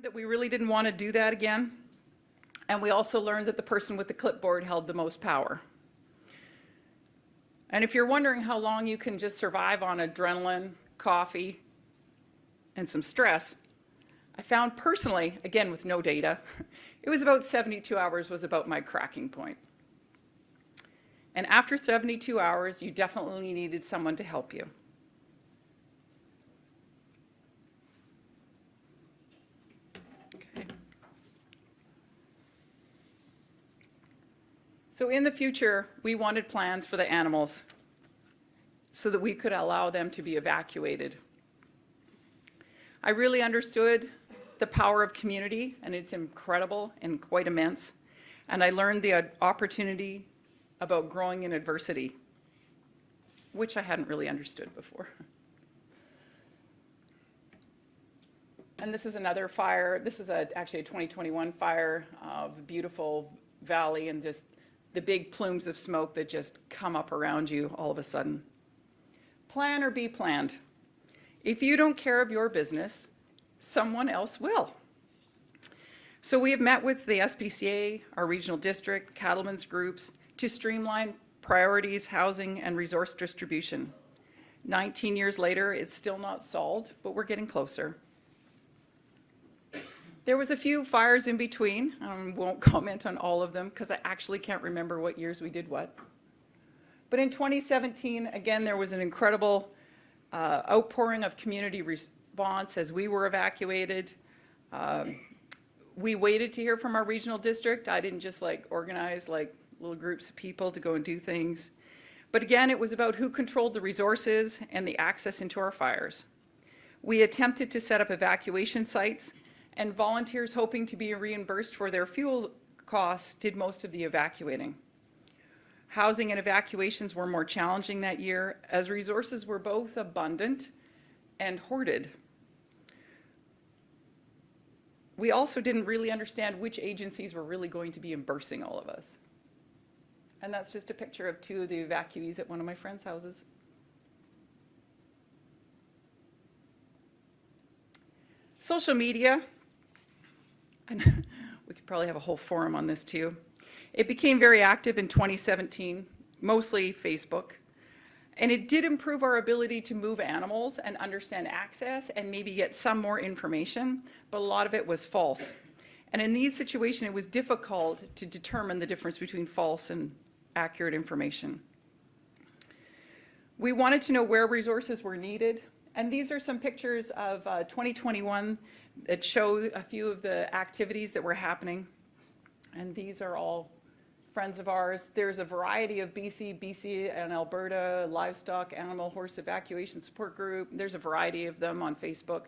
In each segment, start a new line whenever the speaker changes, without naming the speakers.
That we really didn't want to do that again. And we also learned that the person with the clipboard held the most power. And if you're wondering how long you can just survive on adrenaline, coffee, and some stress, I found personally, again with no data, it was about 72 hours was about my cracking point. And after 72 hours, you definitely needed someone to help you. Okay. So in the future, we wanted plans for the animals so that we could allow them to be evacuated. I really understood the power of community, and it's incredible and quite immense. And I learned the opportunity about growing in adversity, which I hadn't really understood before. And this is another fire. This is actually a 2021 fire of a beautiful valley and just the big plumes of smoke that just come up around you all of a sudden. Plan or be planned. If you don't care of your business, someone else will. So we have met with the SPCA, our regional district, cattlemen's groups, to streamline priorities, housing, and resource distribution. 19 years later, it's still not solved, but we're getting closer. There was a few fires in between. I won't comment on all of them because I actually can't remember what years we did what. But in 2017, again, there was an incredible outpouring of community response as we were evacuated. We waited to hear from our regional district. I didn't just organize little groups of people to go and do things. But again, it was about who controlled the resources and the access into our fires. We attempted to set up evacuation sites, and volunteers hoping to be reimbursed for their fuel costs did most of the evacuating. Housing and evacuations were more challenging that year as resources were both abundant and hoarded. We also didn't really understand which agencies were really going to be reimbursing all of us. And that's just a picture of two of the evacuees at one of my friends' houses. Social media, and we could probably have a whole forum on this too. It became very active in 2017, mostly Facebook. And it did improve our ability to move animals and understand access and maybe get some more information, but a lot of it was false. And in these situations, it was difficult to determine the difference between false and accurate information. We wanted to know where resources were needed, and these are some pictures of 2021 that show a few of the activities that were happening. And these are all friends of ours. There's a variety of BC and Alberta livestock, animal, horse evacuation support group. There's a variety of them on Facebook.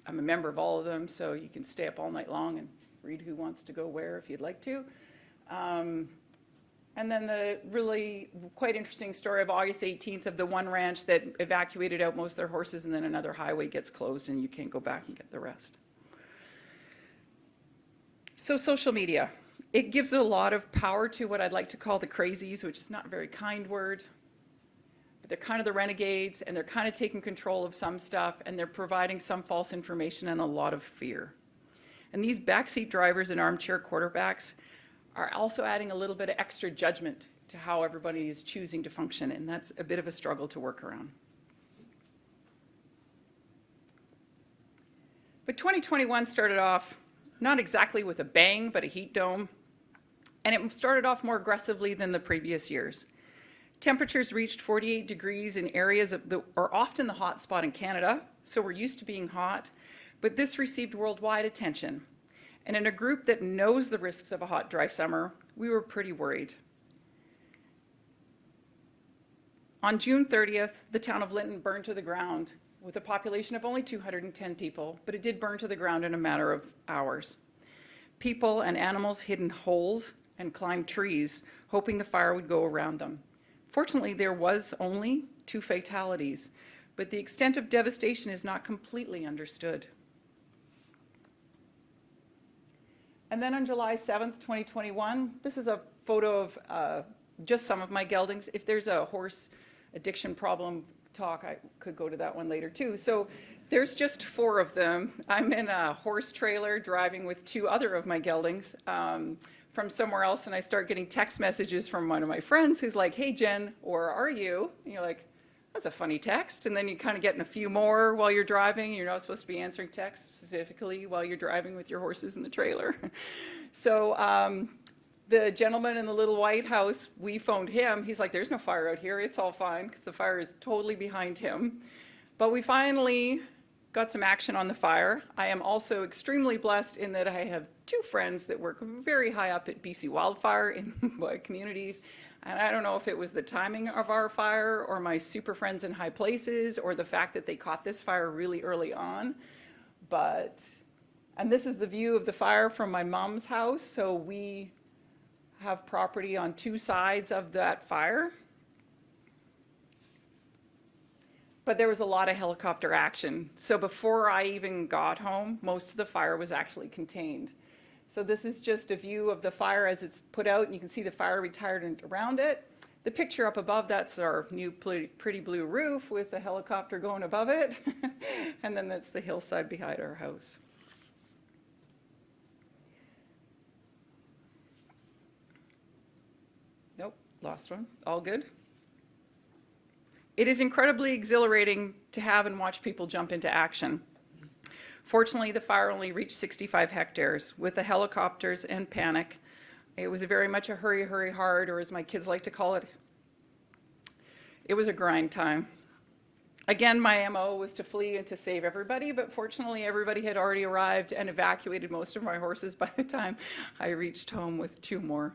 I'm a member of all of them, so you can stay up all night long and read who wants to go where if you'd like to. And then the really quite interesting story of August 18th of the one ranch that evacuated out most of their horses, and then another highway gets closed and you can't go back and get the rest. So social media. It gives a lot of power to what I'd like to call the crazies, which is not a very kind word, but they're kind of the renegades, and they're kind of taking control of some stuff, and they're providing some false information and a lot of fear. And these backseat drivers and armchair quarterbacks are also adding a little bit of extra judgment to how everybody is choosing to function, and that's a bit of a struggle to work around. But 2021 started off not exactly with a bang, but a heat dome. And it started off more aggressively than the previous years. Temperatures reached 48 degrees in areas that are often the hot spot in Canada, so we're used to being hot, but this received worldwide attention. And in a group that knows the risks of a hot, dry summer, we were pretty worried. On June 30th, the town of Lytton burned to the ground with a population of only 210 people, but it did burn to the ground in a matter of hours. People and animals hid in holes and climbed trees, hoping the fire would go around them. Fortunately, there was only 2 fatalities, but the extent of devastation is not completely understood. And then on July 7th, 2021, this is a photo of just some of my geldings. If there's a horse addiction problem, talk, I could go to that one later too. So there's just 4 of them. I'm in a horse trailer driving with 2 other of my geldings from somewhere else, and I start getting text messages from one of my friends who's like, "Hey Jen, where are you?" And you're like, "That's a funny text." And then you kind of getting a few more while you're driving. You're not supposed to be answering texts specifically while you're driving with your horses in the trailer. So the gentleman in the little white house, we phoned him. He's like, "There's no fire out here. It's all fine," because the fire is totally behind him. But we finally got some action on the fire. I am also extremely blessed in that I have 2 friends that work very high up at BC Wildfire in my communities. And I don't know if it was the timing of our fire or my super friends in high places or the fact that they caught this fire really early on. And this is the view of the fire from my mom's house. So we have property on 2 sides of that fire. But there was a lot of helicopter action. So before I even got home, most of the fire was actually contained. So this is just a view of the fire as it's put out, and you can see the fire retardant around it. The picture up above, that's our new pretty blue roof with the helicopter going above it. And then that's the hillside behind our house. Nope, lost one. All good. It is incredibly exhilarating to have and watch people jump into action. Fortunately, the fire only reached 65 hectares. With the helicopters and panic, it was very much a hurry, hurry, hard, or as my kids like to call it, it was a grind time. Again, my MO was to flee and to save everybody, but fortunately everybody had already arrived and evacuated most of my horses by the time I reached home with 2 more.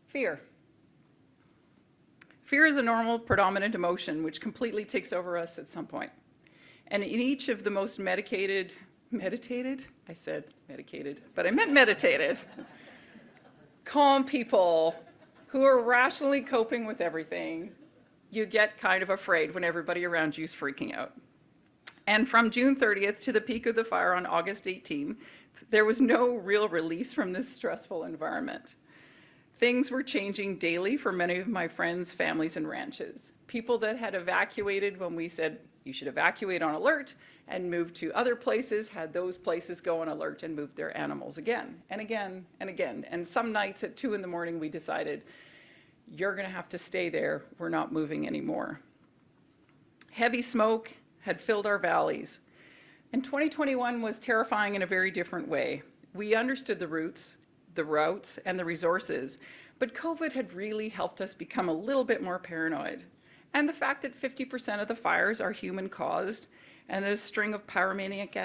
Fear. Fear is a normal, predominant emotion which completely takes over us at some point. And in each of the most meditated, I said medicated, but I meant meditated, calm people who are rationally coping with everything, you get kind of afraid when everybody around you is freaking out. And from June 30th to the peak of the fire on August 18th, there was no real release from this stressful environment. Things were changing daily for many of my friends, families, and ranches. People that had evacuated when we said you should evacuate on alert and move to other places had those places go on alert and moved their animals again and again and again. And some nights at 2 in the morning we decided, you're going to have to stay there. We're not moving anymore. Heavy smoke had filled our valleys. And 2021 was terrifying in a very different way. We understood the routes, and the resources, but COVID had really helped us become a little bit more paranoid. And the fact that 50% of the fires are human caused and that a string of pyromaniac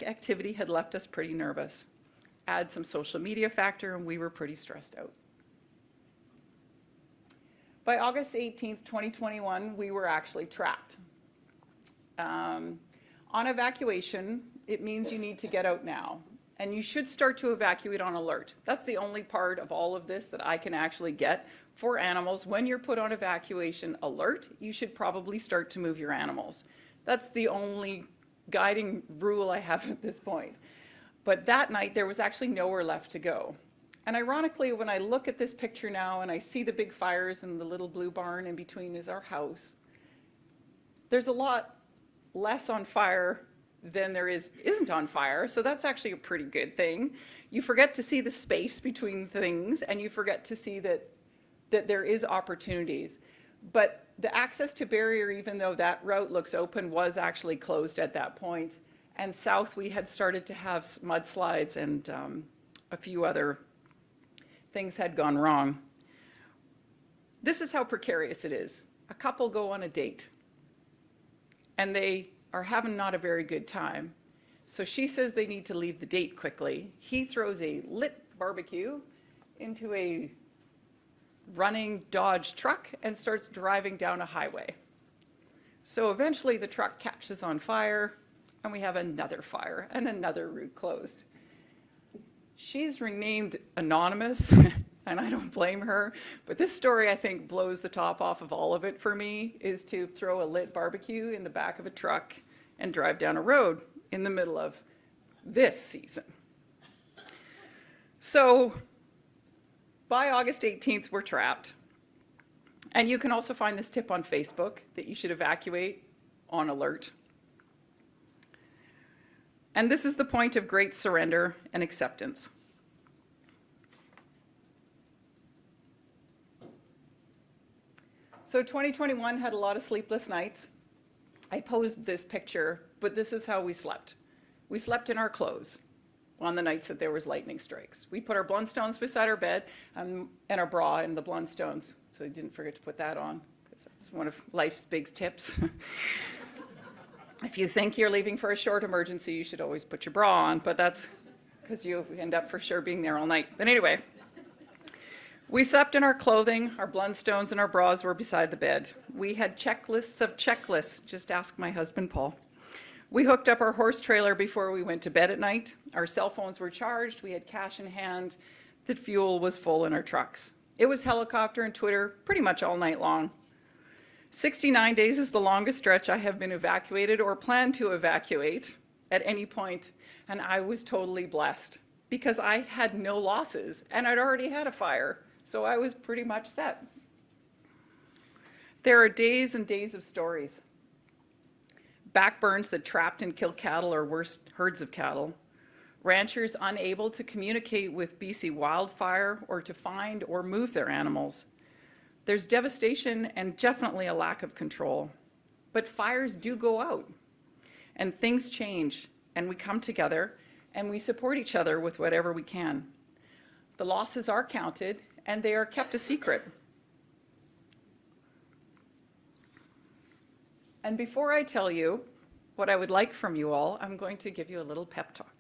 activity had left us pretty nervous. Add some social media factor and we were pretty stressed out. By August 18th, 2021, we were actually trapped. On evacuation, it means you need to get out now. And you should start to evacuate on alert. That's the only part of all of this that I can actually get for animals. When you're put on evacuation alert, you should probably start to move your animals. That's the only guiding rule I have at this point. But that night, there was actually nowhere left to go. And ironically, when I look at this picture now and I see the big fires and the little blue barn in between is our house, there's a lot less on fire than there isn't on fire, so that's actually a pretty good thing. You forget to see the space between things, and you forget to see that there is opportunities. But the access to barrier, even though that route looks open, was actually closed at that point. And south, we had started to have mudslides and a few other things had gone wrong. This is how precarious it is. A couple go on a date, and they are having not a very good time. So she says they need to leave the date quickly. He throws a lit barbecue into a running Dodge truck and starts driving down a highway. So eventually the truck catches on fire and we have another fire and another route closed. She's renamed Anonymous and I don't blame her, but this story I think blows the top off of all of it for me, is to throw a lit barbecue in the back of a truck and drive down a road in the middle of this season. So by August 18th, we're trapped. And you can also find this tip on Facebook that you should evacuate on alert. And this is the point of great surrender and acceptance. So 2021 had a lot of sleepless nights. I posed this picture, but this is how we slept. We slept in our clothes on the nights that there was lightning strikes. We put our Blundstones beside our bed and our bra in the Blundstones. So I didn't forget to put that on, because that's one of life's big tips. If you think you're leaving for a short emergency, you should always put your bra on, but that's because you end up for sure being there all night. But anyway, we slept in our clothing, our Blundstones and our bras were beside the bed. We had checklists of checklists, just ask my husband, Paul. We hooked up our horse trailer before we went to bed at night. Our cell phones were charged, we had cash in hand, the fuel was full in our trucks. It was helicopter and Twitter pretty much all night long. 69 days is the longest stretch I have been evacuated or planned to evacuate at any point, and I was totally blessed because I had no losses and I'd already had a fire, so I was pretty much set. There are days and days of stories. Backburns that trapped and killed cattle or worse, herds of cattle. Ranchers unable to communicate with BC wildfire or to find or move their animals. There's devastation and definitely a lack of control. But fires do go out and things change and we come together and we support each other with whatever we can. The losses are counted and they are kept a secret. And before I tell you what I would like from you all, I'm going to give you a little pep talk.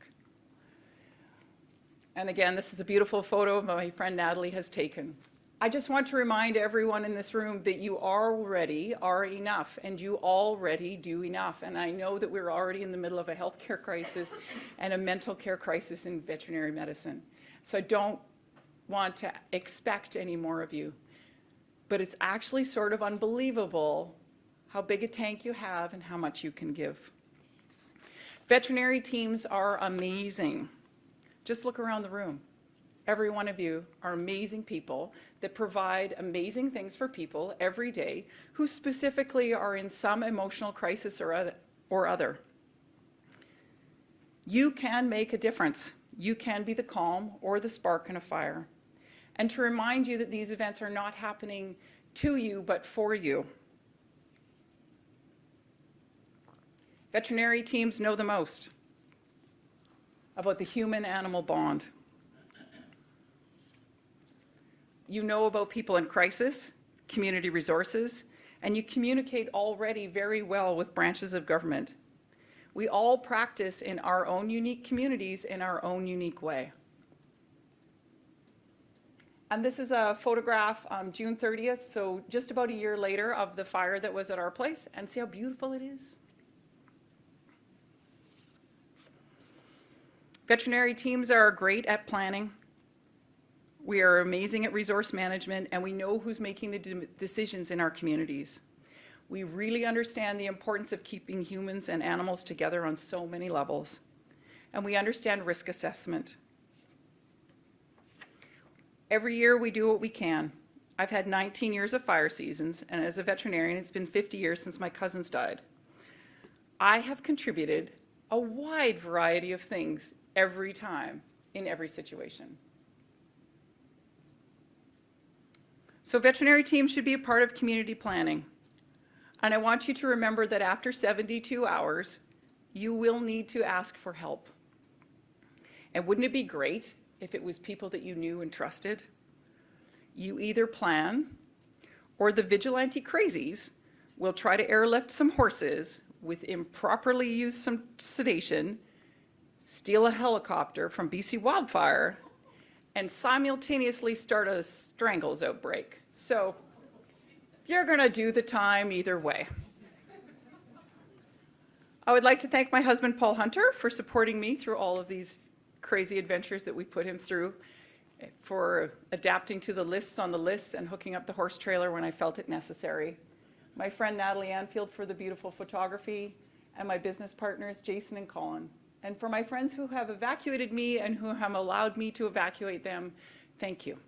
And again, this is a beautiful photo my friend Natalie has taken. I just want to remind everyone in this room that you already are enough and you already do enough. And I know that we're already in the middle of a healthcare crisis and a mental care crisis in veterinary medicine. So I don't want to expect any more of you. But it's actually sort of unbelievable how big a tank you have and how much you can give. Veterinary teams are amazing. Just look around the room. Every one of you are amazing people that provide amazing things for people every day who specifically are in some emotional crisis or other. You can make a difference. You can be the calm or the spark in a fire. And to remind you that these events are not happening to you, but for you. Veterinary teams know the most about the human-animal bond. You know about people in crisis, community resources, and you communicate already very well with branches of government. We all practice in our own unique communities in our own unique way. And this is a photograph on June 30th, so just about a year later, of the fire that was at our place, and see how beautiful it is? Veterinary teams are great at planning. We are amazing at resource management, and we know who's making the decisions in our communities. We really understand the importance of keeping humans and animals together on so many levels. And we understand risk assessment. Every year we do what we can. I've had 19 years of fire seasons, and as a veterinarian, it's been 50 years since my cousins died. I have contributed a wide variety of things every time, in every situation. So veterinary teams should be a part of community planning. And I want you to remember that after 72 hours, you will need to ask for help. And wouldn't it be great if it was people that you knew and trusted? You either plan, or the vigilante crazies will try to airlift some horses with improperly used some sedation, steal a helicopter from BC wildfire, and simultaneously start a strangles outbreak. So you're gonna do the time either way. I would like to thank my husband, Paul Hunter, for supporting me through all of these crazy adventures that we put him through, for adapting to the lists on the lists and hooking up the horse trailer when I felt it necessary. My friend Natalie Anfield for the beautiful photography, and my business partners, Jason and Colin. And for my friends who have evacuated me and who have allowed me to evacuate them, thank you.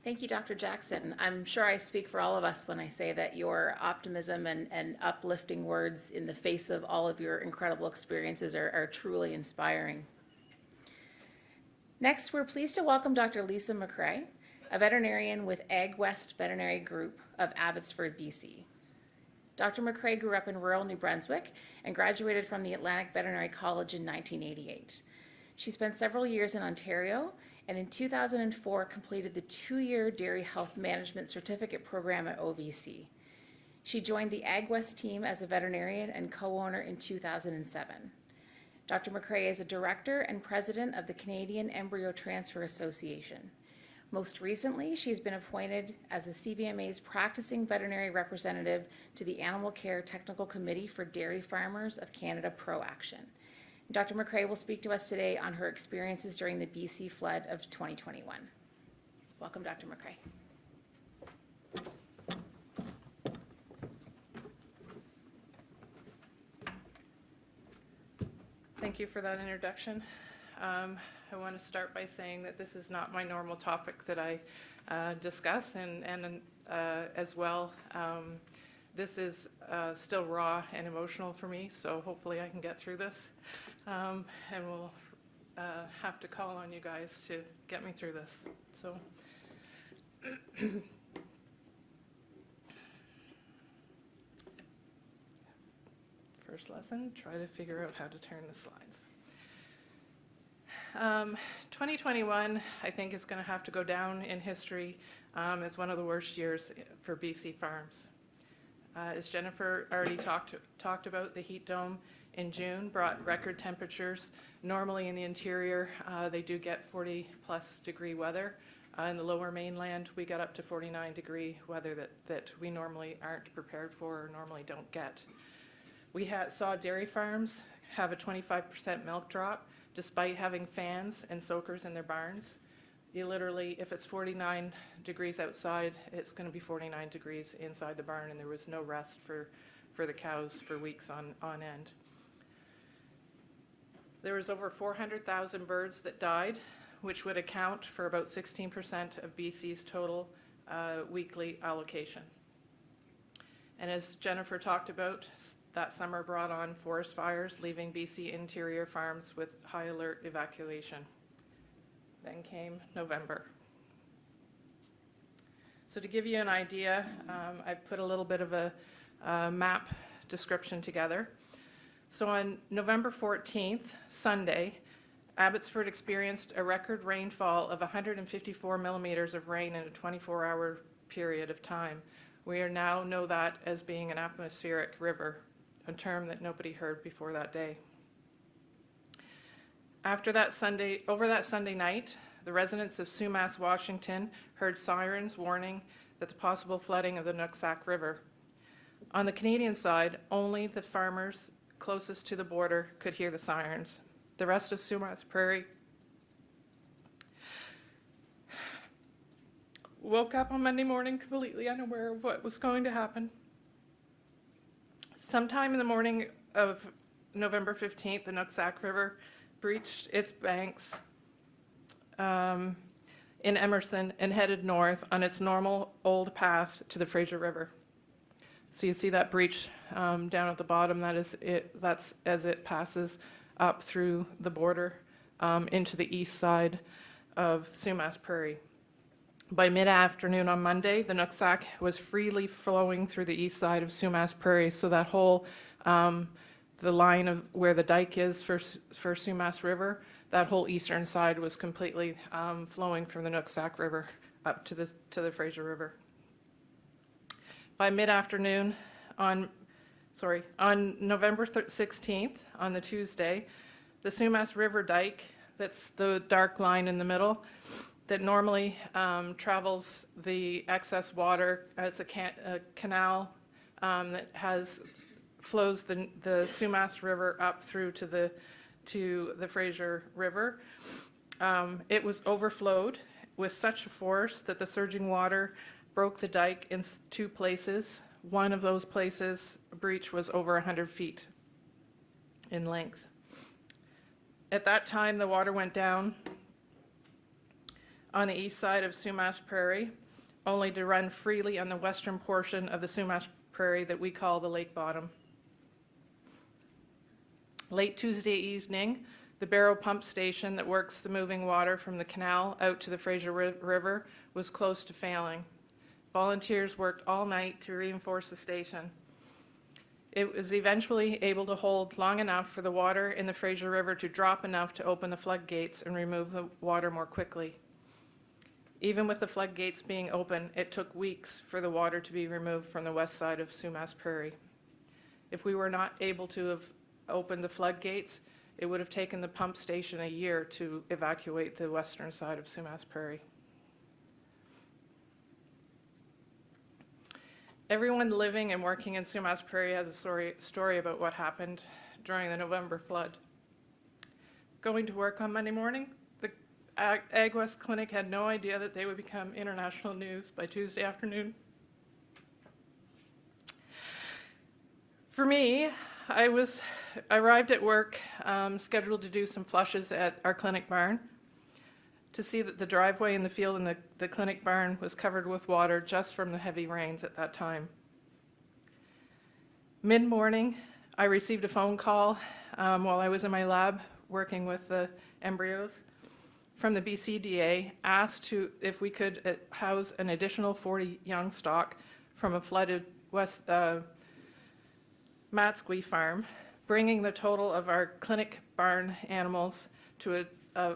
Thank you, Dr. Jackson. I'm sure I speak for all of us when I say that your optimism and uplifting words in the face of all of your incredible experiences are truly inspiring. Next, we're pleased to welcome Dr. Lisa McCrae, a veterinarian with Ag West Veterinary Group of Abbotsford, BC. Dr. McCrae grew up in rural New Brunswick and graduated from the Atlantic Veterinary College in 1988. She spent several years in Ontario and in 2004 completed the 2-year Dairy Health Management Certificate program at OVC. She joined the Ag West team as a veterinarian and co-owner in 2007. Dr. McCrae is a director and president of the Canadian Embryo Transfer Association. Most recently, she's been appointed as the CVMA's practicing veterinary representative to the Animal Care Technical Committee for Dairy Farmers of Canada Pro Action. Dr. McCrae will speak to us today on her experiences during the BC flood of 2021. Welcome, Dr. McCrae.
Thank you for that introduction. I want to start by saying that this is not my normal topic that I discuss, and as well, this is still raw and emotional for me, so hopefully I can get through this, and we'll have to call on you guys to get me through this. So, first lesson, try to figure out how to turn the slides. 2021, I think, is going to have to go down in history as one of the worst years for BC farms. As Jennifer already talked about, the heat dome in June brought record temperatures. Normally in the interior, they do get 40+ degree weather. In the lower mainland, we got up to 49 degree weather that we normally aren't prepared for or normally don't get. We saw dairy farms have a 25% milk drop despite having fans and soakers in their barns. You literally, if it's 49 degrees outside, it's going to be 49 degrees inside the barn, and there was no rest for the cows for weeks on end. There was over 400,000 birds that died, which would account for about 16% of BC's total weekly allocation. And as Jennifer talked about, that summer brought on forest fires, leaving BC interior farms with high alert evacuation. Then came November. So to give you an idea, I've put a little bit of a map description together. So on November 14th, Sunday, Abbotsford experienced a record rainfall of 154 millimeters of rain in a 24-hour period of time. We now know that as being an atmospheric river, a term that nobody heard before that day. Over that Sunday night, the residents of Sumas, Washington heard sirens warning that the possible flooding of the Nooksack River. On the Canadian side, only the farmers closest to the border could hear the sirens. The rest of Sumas Prairie woke up on Monday morning completely unaware of what was going to happen. Sometime in the morning of November 15th, the Nooksack River breached its banks in Emerson and headed north on its normal old path to the Fraser River. So you see that breach down at the bottom. That's as it passes up through the border into the east side of Sumas Prairie. By mid-afternoon on Monday, the Nooksack was freely flowing through the east side of Sumas Prairie, so that whole, the line of where the dike is for Sumas River, that whole eastern side was completely flowing from the Nooksack River up to the Fraser River. By mid-afternoon on November 16th, on the Tuesday, the Sumas River dike, that's the dark line in the middle, that normally travels the excess water. It's a canal that flows the Sumas River up through to the Fraser River. It was overflowed with such a force that the surging water broke the dike in two places. One of those places, breach was over 100 feet in length. At that time, the water went down on the east side of Sumas Prairie, only to run freely on the western portion of the Sumas Prairie that we call the lake bottom. Late Tuesday evening, the Barrow pump station that works the moving water from the canal out to the Fraser River was close to failing. Volunteers worked all night to reinforce the station. It was eventually able to hold long enough for the water in the Fraser River to drop enough to open the floodgates and remove the water more quickly. Even with the floodgates being open, it took weeks for the water to be removed from the west side of Sumas Prairie. If we were not able to have opened the floodgates, it would have taken the pump station a year to evacuate the western side of Sumas Prairie. Everyone living and working in Sumas Prairie has a story about what happened during the November flood. Going to work on Monday morning, the Ag West Clinic had no idea that they would become international news by Tuesday afternoon. For me, I arrived at work scheduled to do some flushes at our clinic barn to see that the driveway in the field in the clinic barn was covered with water just from the heavy rains at that time. Mid-morning, I received a phone call while I was in my lab working with the embryos from the BCDA, asked if we could house an additional 40 young stock from a flooded West Matsqui farm, bringing the total of our clinic barn animals to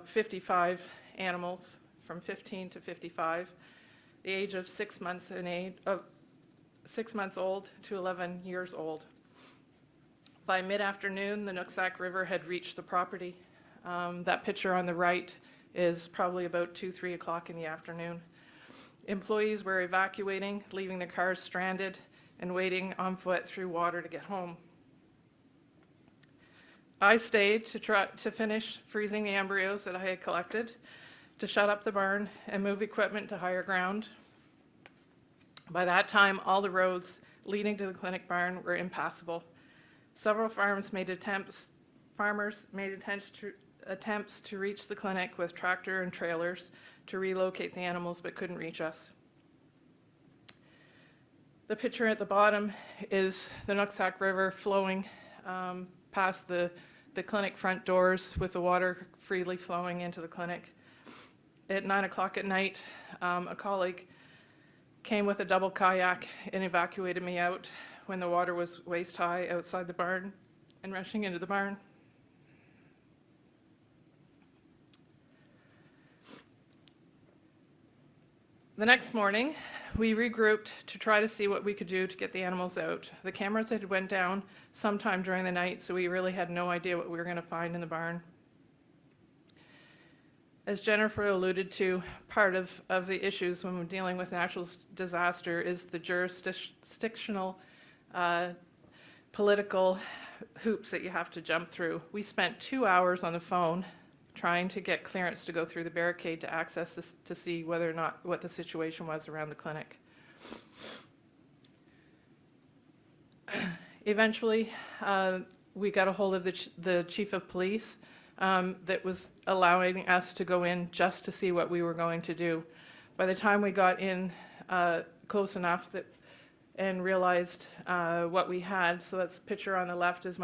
55 animals from 15 to 55, the age of 6 months old to 11 years old. By mid-afternoon, the Nooksack River had reached the property. That picture on the right is probably about 2-3 o'clock in the afternoon. Employees were evacuating, leaving their cars stranded and waiting on foot through water to get home. I stayed to finish freezing the embryos that I had collected, to shut up the barn and move equipment to higher ground. By that time, all the roads leading to the clinic barn were impassable. Several farmers made attempts to reach the clinic with tractor and trailers to relocate the animals, but couldn't reach us. The picture at the bottom is the Nooksack River flowing past the clinic front doors with the water freely flowing into the clinic. At 9 o'clock at night, a colleague came with a double kayak and evacuated me out when the water was waist high outside the barn and rushing into the barn. The next morning, we regrouped to try to see what we could do to get the animals out. The cameras had went down sometime during the night, so we really had no idea what we were going to find in the barn. As Jennifer alluded to, part of the issues when we're dealing with natural disaster is the jurisdictional political hoops that you have to jump through. We spent 2 hours on the phone trying to get clearance to go through the barricade to access this, to see whether or not what the situation was around the clinic. Eventually, we got a hold of the chief of police that was allowing us to go in just to see what we were going to do. By the time we got in close enough and realized what we had, so that's the picture on the left is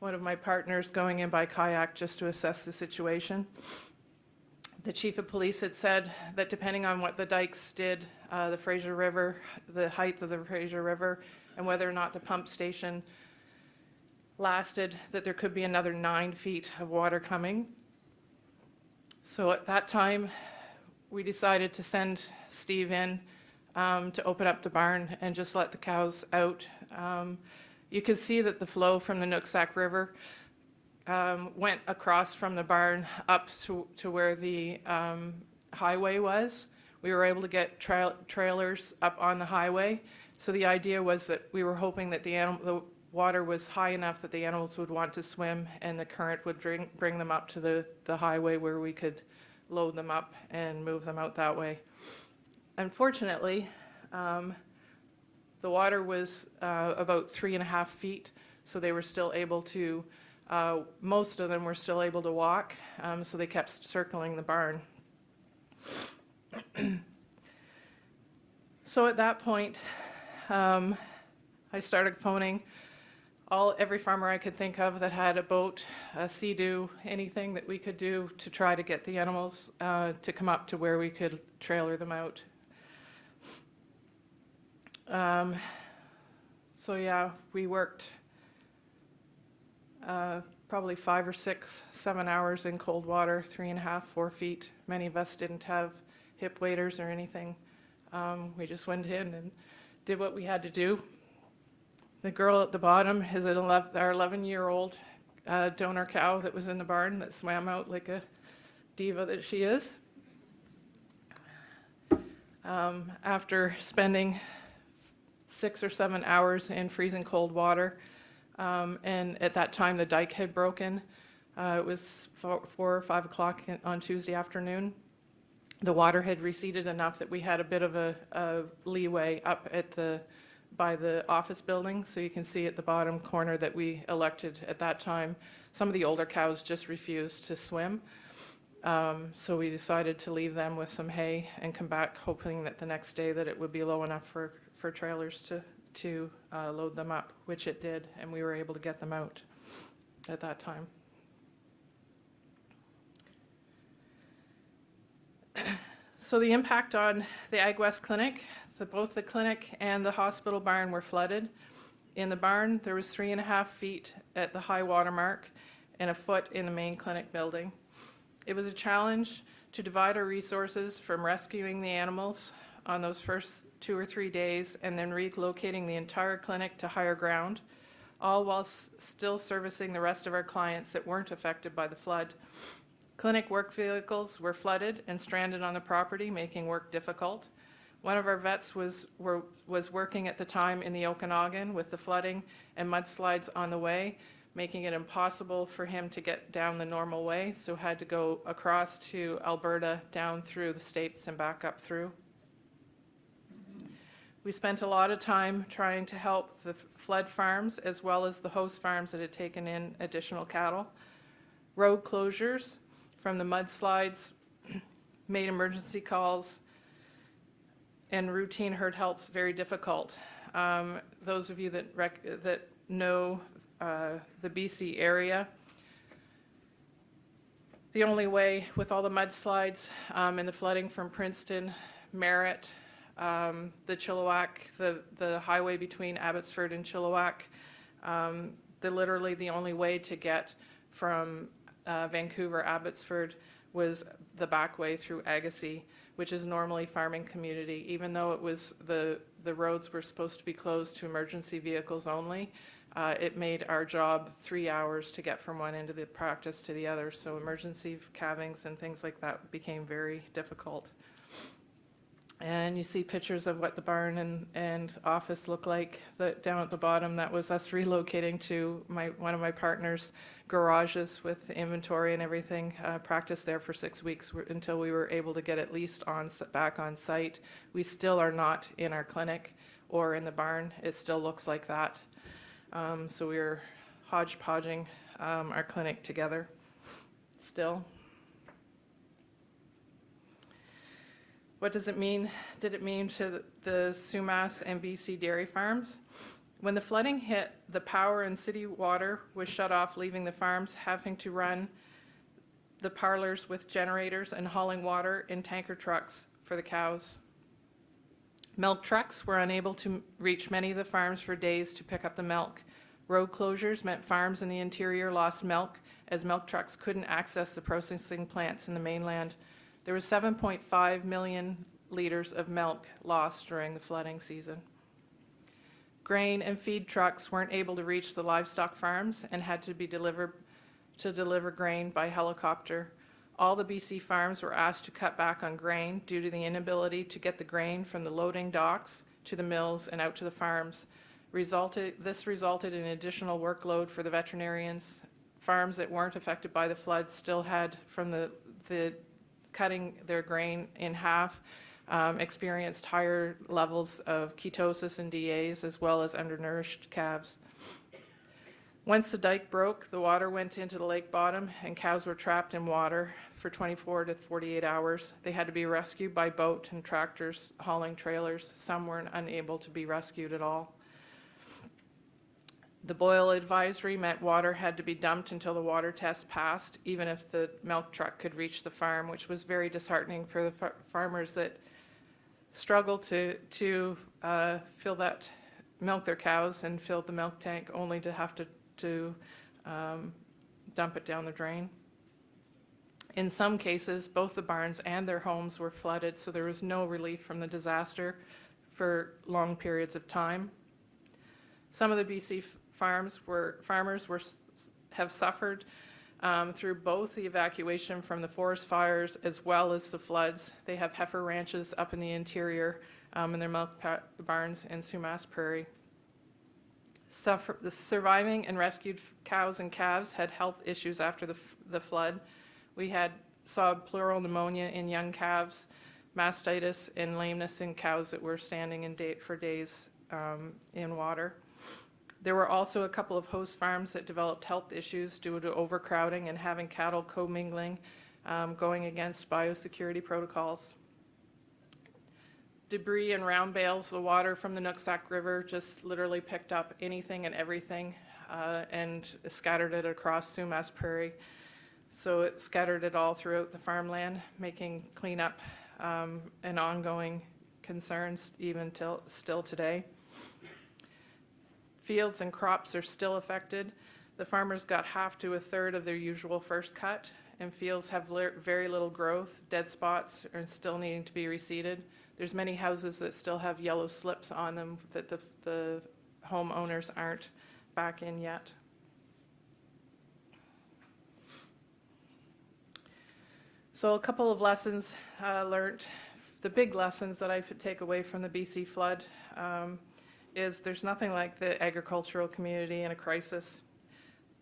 one of my partners going in by kayak just to assess the situation. The chief of police had said that depending on what the dikes did, the Fraser River, the height of the Fraser River, and whether or not the pump station lasted, that there could be another 9 feet of water coming. So at that time, we decided to send Steve in to open up the barn and just let the cows out. You can see that the flow from the Nooksack River went across from the barn up to where the highway was. We were able to get trailers up on the highway. So the idea was that we were hoping that the water was high enough that the animals would want to swim, and the current would bring them up to the highway where we could load them up and move them out that way. Unfortunately, the water was about 3.5 feet, so they were still able to, most of them were still able to walk, so they kept circling the barn. So at that point, I started phoning every farmer I could think of that had a boat, a sea-doo, anything that we could do to try to get the animals to come up to where we could trailer them out. So yeah, we worked probably 5 or 6, 7 hours in cold water, 3.5, 4 feet. Many of us didn't have hip waders or anything. We just went in and did what we had to do. The girl at the bottom is our 11-year-old donor cow that was in the barn that swam out like a diva that she is. After spending 6 or 7 hours in freezing cold water, and at that time the dike had broken. It was 4 or 5 o'clock on Tuesday afternoon. The water had receded enough that we had a bit of a leeway up by the office building, so you can see at the bottom corner that we elected at that time. Some of the older cows just refused to swim, so we decided to leave them with some hay and come back hoping that the next day that it would be low enough for trailers to load them up, which it did, and we were able to get them out at that time. So the impact on the Ag West Clinic, both the clinic and the hospital barn were flooded. In the barn, there was 3.5 feet at the high water mark and 1 foot in the main clinic building. It was a challenge to divide our resources from rescuing the animals on those first 2 or 3 days and then relocating the entire clinic to higher ground, all while still servicing the rest of our clients that weren't affected by the flood. Clinic work vehicles were flooded and stranded on the property, making work difficult. One of our vets was working at the time in the Okanagan with the flooding and mudslides on the way, making it impossible for him to get down the normal way, so had to go across to Alberta, down through the States and back up through. We spent a lot of time trying to help the flood farms as well as the host farms that had taken in additional cattle. Road closures from the mudslides made emergency calls and routine herd health very difficult. Those of you that know the BC area, the only way with all the mudslides and the flooding from Princeton, Merritt, the Chilliwack, the highway between Abbotsford and Chilliwack, literally the only way to get from Vancouver, Abbotsford was the back way through Agassiz, which is normally farming community. Even though it was the roads were supposed to be closed to emergency vehicles only, it made our job 3 hours to get from one end of the practice to the other. So emergency calvings and things like that became very difficult. And you see pictures of what the barn and office look like down at the bottom. That was us relocating to one of my partner's garages with inventory and everything. Practiced there for 6 weeks until we were able to get at least back on site. We still are not in our clinic or in the barn. It still looks like that. So we were hodgepodging our clinic together still. What did it mean to the Sumas and BC dairy farms? When the flooding hit, the power and city water was shut off, leaving the farms having to run the parlors with generators and hauling water in tanker trucks for the cows. Milk trucks were unable to reach many of the farms for days to pick up the milk. Road closures meant farms in the interior lost milk as milk trucks couldn't access the processing plants in the mainland. There was 7.5 million liters of milk lost during the flooding season. Grain and feed trucks weren't able to reach the livestock farms and had to be deliver grain by helicopter. All the BC farms were asked to cut back on grain due to the inability to get the grain from the loading docks to the mills and out to the farms. This resulted in additional workload for the veterinarians. Farms that weren't affected by the flood still had, from the cutting their grain in half, experienced higher levels of ketosis and DAs, as well as undernourished calves. Once the dike broke, the water went into the lake bottom and cows were trapped in water for 24 to 48 hours. They had to be rescued by boat and tractors hauling trailers. Some were unable to be rescued at all. The boil advisory meant water had to be dumped until the water test passed, even if the milk truck could reach the farm, which was very disheartening for the farmers that struggled to fill that, milk their cows and fill the milk tank, only to have to dump it down the drain. In some cases, both the barns and their homes were flooded, so there was no relief from the disaster for long periods of time. Some of the BC farmers have suffered through both the evacuation from the forest fires as well as the floods. They have heifer ranches up in the interior and their milk barns in Sumas Prairie. The surviving and rescued cows and calves had health issues after the flood. We saw pleural pneumonia in young calves, mastitis, and lameness in cows that were standing for days in water. There were also a couple of host farms that developed health issues due to overcrowding and having cattle commingling, going against biosecurity protocols. Debris and round bales, the water from the Nooksack River just literally picked up anything and everything and scattered it across Sumas Prairie. So it scattered it all throughout the farmland, making cleanup an ongoing concern even still today. Fields and crops are still affected. The farmers got half to a third of their usual first cut, and fields have very little growth. Dead spots are still needing to be reseeded. There's many houses that still have yellow slips on them that the homeowners aren't back in yet. So a couple of lessons learned. The big lessons that I take away from the BC flood is there's nothing like the agricultural community in a crisis.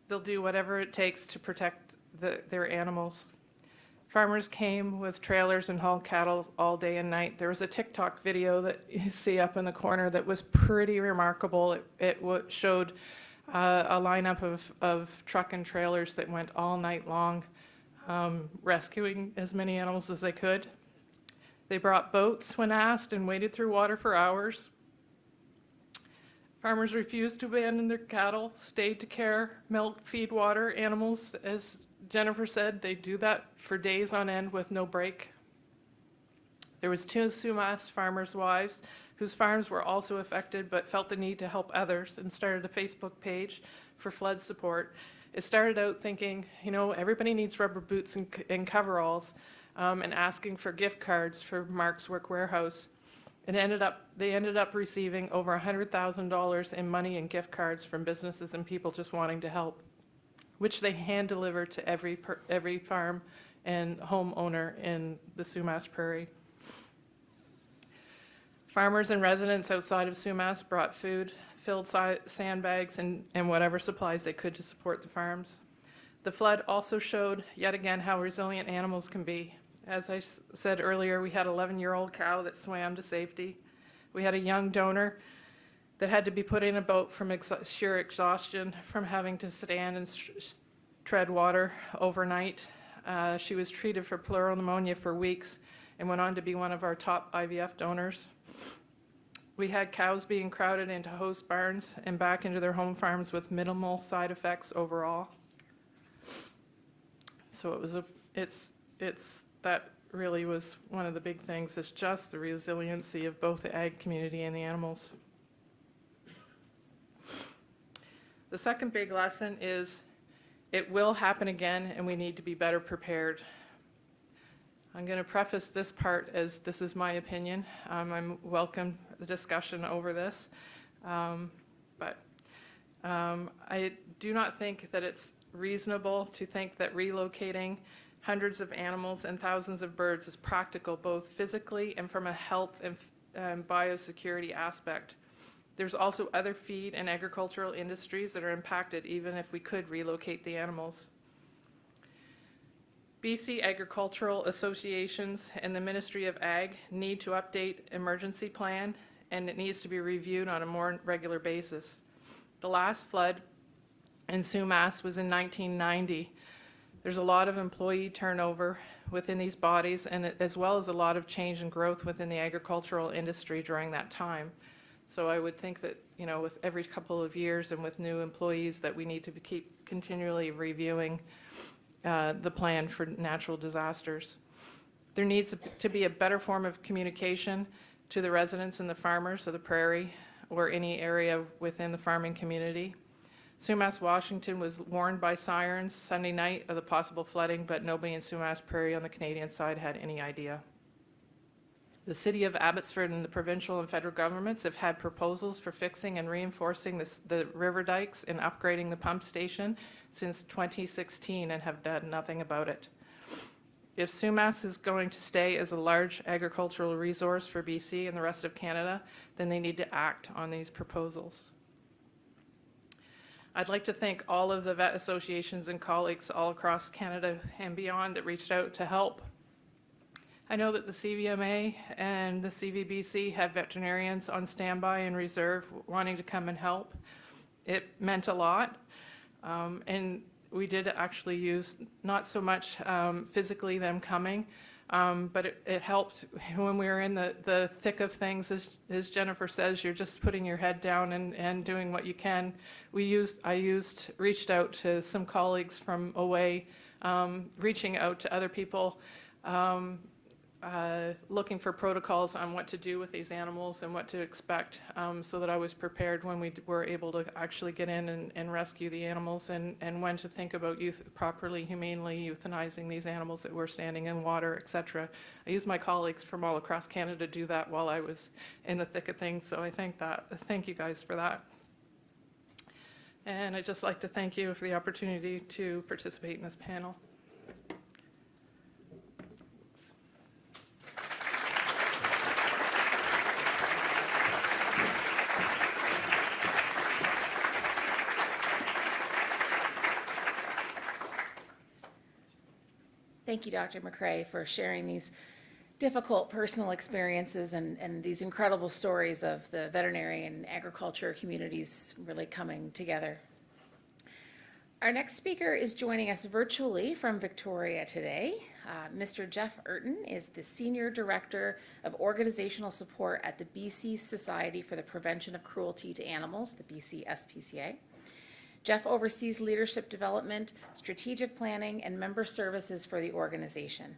They'll do whatever it takes to protect their animals. Farmers came with trailers and hauled cattle all day and night. There was a TikTok video that you see up in the corner that was pretty remarkable. It showed a lineup of truck and trailers that went all night long, rescuing as many animals as they could. They brought boats when asked and waded through water for hours. Farmers refused to abandon their cattle, stayed to care, milk, feed, water animals. As Jennifer said, they do that for days on end with no break. There was 2 Sumas farmers' wives whose farms were also affected but felt the need to help others and started a Facebook page for flood support. It started out thinking, everybody needs rubber boots and coveralls, and asking for gift cards for Mark's Work Warehouse. They ended up receiving over $100,000 in money and gift cards from businesses and people just wanting to help, which they hand delivered to every farm and homeowner in the Sumas Prairie. Farmers and residents outside of Sumas brought food, filled sandbags, and whatever supplies they could to support the farms. The flood also showed yet again how resilient animals can be. As I said earlier, we had an 11-year-old cow that swam to safety. We had a young donor that had to be put in a boat from sheer exhaustion from having to stand and tread water overnight. She was treated for pleural pneumonia for weeks and went on to be one of our top IVF donors. We had cows being crowded into host barns and back into their home farms with minimal side effects overall. So that really was one of the big things, is just the resiliency of both the ag community and the animals. The second big lesson is it will happen again and we need to be better prepared. I'm going to preface this part as this is my opinion. I'm welcome the discussion over this, but I do not think that it's reasonable to think that relocating hundreds of animals and thousands of birds is practical, both physically and from a health and biosecurity aspect. There's also other feed and agricultural industries that are impacted even if we could relocate the animals. BC agricultural associations and the Ministry of Ag need to update emergency plan, and it needs to be reviewed on a more regular basis. The last flood in Sumas was in 1990. There's a lot of employee turnover within these bodies, and as well as a lot of change and growth within the agricultural industry during that time. So I would think that, you know, with every couple of years and with new employees, that we need to keep continually reviewing the plan for natural disasters. There needs to be a better form of communication to the residents and the farmers of the prairie or any area within the farming community. Sumas, Washington was warned by sirens Sunday night of the possible flooding, but nobody in Sumas Prairie on the Canadian side had any idea. The City of Abbotsford and the provincial and federal governments have had proposals for fixing and reinforcing the river dikes and upgrading the pump station since 2016 and have done nothing about it. If Sumas is going to stay as a large agricultural resource for BC and the rest of Canada, then they need to act on these proposals. I'd like to thank all of the vet associations and colleagues all across Canada and beyond that reached out to help. I know that the CVMA and the CVBC have veterinarians on standby and reserve wanting to come and help. It meant a lot, and we did actually use not so much physically them coming, but it helped when we were in the thick of things. As Jennifer says, you're just putting your head down and doing what you can. I reached out to some colleagues from away, reaching out to other people, looking for protocols on what to do with these animals and what to expect, so that I was prepared when we were able to actually get in and rescue the animals, and when to think about properly, humanely euthanizing these animals that were standing in water, etc. I used my colleagues from all across Canada to do that while I was in the thick of things, so I thank you guys for that. And I'd just like to thank you for the opportunity to participate in this panel.
Thank you, Dr. McCrae, for sharing these difficult personal experiences and these incredible stories of the veterinary and agriculture communities really coming together. Our next speaker is joining us virtually from Victoria today. Mr. Jeff Urton is the Senior Director of Organizational Support at the BC Society for the Prevention of Cruelty to Animals, the BC SPCA. Jeff oversees leadership development, strategic planning, and member services for the organization.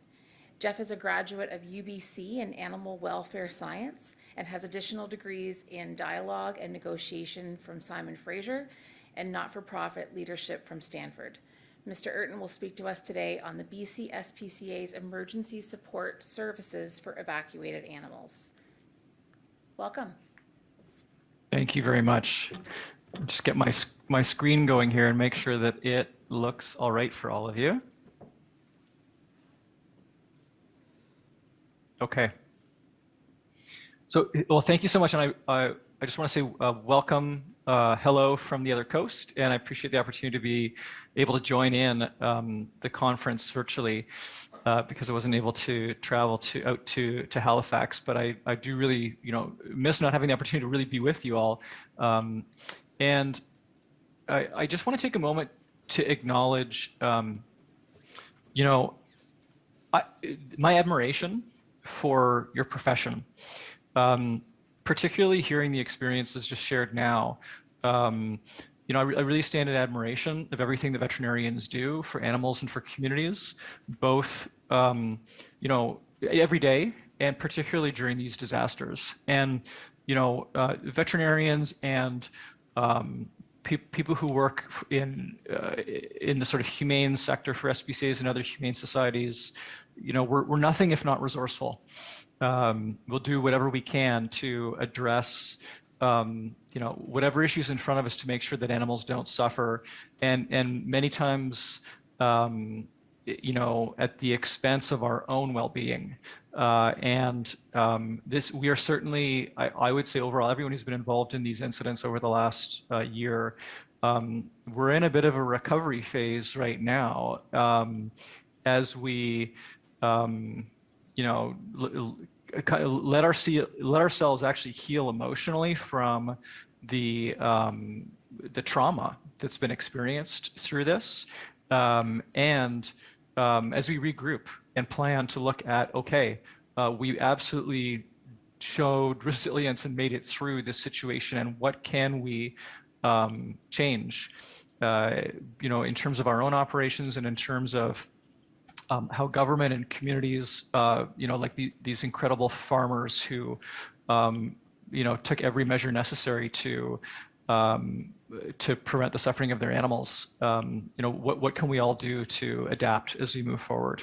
Jeff is a graduate of UBC in animal welfare science and has additional degrees in dialogue and negotiation from Simon Fraser and not-for-profit leadership from Stanford. Mr. Urton will speak to us today on the BC SPCA's emergency support services for evacuated animals. Welcome.
Thank you very much. Just get my screen going here and make sure that it looks all right for all of you. Okay. So, well, thank you so much, and I just want to say welcome, hello from the other coast, and I appreciate the opportunity to be able to join in the conference virtually because I wasn't able to travel out to Halifax, but I do really, miss not having the opportunity to really be with you all. And I just want to take a moment to acknowledge, my admiration for your profession, particularly hearing the experiences just shared now. I really stand in admiration of everything the veterinarians do for animals and for communities, both, every day and particularly during these disasters. And, veterinarians and people who work in the sort of humane sector for SPCAs and other humane societies, we're nothing if not resourceful. We'll do whatever we can to address, whatever issues in front of us to make sure that animals don't suffer. And many times, at the expense of our own well-being. This, we are certainly, I would say overall, everyone who's been involved in these incidents over the last year, we're in a bit of a recovery phase right now, as we, let ourselves actually heal emotionally from the trauma that's been experienced through this, as we regroup and plan to look at, okay, we absolutely showed resilience and made it through this situation, and what can we change, in terms of our own operations and in terms of how government and communities, like these incredible farmers who, took every measure necessary to prevent the suffering of their animals. What can we all do to adapt as we move forward?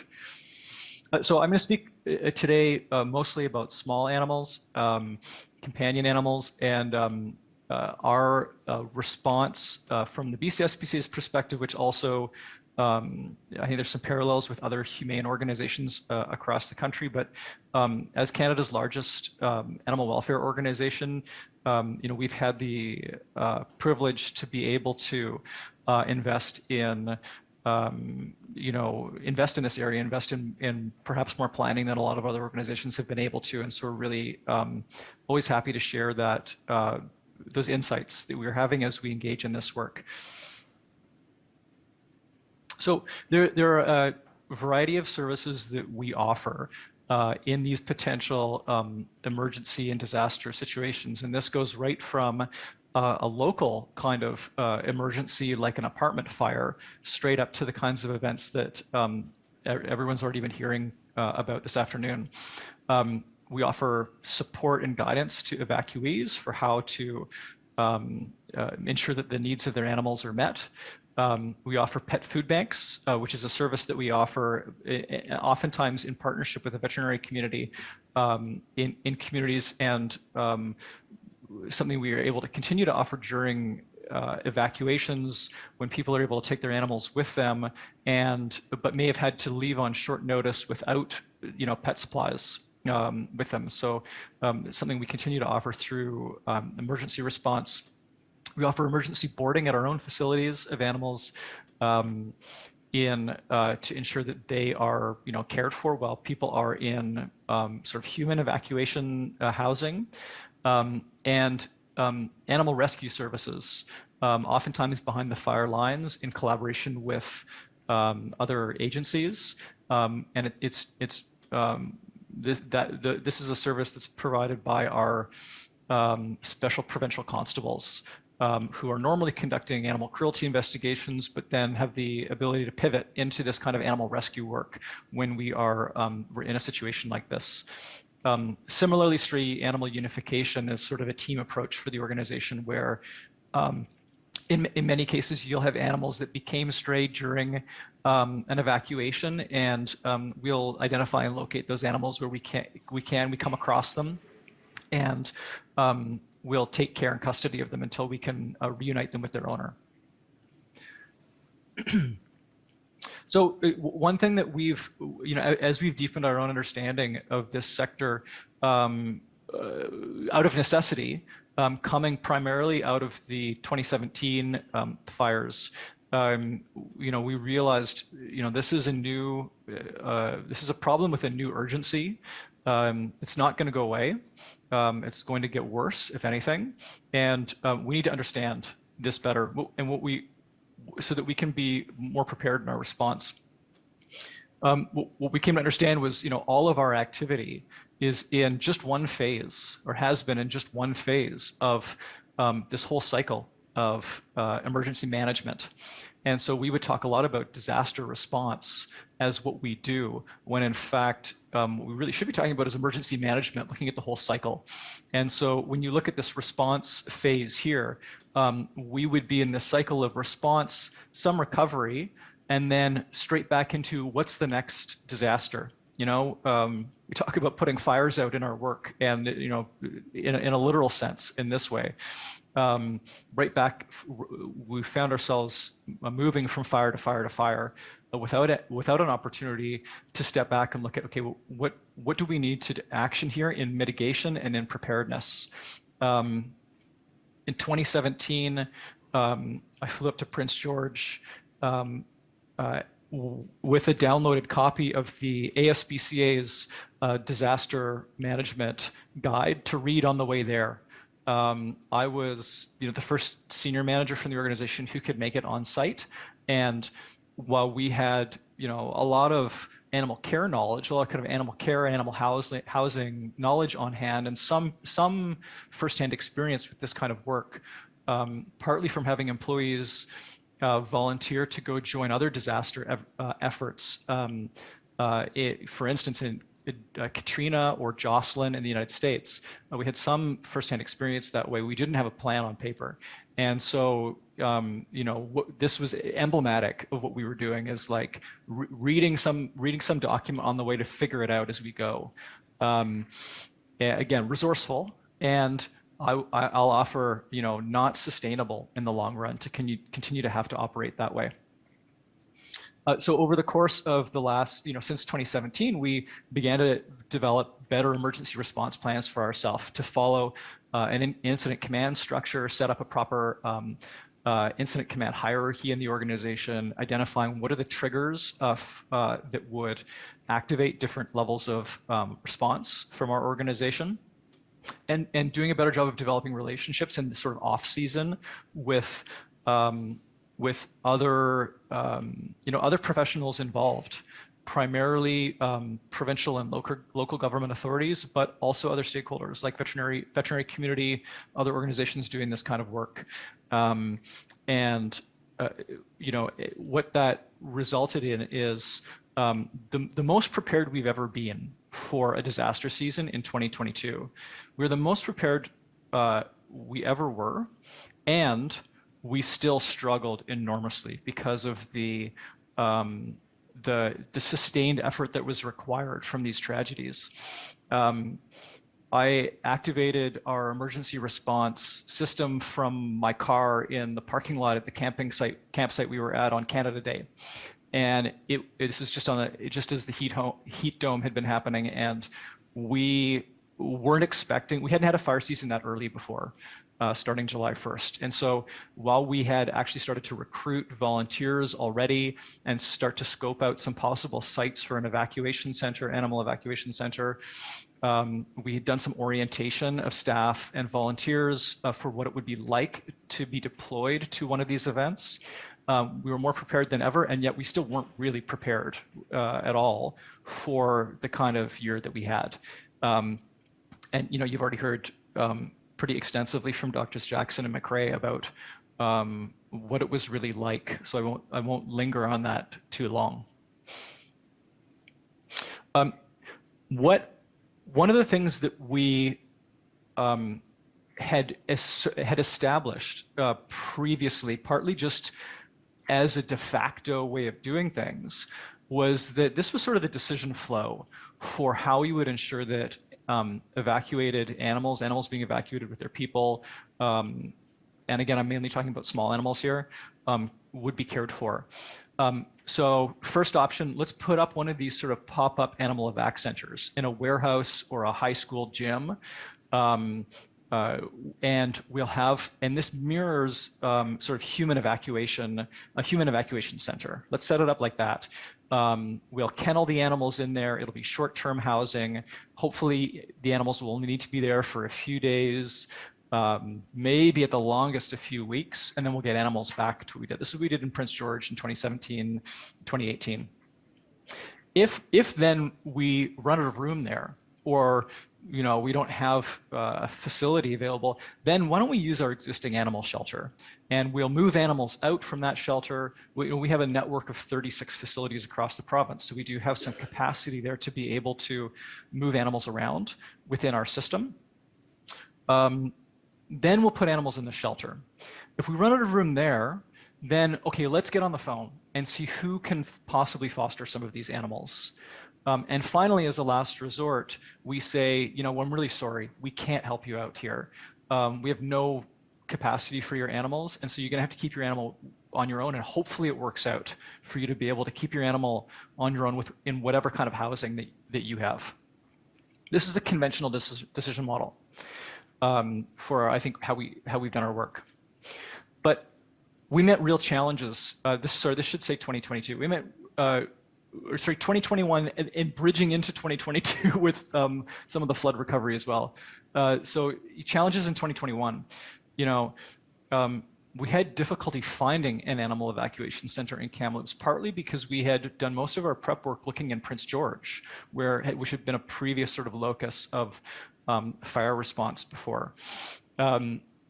So I'm going to speak today mostly about small animals, companion animals, and our response from the BC SPCA's perspective, which also I think there's some parallels with other humane organizations across the country, but as Canada's largest animal welfare organization, we've had the privilege to be able to invest in this area, invest in perhaps more planning than a lot of other organizations have been able to, and so we're really always happy to share that those insights that we're having as we engage in this work. So there are a variety of services that we offer in these potential emergency and disaster situations. And this goes right from a local kind of emergency, like an apartment fire, straight up to the kinds of events that everyone's already been hearing about this afternoon. We offer support and guidance to evacuees for how to ensure that the needs of their animals are met. We offer pet food banks, which is a service that we offer oftentimes in partnership with the veterinary community in communities, and something we are able to continue to offer during evacuations when people are able to take their animals with them, but may have had to leave on short notice without pet supplies with them. So it's something we continue to offer through emergency response. We offer emergency boarding at our own facilities of animals to ensure that they are cared for while people are in sort of human evacuation housing, and animal rescue services, oftentimes behind the fire lines in collaboration with other agencies, and this is a service that's provided by our special provincial constables, who are normally conducting animal cruelty investigations, but then have the ability to pivot into this kind of animal rescue work when we're in a situation like this. Similarly, stray animal unification is sort of a team approach for the organization, where in many cases you'll have animals that became stray during an evacuation, and we'll identify and locate those animals where we come across them, and we'll take care and custody of them until we can reunite them with their owner. So one thing that we've, as we've deepened our own understanding of this sector, out of necessity, coming primarily out of the 2017 fires, we realized, this is a problem with a new urgency. It's not going to go away. It's going to get worse, if anything, and we need to understand this better, and so that we can be more prepared in our response. What we came to understand was, all of our activity is in just one phase, or has been in just one phase of this whole cycle of emergency management. And so we would talk a lot about disaster response as what we do, when in fact, what we really should be talking about is emergency management, looking at the whole cycle. And so when you look at this response phase here, we would be in this cycle of response, some recovery, and then straight back into what's the next disaster. We talk about putting fires out in our work, and in a literal sense, in this way. Right back, we found ourselves moving from fire to fire to fire, without an opportunity to step back and look at, okay, well, what do we need to action here in mitigation and in preparedness? In 2017, I flew up to Prince George with a downloaded copy of the ASPCA's disaster management guide to read on the way there. I was the first senior manager from the organization who could make it on site. And while we had a lot of animal care knowledge, a lot of kind of animal care, animal housing knowledge on hand, and some firsthand experience with this kind of work, partly from having employees volunteer to go join other disaster efforts. For instance, in Katrina or Jocelyn in the United States, we had some firsthand experience that way. We didn't have a plan on paper. And so, this was emblematic of what we were doing, is like reading some document on the way to figure it out as we go. Again, resourceful, and I'll offer, not sustainable in the long run to continue to have to operate that way. So over the course of the last, since 2017, we began to develop better emergency response plans for ourselves, to follow an incident command structure, set up a proper incident command hierarchy in the organization, identifying what are the triggers that would activate different levels of response from our organization. And doing a better job of developing relationships in the sort of off season with other other professionals involved, primarily provincial and local government authorities, but also other stakeholders like veterinary community, other organizations doing this kind of work. What that resulted in is the most prepared we've ever been for a disaster season in 2022. We're the most prepared we ever were, and we still struggled enormously because of the sustained effort that was required from these tragedies. I activated our emergency response system from my car in the parking lot at the campsite we were at on Canada Day. And this is just as the heat dome had been happening, and we hadn't had a fire season that early before, starting July 1st. And so while we had actually started to recruit volunteers already and start to scope out some possible sites for an evacuation center, animal evacuation center, we had done some orientation of staff and volunteers for what it would be like to be deployed to one of these events. We were more prepared than ever, and yet we still weren't really prepared at all for the kind of year that we had. And you've already heard pretty extensively from Drs. Jackson and McRae about what it was really like, so I won't linger on that too long. One of the things that we had established previously, partly just as a de facto way of doing things, was that this was sort of the decision flow for how you would ensure that evacuated animals being evacuated with their people, and again, I'm mainly talking about small animals here, would be cared for. So first option, let's put up one of these sort of pop-up animal evac centers in a warehouse or a high school gym. And this mirrors sort of a human evacuation center. Let's set it up like that. We'll kennel the animals in there. It'll be short-term housing. Hopefully the animals will only need to be there for a few days, maybe at the longest a few weeks, and then we'll get animals back to what we did. This is what we did in Prince George in 2017, 2018. If then we run out of room there, or we don't have a facility available, then why don't we use our existing animal shelter? And we'll move animals out from that shelter. We have a network of 36 facilities across the province, so we do have some capacity there to be able to move animals around within our system. Then we'll put animals in the shelter. If we run out of room there, then okay, let's get on the phone and see who can possibly foster some of these animals. And finally, as a last resort, we say, well, I'm really sorry, we can't help you out here. We have no capacity for your animals, and so you're gonna have to keep your animal on your own, and hopefully it works out for you to be able to keep your animal on your own in whatever kind of housing that you have. This is the conventional decision model for, I think, how we've done our work. But we met real challenges. This should say 2022. We met, 2021 and bridging into 2022 with some of the flood recovery as well. So challenges in 2021, we had difficulty finding an animal evacuation center in Kamloops, partly because we had done most of our prep work looking in Prince George, which had been a previous sort of locus of fire response before.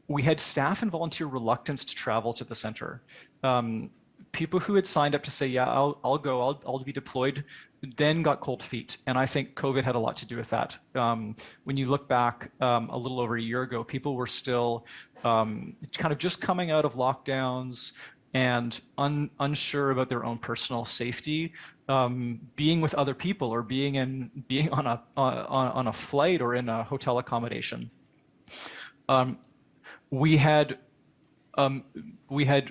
We had staff and volunteer reluctance to travel to the center. People who had signed up to say, yeah, I'll go, I'll be deployed, then got cold feet. And I think COVID had a lot to do with that. When you look back a little over a year ago, people were still kind of just coming out of lockdowns and unsure about their own personal safety, being with other people or being on a flight or in a hotel accommodation. We had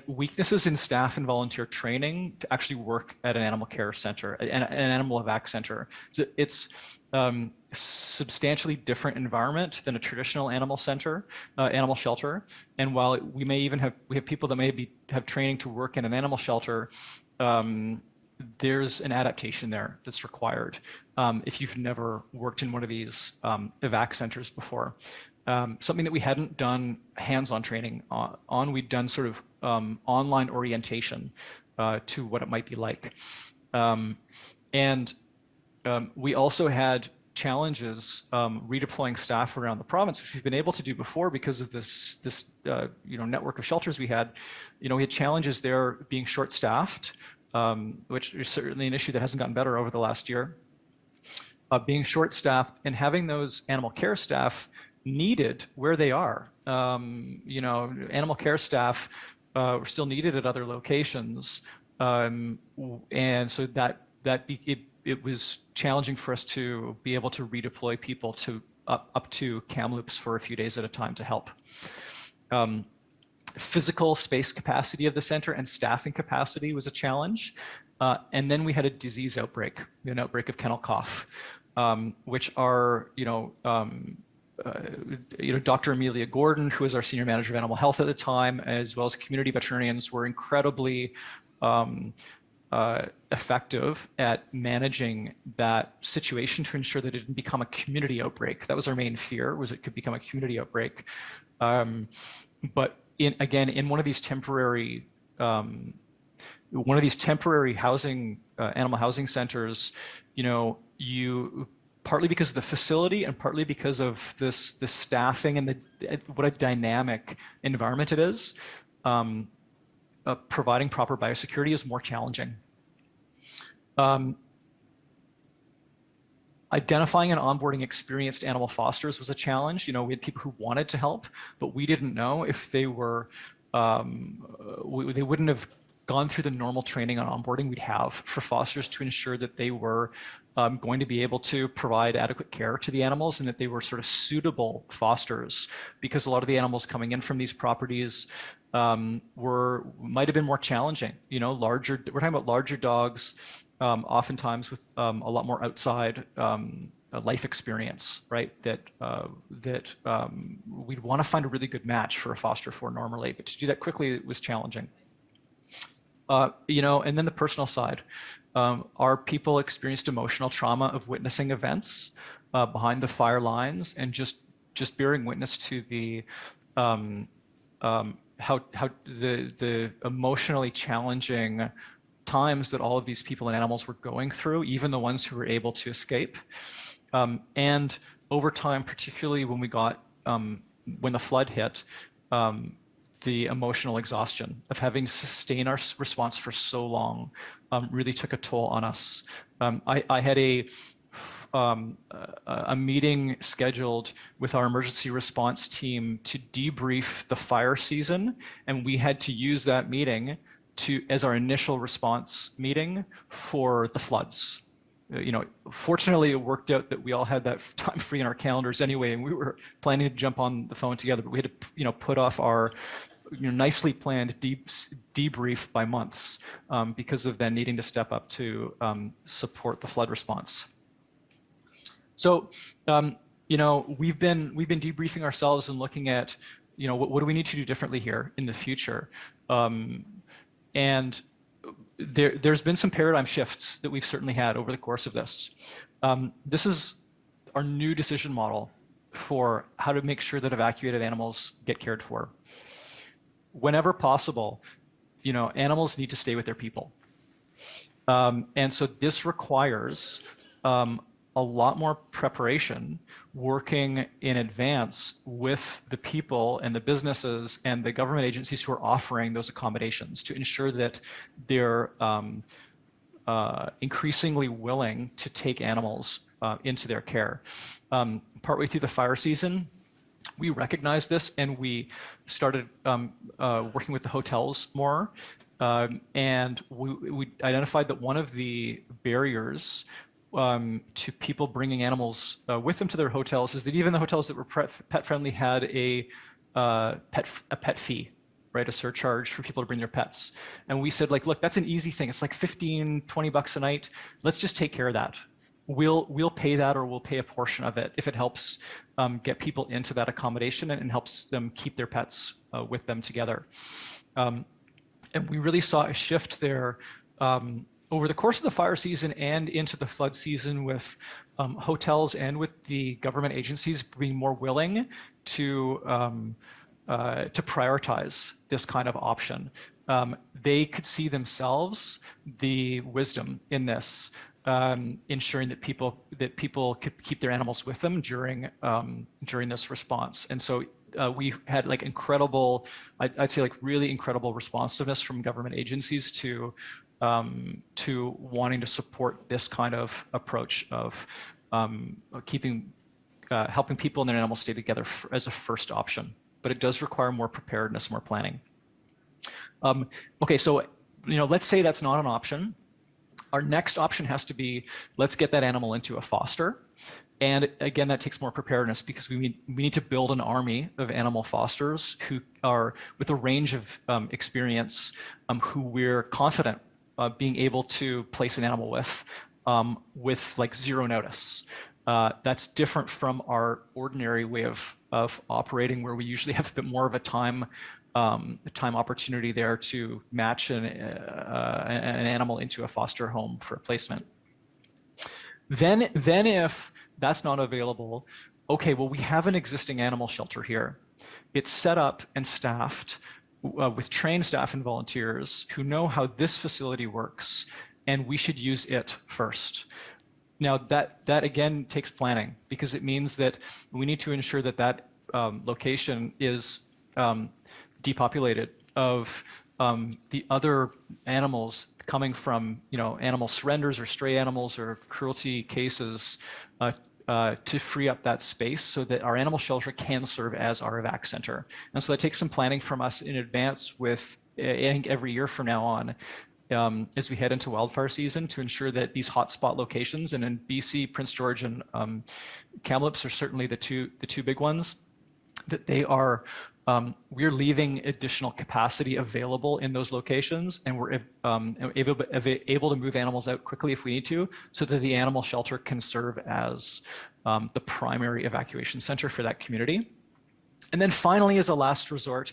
weaknesses in staff and volunteer training to actually work at an animal care center, an animal evac center. It's substantially different environment than a traditional animal shelter. And while we have people that have training to work in an animal shelter, there's an adaptation there that's required if you've never worked in one of these evac centers before. Something that we hadn't done hands-on training on, we'd done sort of online orientation to what it might be like. We also had challenges redeploying staff around the province, which we've been able to do before because of this network of shelters we had. We had challenges there being short-staffed, which is certainly an issue that hasn't gotten better over the last year. Being short-staffed and having those animal care staff needed where they are. Animal care staff were still needed at other locations, and so it was challenging for us to be able to redeploy people to up to Kamloops for a few days at a time to help. Physical space capacity of the center and staffing capacity was a challenge, and then we had a disease outbreak, an outbreak of kennel cough, which are Dr. Amelia Gordon, who was our senior manager of animal health at the time, as well as community veterinarians, were incredibly effective at managing that situation to ensure that it didn't become a community outbreak. That was our main fear, was it could become a community outbreak. But in one of these temporary housing, animal housing centers, you partly because of the facility and partly because of the staffing and what a dynamic environment it is, providing proper biosecurity is more challenging. Identifying and onboarding experienced animal fosters was a challenge. We had people who wanted to help, but we didn't know if they were, they wouldn't have gone through the normal training on onboarding we'd have for fosters to ensure that they were going to be able to provide adequate care to the animals and that they were sort of suitable fosters, because a lot of the animals coming in from these properties might have been more challenging. We're talking about larger dogs, oftentimes with a lot more outside life experience, right? That we'd want to find a really good match for a foster for normally, but to do that quickly, it was challenging. And then the personal side. Our people experienced emotional trauma of witnessing events behind the fire lines and just bearing witness to the how the emotionally challenging times that all of these people and animals were going through, even the ones who were able to escape. And over time, particularly when when the flood hit, the emotional exhaustion of having to sustain our response for so long really took a toll on us. I had a meeting scheduled with our emergency response team to debrief the fire season, and we had to use that meeting as our initial response meeting for the floods. fortunately it worked out that we all had that time free in our calendars anyway, and we were planning to jump on the phone together, but we had to, put off our nicely planned debrief by months because of then needing to step up to support the flood response. So, we've been debriefing ourselves and looking at, what do we need to do differently here in the future? And there's been some paradigm shifts that we've certainly had over the course of this. This is our new decision model for how to make sure that evacuated animals get cared for. Whenever possible, animals need to stay with their people. And so this requires a lot more preparation, working in advance with the people and the businesses and the government agencies who are offering those accommodations to ensure that they're increasingly willing to take animals into their care. Partway through the fire season, we recognized this and we started working with the hotels more. And we identified that one of the barriers to people bringing animals with them to their hotels is that even the hotels that were pet friendly had a pet fee, right? A surcharge for people to bring their pets. And we said, look, that's an easy thing. It's like 15, 20 bucks a night. Let's just take care of that. We'll pay that, or we'll pay a portion of it if it helps get people into that accommodation and helps them keep their pets with them together. And we really saw a shift there over the course of the fire season and into the flood season, with hotels and with the government agencies being more willing to prioritize this kind of option. They could see themselves the wisdom in this, ensuring that people could keep their animals with them during this response. And so we had incredible, I'd say really incredible responsiveness from government agencies to wanting to support this kind of approach of helping people and their animals stay together as a first option. But it does require more preparedness, more planning. Okay, so let's say that's not an option. Our next option has to be, let's get that animal into a foster. And again, that takes more preparedness because we need to build an army of animal fosters who are with a range of experience, who we're confident being able to place an animal with zero notice. That's different from our ordinary way of operating, where we usually have a bit more of a time opportunity there to match an animal into a foster home for placement. Then if that's not available, okay, well, we have an existing animal shelter here. It's set up and staffed with trained staff and volunteers who know how this facility works, and we should use it first. Now that again takes planning, because it means that we need to ensure that location is depopulated of the other animals coming from animal surrenders or stray animals or cruelty cases, to free up that space so that our animal shelter can serve as our evac center. And so that takes some planning from us in advance with, I think, every year from now on, as we head into wildfire season, to ensure that these hotspot locations, and in BC, Prince George and Kamloops are certainly the two big ones, that they are, we're leaving additional capacity available in those locations, and we're able to move animals out quickly if we need to, so that the animal shelter can serve as the primary evacuation center for that community. And then finally, as a last resort,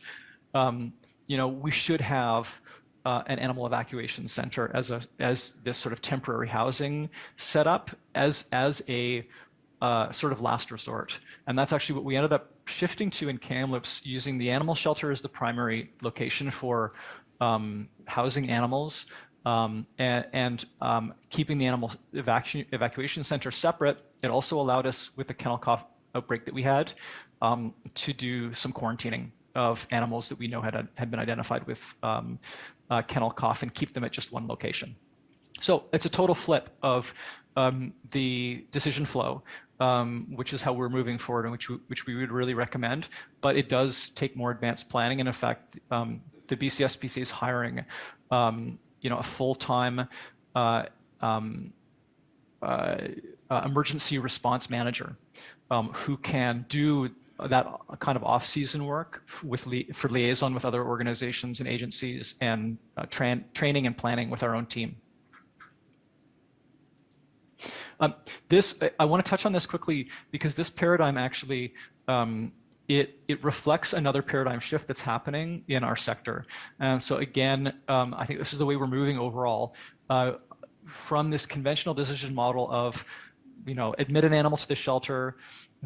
we should have an animal evacuation center as this sort of temporary housing setup as a sort of last resort. And that's actually what we ended up shifting to in Kamloops, using the animal shelter as the primary location for housing animals, and keeping the animal evacuation center separate. It also allowed us, with the kennel cough outbreak that we had, to do some quarantining of animals that we know had been identified with kennel cough, and keep them at just one location. So it's a total flip of the decision flow, which is how we're moving forward, and which we would really recommend. But it does take more advanced planning, and in fact, the BCSPC is hiring, a full-time emergency response manager who can do that kind of off-season work for liaison with other organizations and agencies and training and planning with our own team. I want to touch on this quickly because this paradigm actually, it reflects another paradigm shift that's happening in our sector. And so again, I think this is the way we're moving overall from this conventional decision model of, admit an animal to the shelter.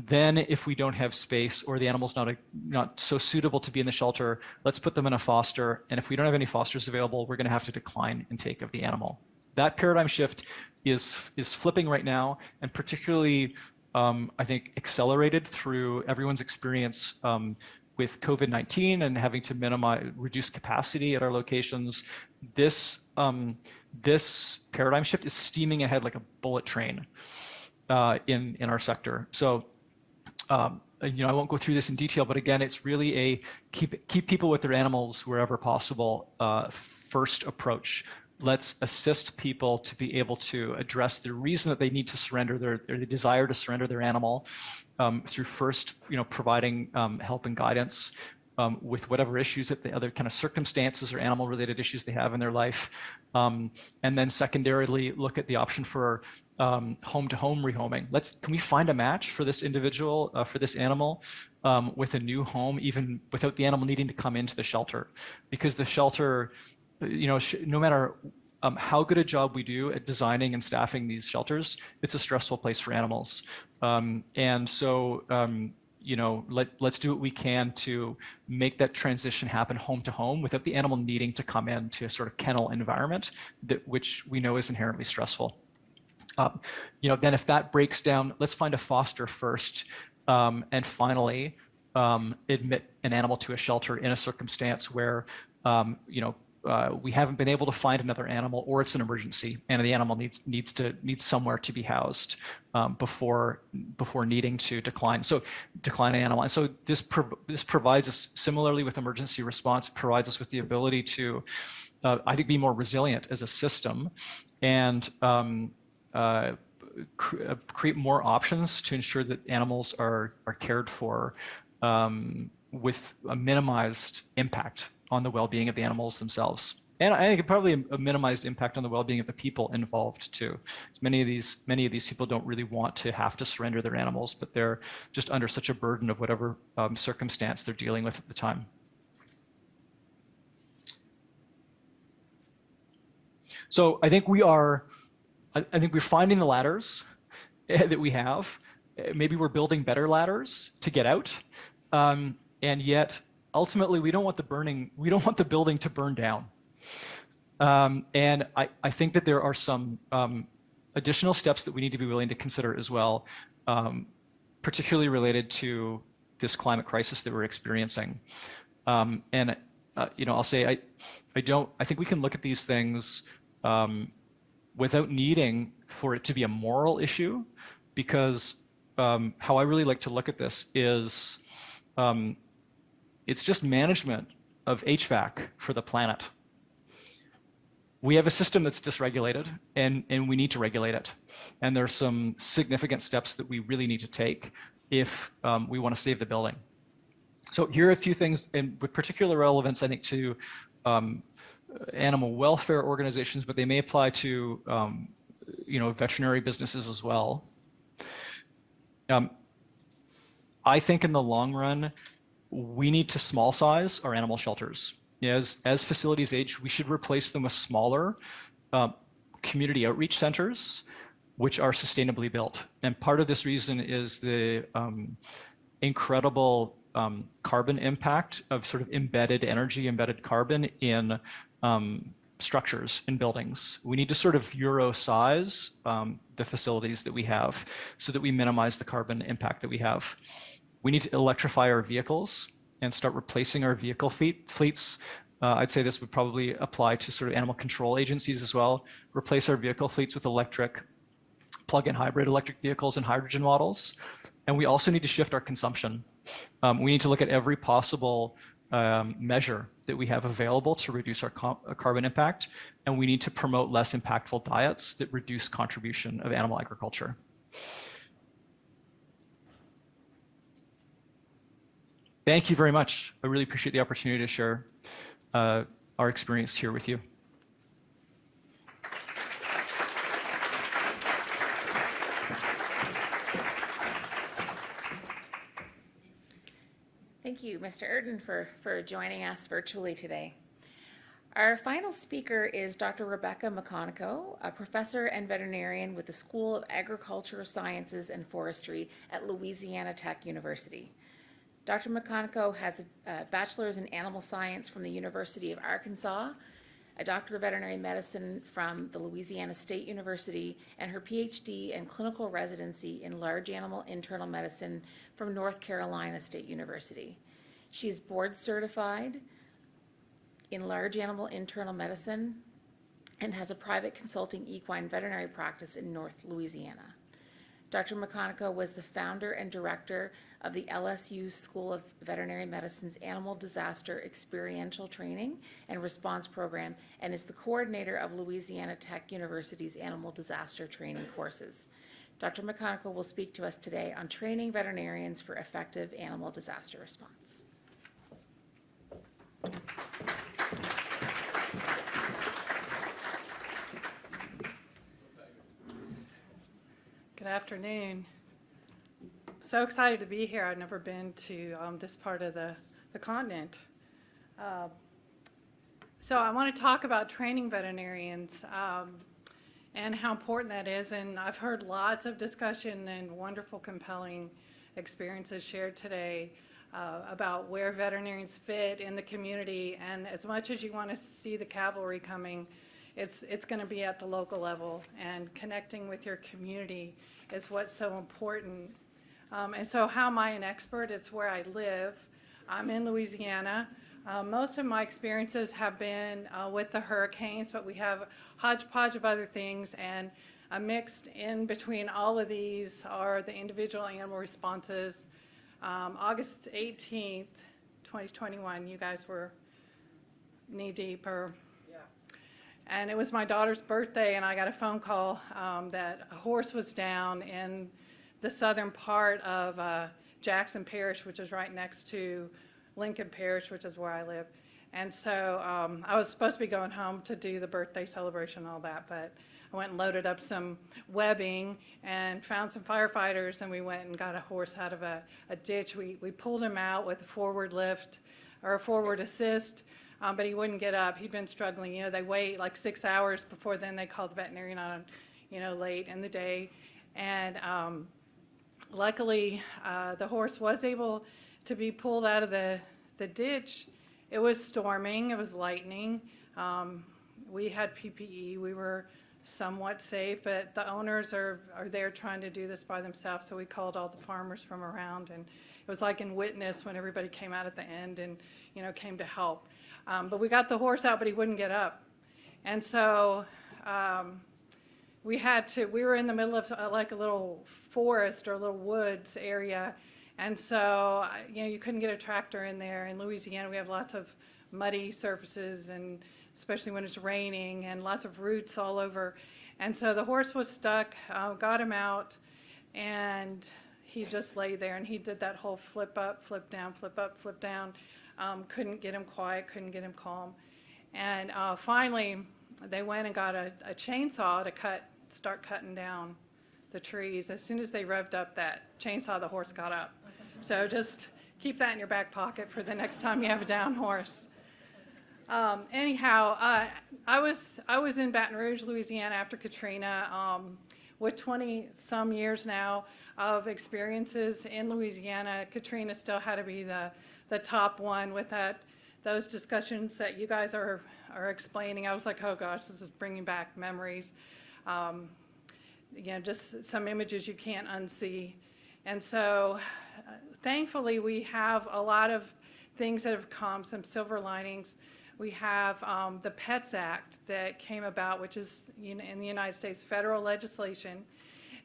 Then if we don't have space or the animal's not so suitable to be in the shelter, let's put them in a foster. And if we don't have any fosters available, we're going to have to decline intake of the animal. That paradigm shift is flipping right now, and particularly, I think, accelerated through everyone's experience with COVID-19 and having to reduce capacity at our locations. This paradigm shift is steaming ahead like a bullet train in our sector. So, I won't go through this in detail, but again, it's really a keep people with their animals wherever possible first approach. Let's assist people to be able to address the reason that they need to surrender their desire to surrender their animal through first, providing help and guidance with whatever issues that the other kind of circumstances or animal-related issues they have in their life, and then secondarily look at the option for home-to-home rehoming. Can we find a match for this individual, for this animal, with a new home, even without the animal needing to come into the shelter, because the shelter, no matter how good a job we do at designing and staffing these shelters, it's a stressful place for animals. And so, let's do what we can to make that transition happen home to home without the animal needing to come into a sort of kennel environment, which we know is inherently stressful. Then if that breaks down, let's find a foster first, and finally admit an animal to a shelter in a circumstance where we haven't been able to find another animal, or it's an emergency and the animal needs somewhere to be housed before needing to decline an animal. And so this provides us, similarly with emergency response, provides us with the ability to I think be more resilient as a system and create more options to ensure that animals are cared for with a minimized impact on the well-being of the animals themselves. And I think probably a minimized impact on the well-being of the people involved too. Many of these people don't really want to have to surrender their animals, but they're just under such a burden of whatever circumstance they're dealing with at the time. So I think we're finding the ladders that we have. Maybe we're building better ladders to get out, and yet ultimately, we don't want the building to burn down. And I think that there are some additional steps that we need to be willing to consider as well, particularly related to this climate crisis that we're experiencing. And I'll say I think we can look at these things without needing for it to be a moral issue, because how I really like to look at this is it's just management of HVAC for the planet. We have a system that's dysregulated, and we need to regulate it. And there's some significant steps that we really need to take if we want to save the building. So here are a few things, and with particular relevance, I think, to animal welfare organizations, but they may apply to veterinary businesses as well. I think in the long run, we need to small size our animal shelters. As facilities age, we should replace them with smaller community outreach centers, which are sustainably built. And part of this reason is the incredible carbon impact of sort of embedded carbon in structures in buildings. We need to sort of Euro size the facilities that we have so that we minimize the carbon impact that we have. We need to electrify our vehicles and start replacing our vehicle fleets. I'd say this would probably apply to sort of animal control agencies as well. Replace our vehicle fleets with electric, plug-in hybrid electric vehicles and hydrogen models. And we also need to shift our consumption. We need to look at every possible measure that we have available to reduce our carbon impact, and we need to promote less impactful diets that reduce contribution of animal agriculture. Thank you very much. I really appreciate the opportunity to share our experience here with you.
Thank you, Mr. Urton, for joining us virtually today. Our final speaker is Dr. Rebecca McConaughey, a professor and veterinarian with the School of Agricultural Sciences and Forestry at Louisiana Tech University. Dr. McConaughey has a bachelor's in animal science from the University of Arkansas, a doctor of veterinary medicine from the Louisiana State University, and her PhD and clinical residency in large animal internal medicine from North Carolina State University. She is board certified in large animal internal medicine and has a private consulting equine veterinary practice in North Louisiana. Dr. McConaughey was the founder and director of the LSU School of Veterinary Medicine's Animal Disaster Experiential Training and Response Program and is the coordinator of Louisiana Tech University's Animal Disaster Training courses. Dr. McConaughey will speak to us today on training veterinarians for effective animal disaster response.
Good afternoon. So excited to be here. I've never been to this part of the continent. So I want to talk about training veterinarians and how important that is. And I've heard lots of discussion and wonderful, compelling experiences shared today about where veterinarians fit in the community. And as much as you want to see the cavalry coming, it's going to be at the local level, and connecting with your community is what's so important. And so how am I an expert? It's where I live. I'm in Louisiana. Most of my experiences have been with the hurricanes, but we have a hodgepodge of other things, and mixed in between all of these are the individual animal responses. August 18th, 2021, you guys were knee-deep, and it was my daughter's birthday, and I got a phone call that a horse was down in the southern part of Jackson Parish, which is right next to Lincoln Parish, which is where I live. And so I was supposed to be going home to do the birthday celebration and all that, but I went and loaded up some webbing and found some firefighters, and we went and got a horse out of a ditch. We pulled him out with a forward lift or a forward assist. But he wouldn't get up. He'd been struggling. You know, they wait like 6 hours before then they call the veterinarian on, late in the day. And luckily, the horse was able to be pulled out of the ditch. It was storming. It was lightning. We had PPE. We were somewhat safe, but the owners are there trying to do this by themselves. So we called all the farmers from around, and it was like in Witness when everybody came out at the end and, came to help. But we got the horse out, but he wouldn't get up. And so we were in the middle of like a little forest or a little woods area. And so, you couldn't get a tractor in there. In Louisiana, we have lots of muddy surfaces, and especially when it's raining, and lots of roots all over. And so the horse was stuck, got him out, and he just lay there, and he did that whole flip up, flip down, flip up, flip down. Couldn't get him quiet, couldn't get him calm. And finally, they went and got a chainsaw to start cutting down the trees. As soon as they revved up that chainsaw, the horse got up. So just keep that in your back pocket for the next time you have a down horse. Anyhow, I was in Baton Rouge, Louisiana after Katrina with 20-some years now of experiences in Louisiana. Katrina still had to be the top one with those discussions that you guys are explaining. I was like, oh gosh, this is bringing back memories. Just some images you can't unsee. And so thankfully we have a lot of things that have come, some silver linings. We have the PETS Act that came about, which is in the United States federal legislation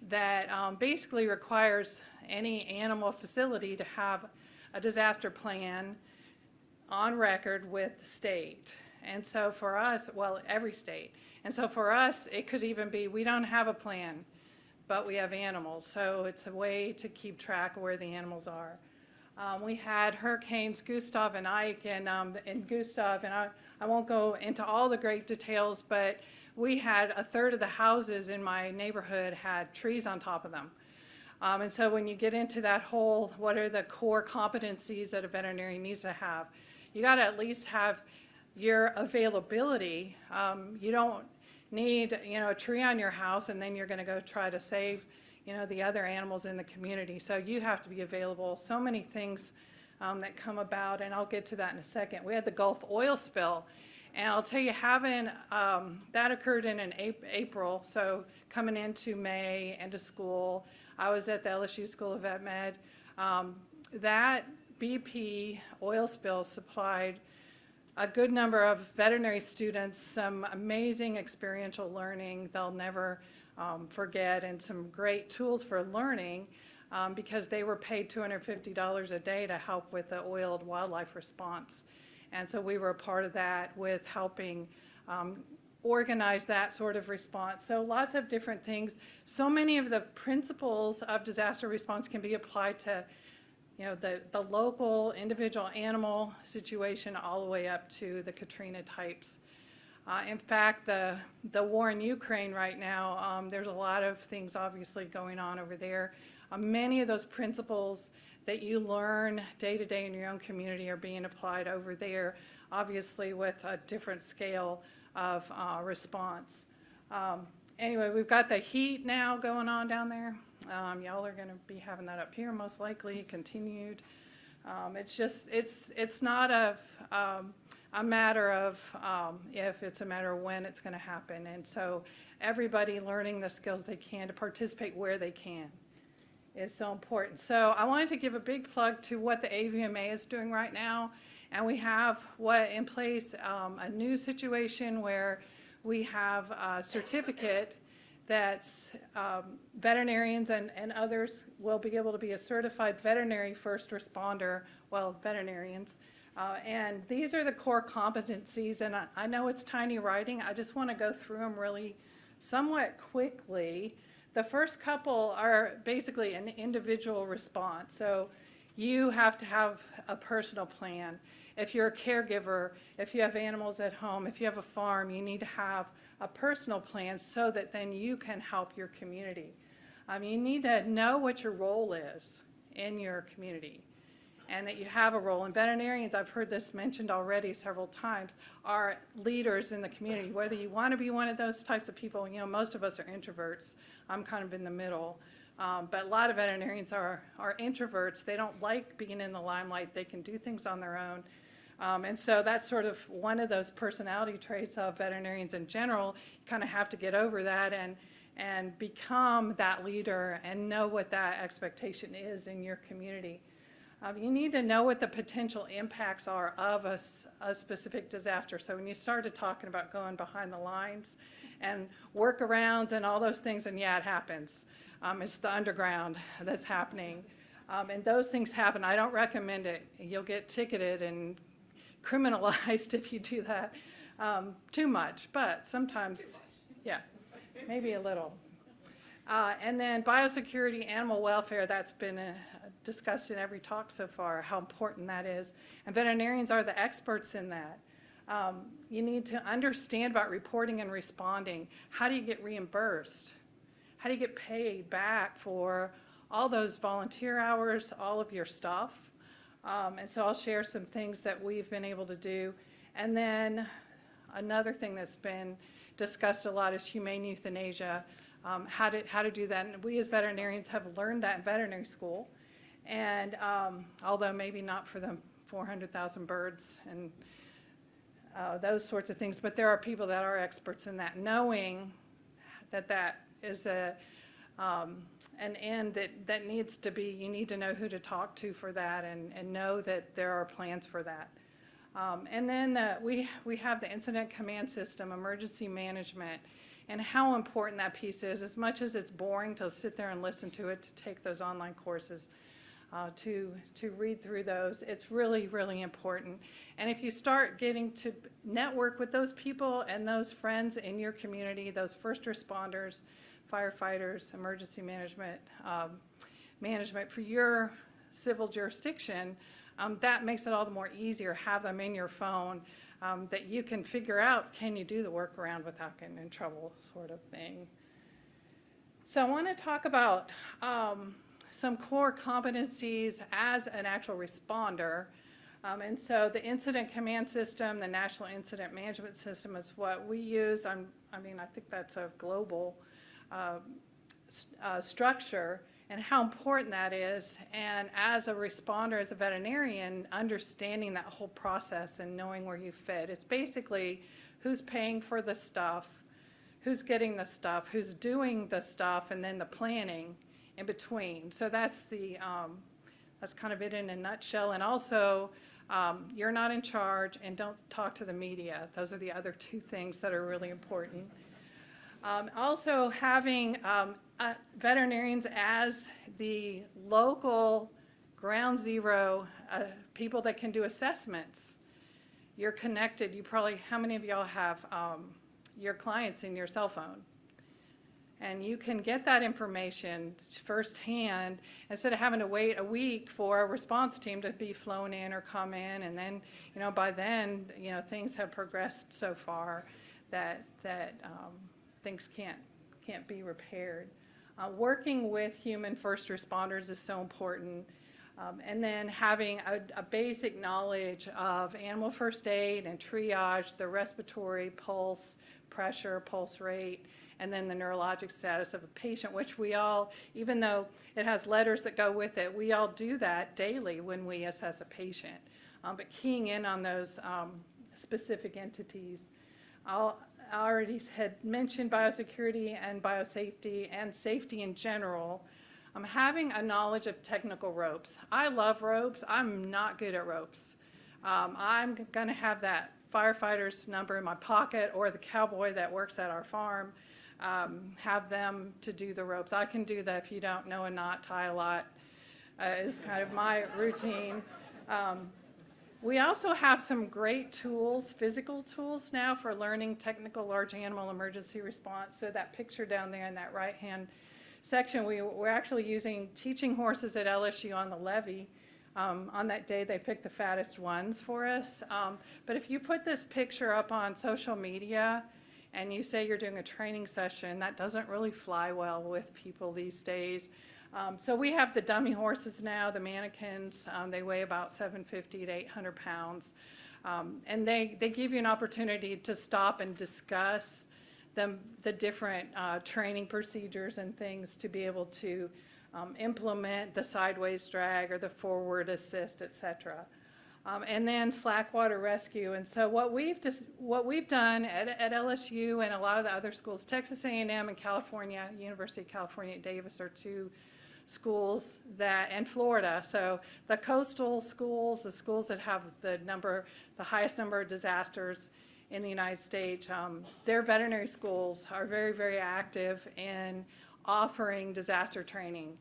that basically requires any animal facility to have a disaster plan on record with the state. And so for us, well, every state. And so for us, it could even be, we don't have a plan, but we have animals. So it's a way to keep track of where the animals are. We had hurricanes Gustav and Ike, and Gustav, and I won't go into all the great details, but we had a third of the houses in my neighborhood had trees on top of them. And so when you get into that whole, what are the core competencies that a veterinarian needs to have? You got to at least have your availability. You don't need, a tree on your house and then you're going to go try to save, the other animals in the community. So you have to be available. So many things that come about, and I'll get to that in a second. We had the Gulf oil spill, and I'll tell you, having that occurred in April, so coming into May, into school. I was at the LSU School of Vet Med. That BP oil spill supplied a good number of veterinary students some amazing experiential learning they'll never forget, and some great tools for learning because they were paid $250 a day to help with the oiled wildlife response. And so we were a part of that with helping organize that sort of response. So lots of different things. So many of the principles of disaster response can be applied to the local individual animal situation all the way up to the Katrina types. In fact, the war in Ukraine right now, there's a lot of things obviously going on over there. Many of those principles that you learn day to day in your own community are being applied over there, obviously with a different scale of response. Anyway, we've got the heat now going on down there. Y'all are going to be having that up here most likely, continued. It's not a matter of if, it's a matter of when it's going to happen. And so everybody learning the skills they can to participate where they can is so important. So I wanted to give a big plug to what the AVMA is doing right now. And we have in place a new situation where we have a certificate that's veterinarians and others will be able to be a certified veterinary first responder, well, veterinarians. And these are the core competencies, and I know it's tiny writing. I just want to go through them really somewhat quickly. The first couple are basically an individual response. So you have to have a personal plan. If you're a caregiver, if you have animals at home, if you have a farm, you need to have a personal plan so that then you can help your community. You need to know what your role is in your community and that you have a role. And veterinarians, I've heard this mentioned already several times, are leaders in the community. Whether you want to be one of those types of people, most of us are introverts. I'm kind of in the middle. But a lot of veterinarians are introverts. They don't like being in the limelight. They can do things on their own. And so that's sort of one of those personality traits of veterinarians in general. You kind of have to get over that and become that leader and know what that expectation is in your community. You need to know what the potential impacts are of a specific disaster. So when you started talking about going behind the lines and workarounds and all those things, and yeah, it happens. It's the underground that's happening. And those things happen. I don't recommend it. You'll get ticketed and criminalized if you do that too much. But sometimes, yeah, maybe a little. And then biosecurity, animal welfare, that's been discussed in every talk so far, how important that is. And veterinarians are the experts in that. You need to understand about reporting and responding. How do you get reimbursed? How do you get paid back for all those volunteer hours, all of your stuff? And so I'll share some things that we've been able to do. And then another thing that's been discussed a lot is humane euthanasia, how to do that. And we as veterinarians have learned that in veterinary school. And although maybe not for the 400,000 birds and those sorts of things, but there are people that are experts in that, knowing that that is an end that needs to be, you need to know who to talk to for that and know that there are plans for that. And then we have the incident command system, emergency management, and how important that piece is. As much as it's boring to sit there and listen to it, to take those online courses, to read through those. It's really, really important. And if you start getting to network with those people and those friends in your community, those first responders, firefighters, emergency management for your civil jurisdiction, that makes it all the more easier. Have them in your phone that you can figure out, can you do the workaround without getting in trouble, sort of thing. So I want to talk about some core competencies as an actual responder. And so the Incident Command System, the National Incident Management System is what we use. I think that's a global structure, and how important that is. And as a responder, as a veterinarian, understanding that whole process and knowing where you fit. It's basically who's paying for the stuff, who's getting the stuff, who's doing the stuff, and then the planning in between. So that's kind of it in a nutshell. And also, you're not in charge, and don't talk to the media. Those are the other two things that are really important. Also, having veterinarians as the local ground zero, people that can do assessments. You're connected. How many of y'all have your clients in your cell phone? And you can get that information firsthand instead of having to wait a week for a response team to be flown in or come in. And then, by then, things have progressed so far that things can't be repaired. Working with human first responders is so important. And then having a basic knowledge of animal first aid and triage, the respiratory, pulse, pressure, pulse rate, and then the neurologic status of a patient, which we all, even though it has letters that go with it, we all do that daily when we assess a patient. But keying in on those specific entities. I already had mentioned biosecurity and biosafety and safety in general. Having a knowledge of technical ropes. I love ropes. I'm not good at ropes. I'm going to have that firefighter's number in my pocket, or the cowboy that works at our farm, have them to do the ropes. I can do that. If you don't know a knot, tie a lot, is kind of my routine. We also have some great tools, physical tools now for learning technical large animal emergency response. So that picture down there in that right-hand section, we're actually using teaching horses at LSU on the levee. On that day, they picked the fattest ones for us. But if you put this picture up on social media and you say you're doing a training session, that doesn't really fly well with people these days. So we have the dummy horses now, the mannequins. They weigh about 750 to 800 pounds. And they give you an opportunity to stop and discuss the different training procedures and things to be able to implement the sideways drag or the forward assist, et cetera. And then slack water rescue. And so what we've done at LSU and a lot of the other schools, Texas A&M and California, University of California at Davis are two schools and Florida. So the coastal schools, the schools that have the highest number of disasters in the United States, their veterinary schools are very, very active in offering disaster training.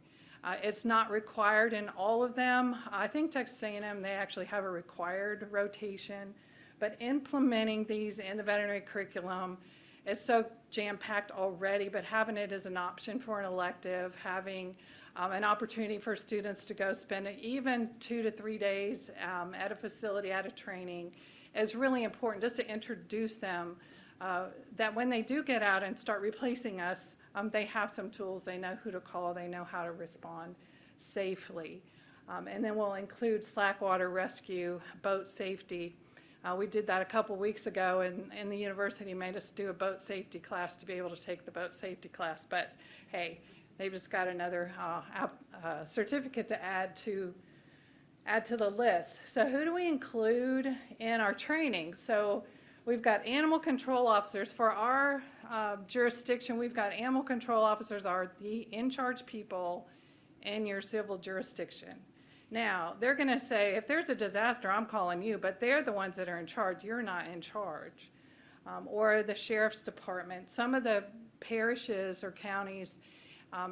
It's not required in all of them. I think Texas A&M, they actually have a required rotation, but implementing these in the veterinary curriculum is so jam-packed already, but having it as an option for an elective, having an opportunity for students to go spend even 2 to 3 days at a facility, at a training, is really important, just to introduce them that when they do get out and start replacing us, they have some tools, they know who to call, they know how to respond safely. And then we'll include slack water rescue, boat safety. We did that a couple weeks ago, and the university made us do a boat safety class to be able to take the boat safety class. But hey, they've just got another certificate to add to the list. So who do we include in our training? So we've got animal control officers. For our jurisdiction, we've got animal control officers are the in-charge people in your civil jurisdiction. Now, they're going to say, if there's a disaster, I'm calling you, but they're the ones that are in charge. You're not in charge. Or the sheriff's department. Some of the parishes or counties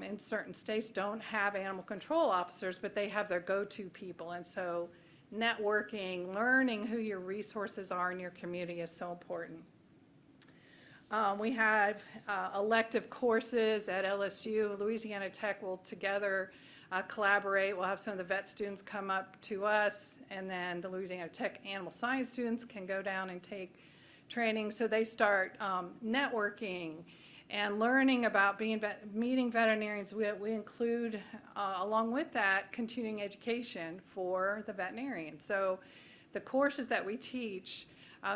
in certain states don't have animal control officers, but they have their go-to people. And so networking, learning who your resources are in your community is so important. We have elective courses at LSU. Louisiana Tech will together collaborate. We'll have some of the vet students come up to us, and then the Louisiana Tech animal science students can go down and take training. So they start networking and learning about meeting veterinarians. We include, along with that, continuing education for the veterinarian. So the courses that we teach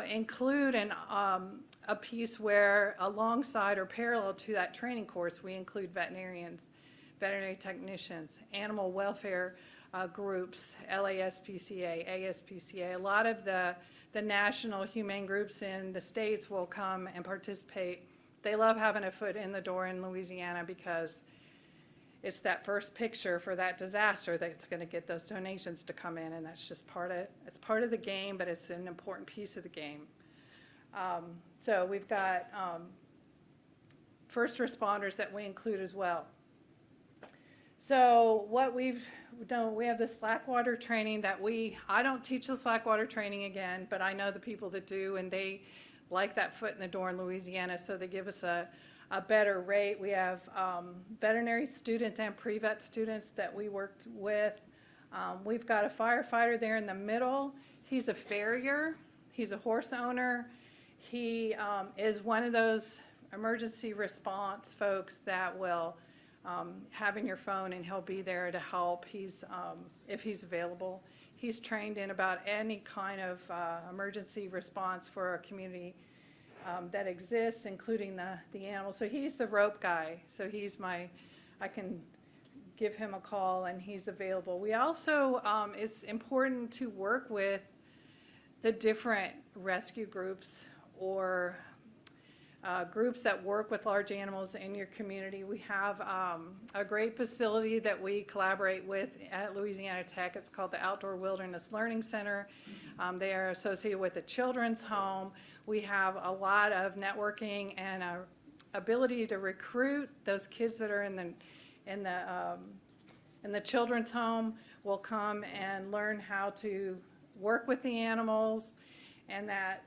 include a piece where alongside or parallel to that training course, we include veterinarians, veterinary technicians, animal welfare groups, LASPCA, ASPCA. A lot of the national humane groups in the states will come and participate. They love having a foot in the door in Louisiana because it's that first picture for that disaster that's going to get those donations to come in, and that's just part of the game, but it's an important piece of the game. So we've got first responders that we include as well. So what we've done, we have the slackwater training that I don't teach the slackwater training again, but I know the people that do, and they like that foot in the door in Louisiana, so they give us a better rate. We have veterinary students and pre-vet students that we worked with. We've got a firefighter there in the middle. He's a farrier. He's a horse owner. He is one of those emergency response folks that will have in your phone, and he'll be there to help. If he's available. He's trained in about any kind of emergency response for a community that exists, including the animals. So he's the rope guy. So I can give him a call and he's available. We also, it's important to work with the different rescue groups or groups that work with large animals in your community. We have a great facility that we collaborate with at Louisiana Tech. It's called the Outdoor Wilderness Learning Center. They are associated with the Children's Home. We have a lot of networking and ability to recruit those kids that are in the Children's Home. Will come and learn how to work with the animals, and that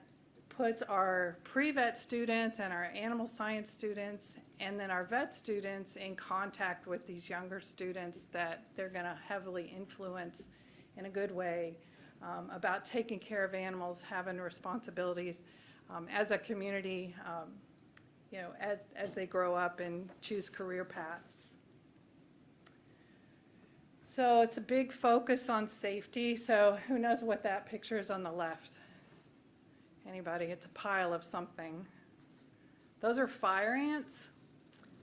puts our pre-vet students and our animal science students and then our vet students in contact with these younger students that they're going to heavily influence in a good way about taking care of animals, having responsibilities as a community, as they grow up and choose career paths. So it's a big focus on safety. So who knows what that picture is on the left? Anybody? It's a pile of something. Those are fire ants.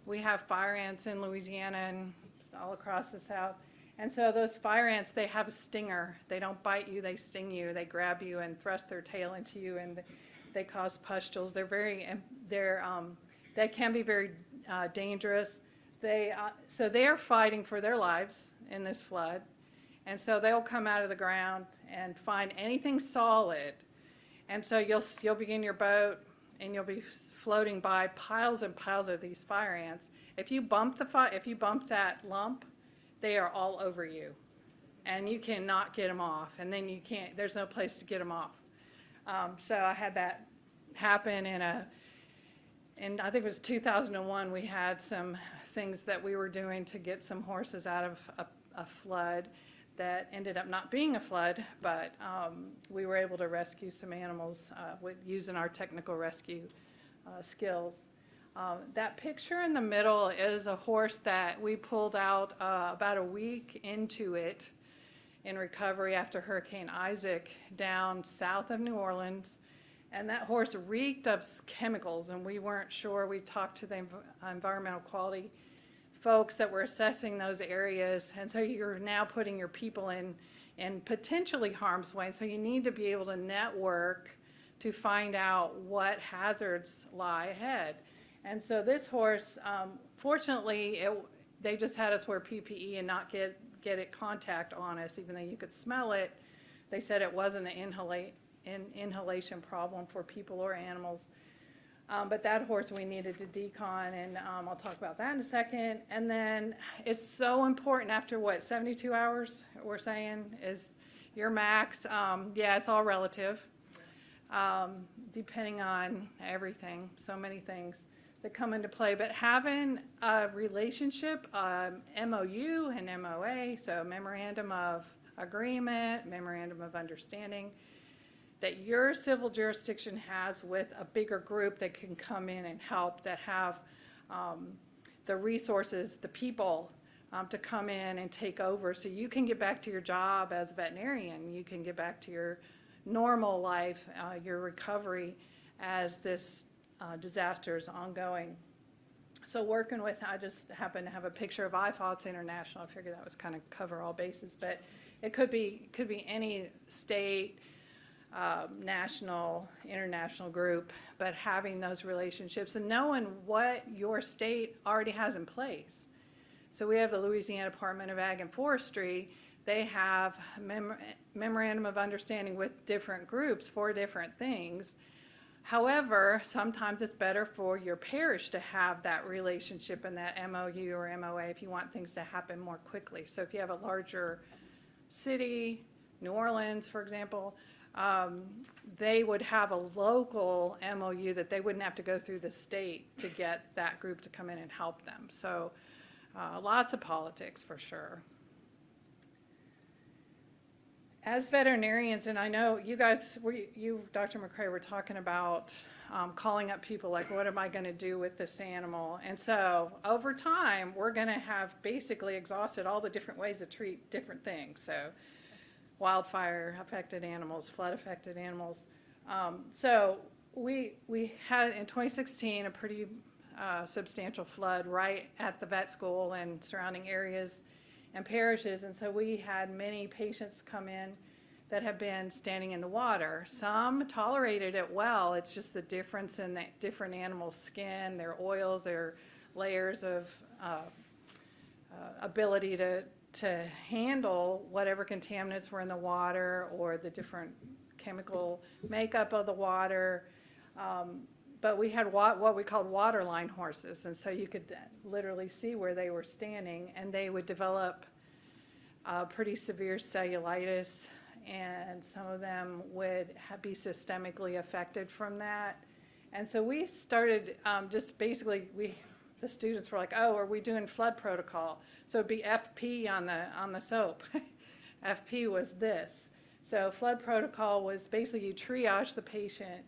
We have fire ants in Louisiana and all across the South. And so those fire ants, they have a stinger. They don't bite you, they sting you. They grab you and thrust their tail into you, and they cause pustules. They can be very dangerous. So they are fighting for their lives in this flood. And so they'll come out of the ground and find anything solid. And so you'll begin your boat, and you'll be floating by piles and piles of these fire ants. If you bump that lump, they are all over you, and you cannot get them off. And then there's no place to get them off. So I had that happen in I think it was 2001. We had some things that we were doing to get some horses out of a flood that ended up not being a flood, but we were able to rescue some animals using our technical rescue skills. That picture in the middle is a horse that we pulled out about a week into it in recovery after Hurricane Isaac down south of New Orleans. And that horse reeked of chemicals, and we weren't sure. We talked to the environmental quality folks that were assessing those areas, and so you're now putting your people in potentially harm's way. So you need to be able to network to find out what hazards lie ahead. And so this horse, fortunately, they just had us wear PPE and not get it contact on us, even though you could smell it. They said it wasn't an inhalation problem for people or animals. But that horse we needed to decon, and I'll talk about that in a second. And then it's so important after what, 72 hours, we're saying, is your max. Yeah, it's all relative, depending on everything, so many things that come into play. But having a relationship, MOU and MOA, so Memorandum of Agreement, Memorandum of Understanding, that your civil jurisdiction has with a bigger group that can come in and help, that have the resources, the people to come in and take over, so you can get back to your job as a veterinarian. You can get back to your normal life, your recovery as this disaster is ongoing. So working with, I just happen to have a picture of IFAW, it's international. I figured that was kind of cover all bases, but it could be any state, national, international group, but having those relationships and knowing what your state already has in place. So we have the Louisiana Department of Ag and Forestry. They have memorandum of understanding with different groups for different things. However, sometimes it's better for your parish to have that relationship and that MOU or MOA if you want things to happen more quickly. So if you have a larger city, New Orleans, for example, they would have a local MOU that they wouldn't have to go through the state to get that group to come in and help them. So lots of politics for sure. As veterinarians, and I know you guys, you, Dr. McCrae, were talking about calling up people like, what am I going to do with this animal? And so over time, we're going to have basically exhausted all the different ways to treat different things. So wildfire-affected animals, flood-affected animals. So we had in 2016 a pretty substantial flood right at the vet school and surrounding areas and parishes, and so we had many patients come in that have been standing in the water. Some tolerated it well. It's just the difference in the different animals' skin, their oils, their layers of ability to handle whatever contaminants were in the water or the different chemical makeup of the water. But we had what we called waterline horses, and so you could literally see where they were standing, and they would develop pretty severe cellulitis, and some of them would be systemically affected from that. And so we started just basically, the students were like, oh, are we doing flood protocol? So it'd be FP on the soap. FP was this. So flood protocol was basically you triage the patient,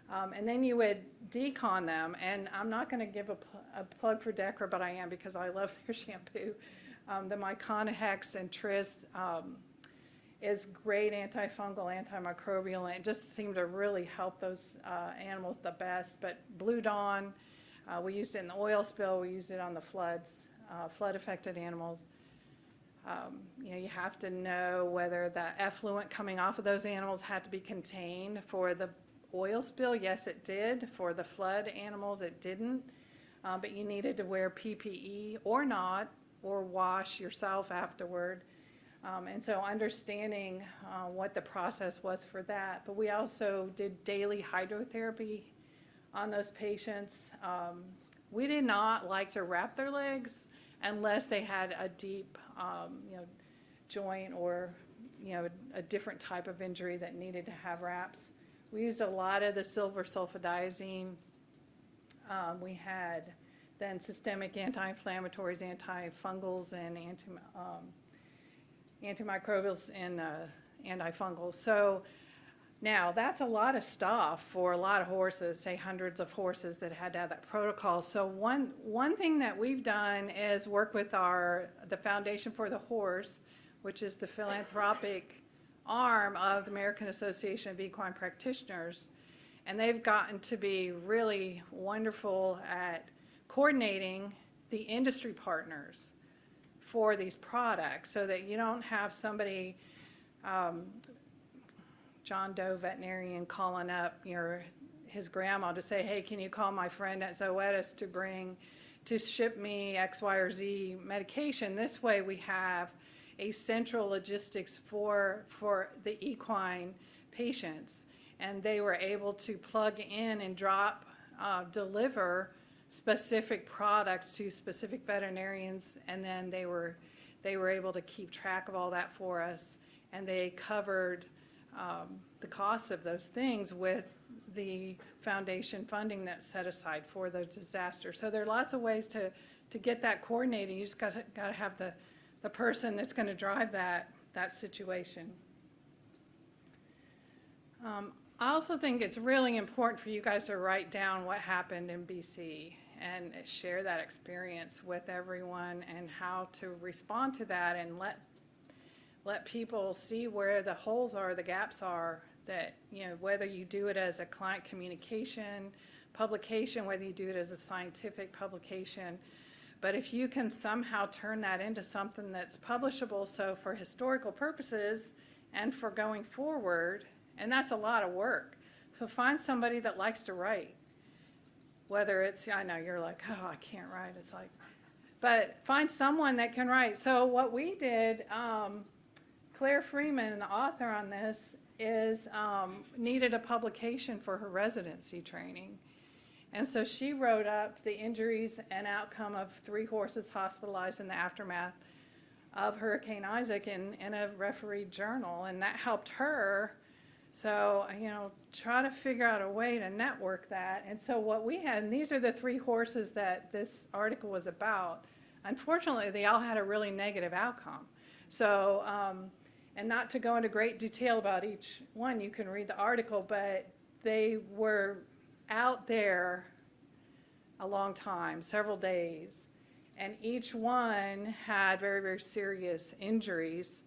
and then you would decon them. And I'm not going to give a plug for Decra, but I am because I love their shampoo. The Myconahex and Tris is great antifungal, antimicrobial, and it just seemed to really help those animals the best. But Blue Dawn, we used it in the oil spill, we used it on the floods, flood-affected animals. You have to know whether the effluent coming off of those animals had to be contained. For the oil spill, yes, it did. For the flood animals, it didn't. But you needed to wear PPE or not, or wash yourself afterward. And so understanding what the process was for that. But we also did daily hydrotherapy on those patients. We did not like to wrap their legs unless they had a deep joint or a different type of injury that needed to have wraps. We used a lot of the silver sulfadiazine. We had then systemic anti-inflammatories, antifungals, and antimicrobials and antifungals. So now that's a lot of stuff for a lot of horses, say hundreds of horses that had to have that protocol. So one thing that we've done is work with the Foundation for the Horse, which is the philanthropic arm of the American Association of Equine Practitioners, and they've gotten to be really wonderful at coordinating the industry partners for these products so that you don't have somebody, John Doe veterinarian, calling up his grandma to say, hey, can you call my friend at Zoetis to ship me X, Y, or Z medication? This way we have a central logistics for the equine patients, and they were able to plug in and drop deliver specific products to specific veterinarians, and then they were able to keep track of all that for us, and they covered the cost of those things with the foundation funding that's set aside for those disasters. So there are lots of ways to get that coordinated. You just got to have the person that's going to drive that situation. I also think it's really important for you guys to write down what happened in BC and share that experience with everyone and how to respond to that, and let people see where the holes are, the gaps are, that, whether you do it as a client communication publication, whether you do it as a scientific publication. But if you can somehow turn that into something that's publishable, so for historical purposes and for going forward, and that's a lot of work. So find somebody that likes to write. Whether it's, I know you're like, oh, I can't write. It's like, but find someone that can write. So what we did, Claire Freeman, the author on this, is needed a publication for her residency training. And so she wrote up the injuries and outcome of 3 horses hospitalized in the aftermath of Hurricane Isaac in a refereed journal, and that helped her. So, try to figure out a way to network that. And so what we had, and these are the 3 horses that this article was about. Unfortunately, they all had a really negative outcome. So, and not to go into great detail about each one, you can read the article, but they were out there a long time, several days. And each one had very, very serious injuries.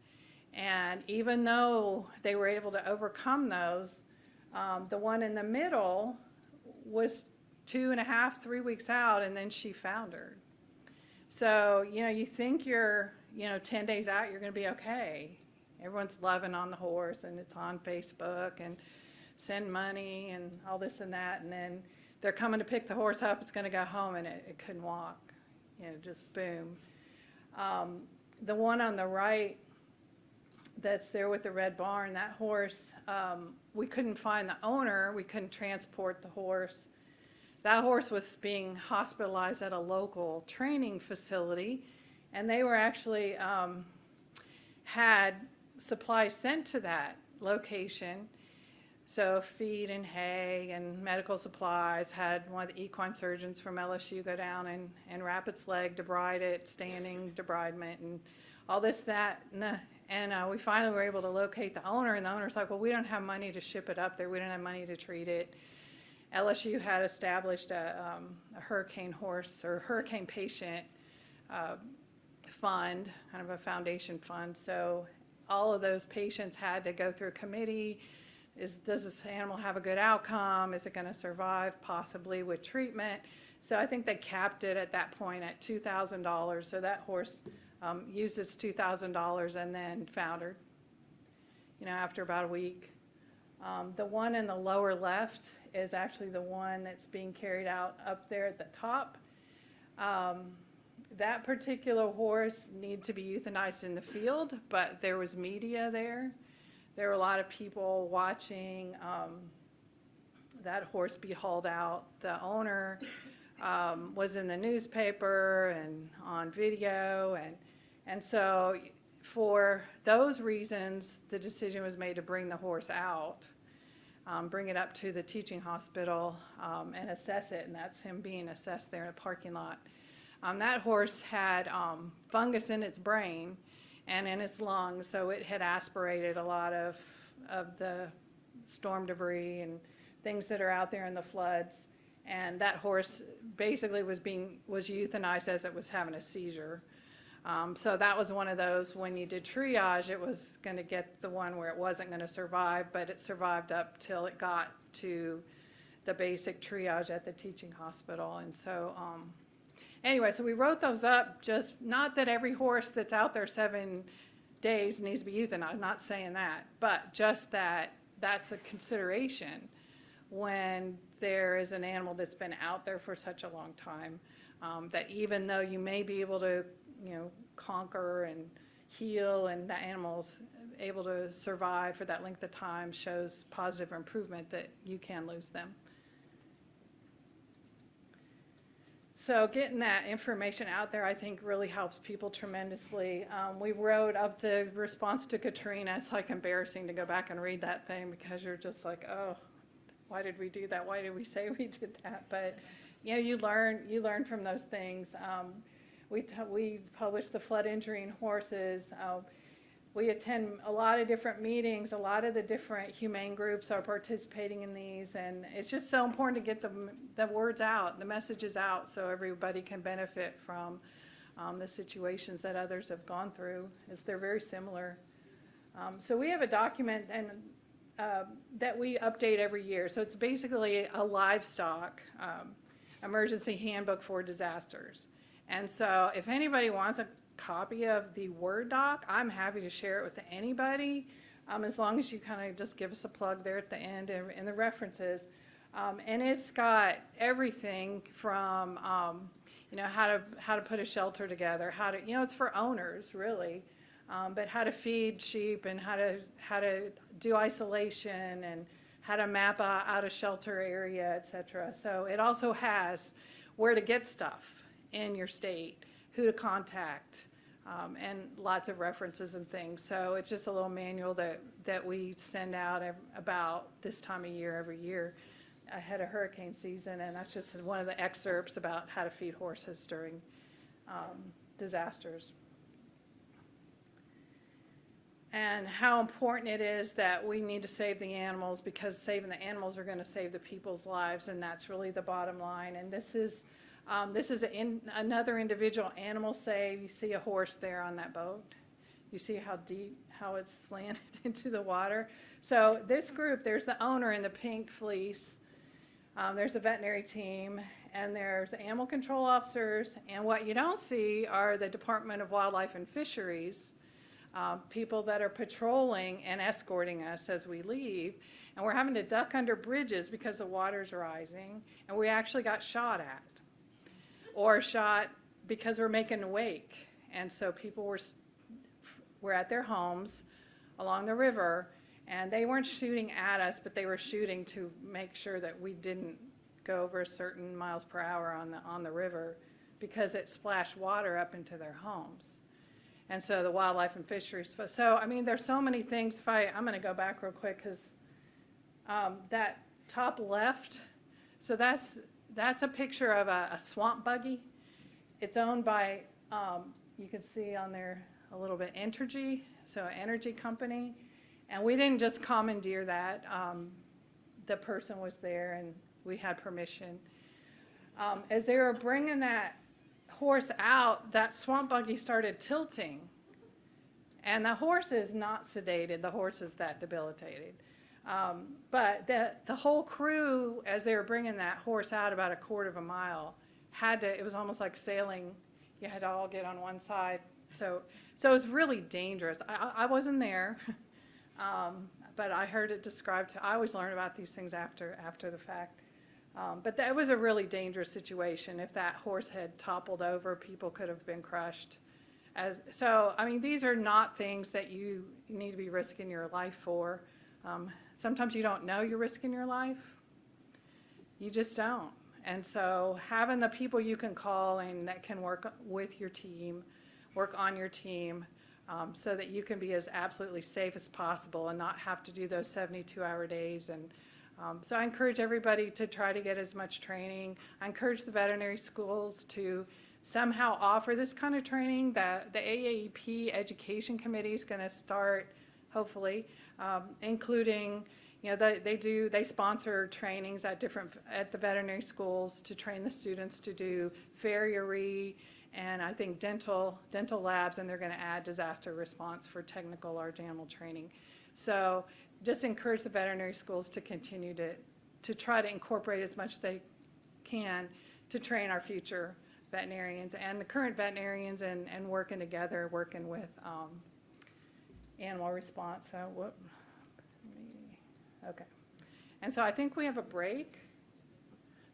And even though they were able to overcome those, the one in the middle was 2.5, 3 weeks out, and then she foundered. So, you think you're, 10 days out, you're going to be okay. Everyone's loving on the horse, and it's on Facebook, and send money, and all this and that. And then they're coming to pick the horse up. It's going to go home, and it couldn't walk. Just boom. The one on the right, that's there with the red barn, that horse, we couldn't find the owner. We couldn't transport the horse. That horse was being hospitalized at a local training facility, and they were actually had supplies sent to that location. So feed and hay and medical supplies. Had one of the equine surgeons from LSU go down and wrap its leg, debride it, standing debridement, and all this, that, and we finally were able to locate the owner, and the owner's like, well, we don't have money to ship it up there. We don't have money to treat it. LSU had established a hurricane horse or hurricane patient fund, kind of a foundation fund. So all of those patients had to go through a committee. Does this animal have a good outcome? Is it going to survive, possibly with treatment? So I think they capped it at that point at $2,000. So that horse used its $2,000 and then foundered, after about a week. The one in the lower left is actually the one that's being carried out up there at the top. That particular horse needed to be euthanized in the field, but there was media there. There were a lot of people watching that horse be hauled out. The owner was in the newspaper and on video, and so for those reasons, the decision was made to bring the horse out, bring it up to the teaching hospital and assess it, and that's him being assessed there in a parking lot. That horse had fungus in its brain and in its lungs, so it had aspirated a lot of the storm debris and things that are out there in the floods. And that horse basically was euthanized as it was having a seizure. So that was one of those, when you did triage, it was going to get the one where it wasn't going to survive, but it survived up till it got to the basic triage at the teaching hospital. And so anyway, so we wrote those up, just not that every horse that's out there 7 days needs to be euthanized, I'm not saying that, but just that that's a consideration when there is an animal that's been out there for such a long time, that even though you may be able to, conquer and heal, and that animal's able to survive for that length of time, shows positive improvement, that you can lose them. So getting that information out there, I think, really helps people tremendously. We wrote up the response to Katrina. It's like embarrassing to go back and read that thing because you're just like, oh, why did we do that? Why did we say we did that? But you know, you learn from those things. We published the flood injury in horses. We attend a lot of different meetings. A lot of the different humane groups are participating in these, and it's just so important to get the words out, the messages out, so everybody can benefit from the situations that others have gone through, as they're very similar. So we have a document and that we update every year. So it's basically a livestock emergency handbook for disasters. And so if anybody wants a copy of the Word doc, I'm happy to share it with anybody, as long as you kind of just give us a plug there at the end and the references. And it's got everything from, you know, how to put a shelter together, how to, you know, it's for owners really, but how to feed sheep and how to do isolation and how to map out a shelter area, et cetera. So it also has where to get stuff in your state, who to contact, and lots of references and things. So it's just a little manual that we send out about this time of year every year ahead of hurricane season, and that's just one of the excerpts about how to feed horses during disasters. And how important it is that we need to save the animals, because saving the animals are going to save the people's lives, and that's really the bottom line. And this is another individual animal save. You see a horse there on that boat. You see how deep, how it's slanted into the water. So this group, there's the owner in the pink fleece. There's a veterinary team, and there's animal control officers. And what you don't see are the Department of Wildlife and Fisheries, people that are patrolling and escorting us as we leave. And we're having to duck under bridges because the water's rising, and we actually got shot at. Or shot because we're making a wake. And so people were at their homes along the river, and they weren't shooting at us, but they were shooting to make sure that we didn't go over a certain miles per hour on the river, because it splashed water up into their homes. And so the Wildlife and Fisheries. So, I mean, there's so many things. I'm going to go back real quick, because that top left, so that's a picture of a swamp buggy. It's owned by, you can see on there a little bit, Entergy, so an energy company. And we didn't just commandeer that. The person was there and we had permission. As they were bringing that horse out, that swamp buggy started tilting. And the horse is not sedated, the horse is that debilitated. But the whole crew, as they were bringing that horse out about a quarter of a mile, it was almost like sailing. You had to all get on one side. So it was really dangerous. I wasn't there, but I heard it described. I always learn about these things after the fact. But that was a really dangerous situation. If that horse had toppled over, people could have been crushed. So, I mean, these are not things that you need to be risking your life for. Sometimes you don't know you're risking your life. You just don't. And so having the people you can call and that can work with your team, work on your team, so that you can be as absolutely safe as possible and not have to do those 72-hour days. And so I encourage everybody to try to get as much training. I encourage the veterinary schools to somehow offer this kind of training. The AAEP Education Committee is going to start, hopefully, including, you know, they sponsor trainings at the veterinary schools to train the students to do farriery and I think dental labs, and they're going to add disaster response for technical large animal training. So just encourage the veterinary schools to continue to try to incorporate as much as they can to train our future veterinarians and the current veterinarians, and working together, working with animal response. So okay. And so I think we have a break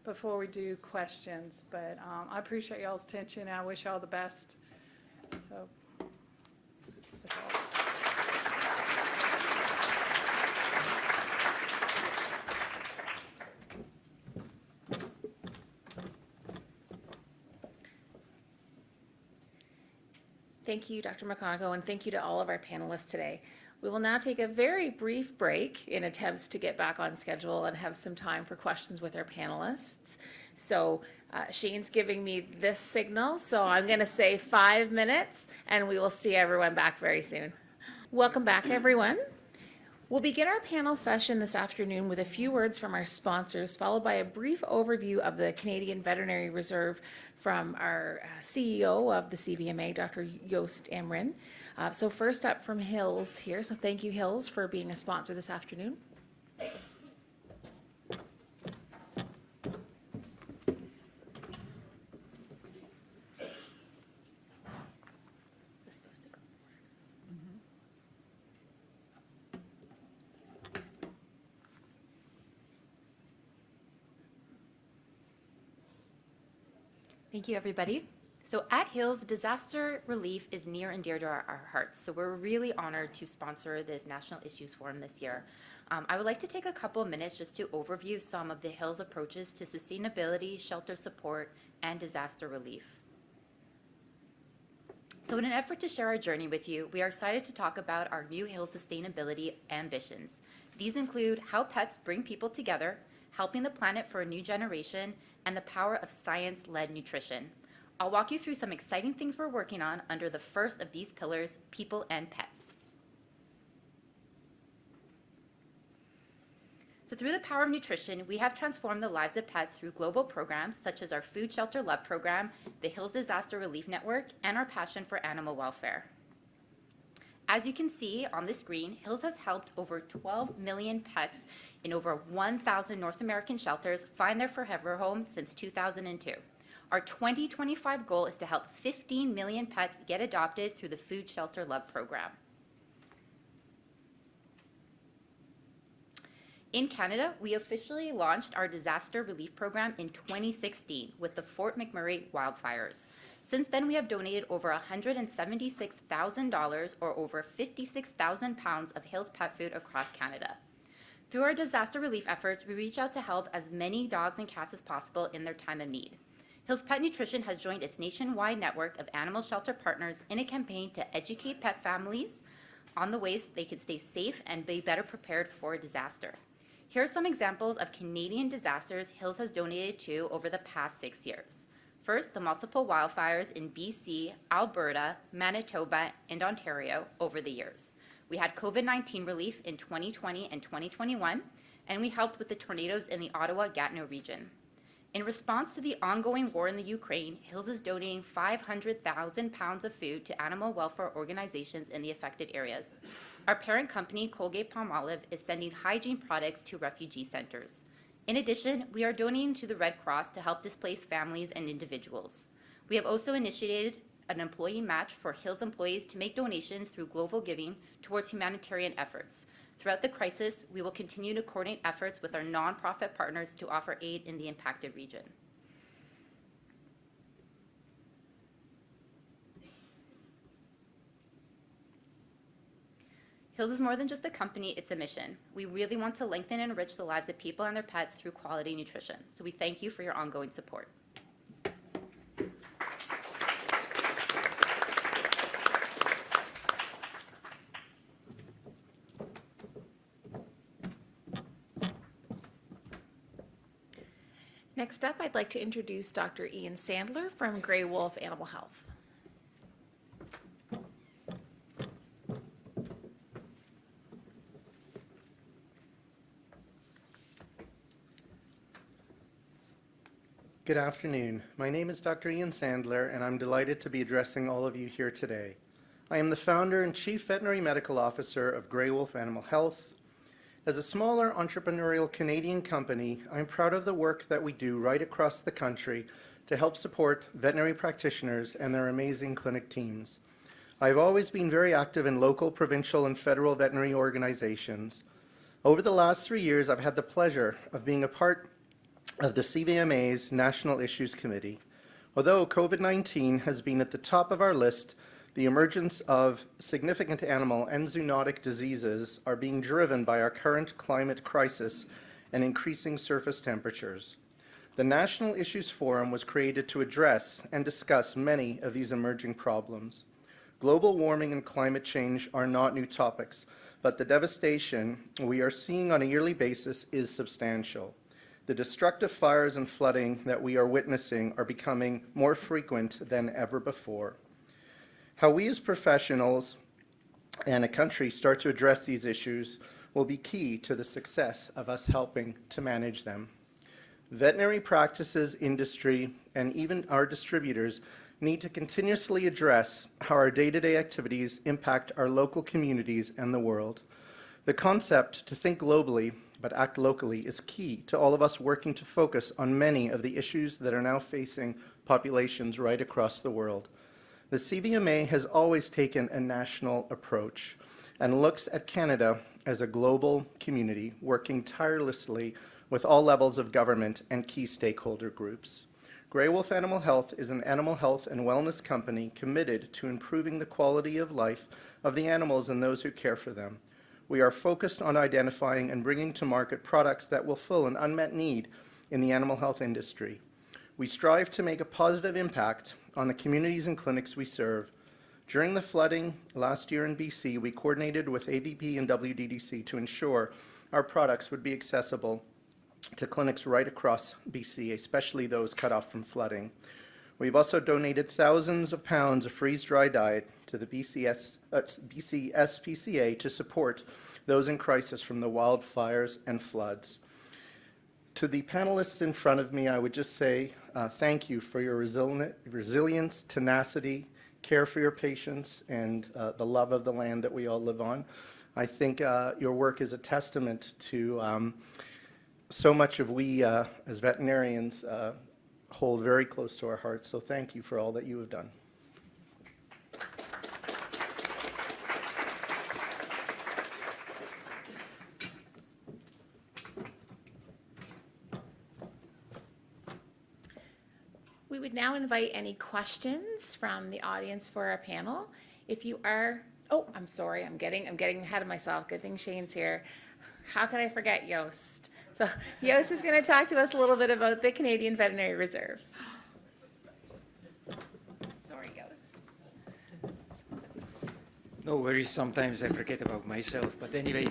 before we do questions, but I appreciate y'all's attention, and I wish y'all the best. So that's all.
Thank you, Dr. McConaughey, and thank you to all of our panelists today. We will now take a very brief break in attempts to get back on schedule and have some time for questions with our panelists. So Shane's giving me this signal, so I'm going to say 5 minutes, and we will see everyone back very soon. Welcome back, everyone. We'll begin our panel session this afternoon with a few words from our sponsors, followed by a brief overview of the Canadian Veterinary Reserve from our CEO of the CVMA, Dr. Joost Amrin. So first up from Hills here. So thank you, Hills, for being a sponsor this afternoon.
Thank you, everybody. So at Hills, disaster relief is near and dear to our hearts. So we're really honored to sponsor this National Issues Forum this year. I would like to take a couple of minutes just to overview some of the Hills approaches to sustainability, shelter support, and disaster relief. So in an effort to share our journey with you, we are excited to talk about our new Hills sustainability ambitions. These include how pets bring people together, helping the planet for a new generation, and the power of science-led nutrition. I'll walk you through some exciting things we're working on under the first of these pillars, people and pets. So through the power of nutrition, we have transformed the lives of pets through global programs such as our Food Shelter Love program, the Hills Disaster Relief Network, and our passion for animal welfare. As you can see on the screen, Hills has helped over 12 million pets in over 1,000 North American shelters find their forever home since 2002. Our 2025 goal is to help 15 million pets get adopted through the Food Shelter Love program. In Canada, we officially launched our disaster relief program in 2016 with the Fort McMurray wildfires. Since then, we have donated over $176,000 or over 56,000 pounds of Hills pet food across Canada. Through our disaster relief efforts, we reach out to help as many dogs and cats as possible in their time of need. Hills Pet Nutrition has joined its nationwide network of animal shelter partners in a campaign to educate pet families on the ways they can stay safe and be better prepared for a disaster. Here are some examples of Canadian disasters Hills has donated to over the past 6 years. First, the multiple wildfires in BC, Alberta, Manitoba, and Ontario over the years. We had COVID-19 relief in 2020 and 2021, and we helped with the tornadoes in the Ottawa-Gatineau region. In response to the ongoing war in the Ukraine, Hills is donating 500,000 pounds of food to animal welfare organizations in the affected areas. Our parent company, Colgate-Palmolive, is sending hygiene products to refugee centers. In addition, we are donating to the Red Cross to help displaced families and individuals. We have also initiated an employee match for Hills employees to make donations through global giving towards humanitarian efforts. Throughout the crisis, we will continue to coordinate efforts with our nonprofit partners to offer aid in the impacted region. Hills is more than just a company, it's a mission. We really want to lengthen and enrich the lives of people and their pets through quality nutrition. So we thank you for your ongoing support.
Next up, I'd like to introduce Dr. Ian Sandler from Grey Wolf Animal Health.
Good afternoon. My name is Dr. Ian Sandler, and I'm delighted to be addressing all of you here today. I am the founder and Chief Veterinary Medical Officer of Grey Wolf Animal Health. As a smaller entrepreneurial Canadian company, I'm proud of the work that we do right across the country to help support veterinary practitioners and their amazing clinic teams. I've always been very active in local, provincial, and federal veterinary organizations. Over the last 3 years, I've had the pleasure of being a part of the CVMA's National Issues Committee. Although COVID-19 has been at the top of our list, the emergence of significant animal and zoonotic diseases are being driven by our current climate crisis and increasing surface temperatures. The National Issues Forum was created to address and discuss many of these emerging problems. Global warming and climate change are not new topics, but the devastation we are seeing on a yearly basis is substantial. The destructive fires and flooding that we are witnessing are becoming more frequent than ever before. How we as professionals and a country start to address these issues will be key to the success of us helping to manage them. Veterinary practices, industry, and even our distributors need to continuously address how our day-to-day activities impact our local communities and the world. The concept to think globally but act locally is key to all of us working to focus on many of the issues that are now facing populations right across the world. The CVMA has always taken a national approach and looks at Canada as a global community working tirelessly with all levels of government and key stakeholder groups. Grey Wolf Animal Health is an animal health and wellness company committed to improving the quality of life of the animals and those who care for them. We are focused on identifying and bringing to market products that will fill an unmet need in the animal health industry. We strive to make a positive impact on the communities and clinics we serve. During the flooding last year in BC, we coordinated with AVP and WDDC to ensure our products would be accessible to clinics right across BC, especially those cut off from flooding. We've also donated thousands of pounds of freeze-dry diet to the BC SPCA to support those in crisis from the wildfires and floods. To the panelists in front of me, I would just say thank you for your resilience, tenacity, care for your patients, and the love of the land that we all live on. I think your work is a testament to so much of we as veterinarians hold very close to our hearts. So thank you for all that you have done.
We would now invite any questions from the audience for our panel. If you are, oh, I'm sorry, I'm getting ahead of myself. Good thing Shane's here. How could I forget Yost? So Yost is going to talk to us a little bit about the Canadian Veterinary Reserve. Sorry, Yost.
No worries, sometimes I forget about myself. But anyway,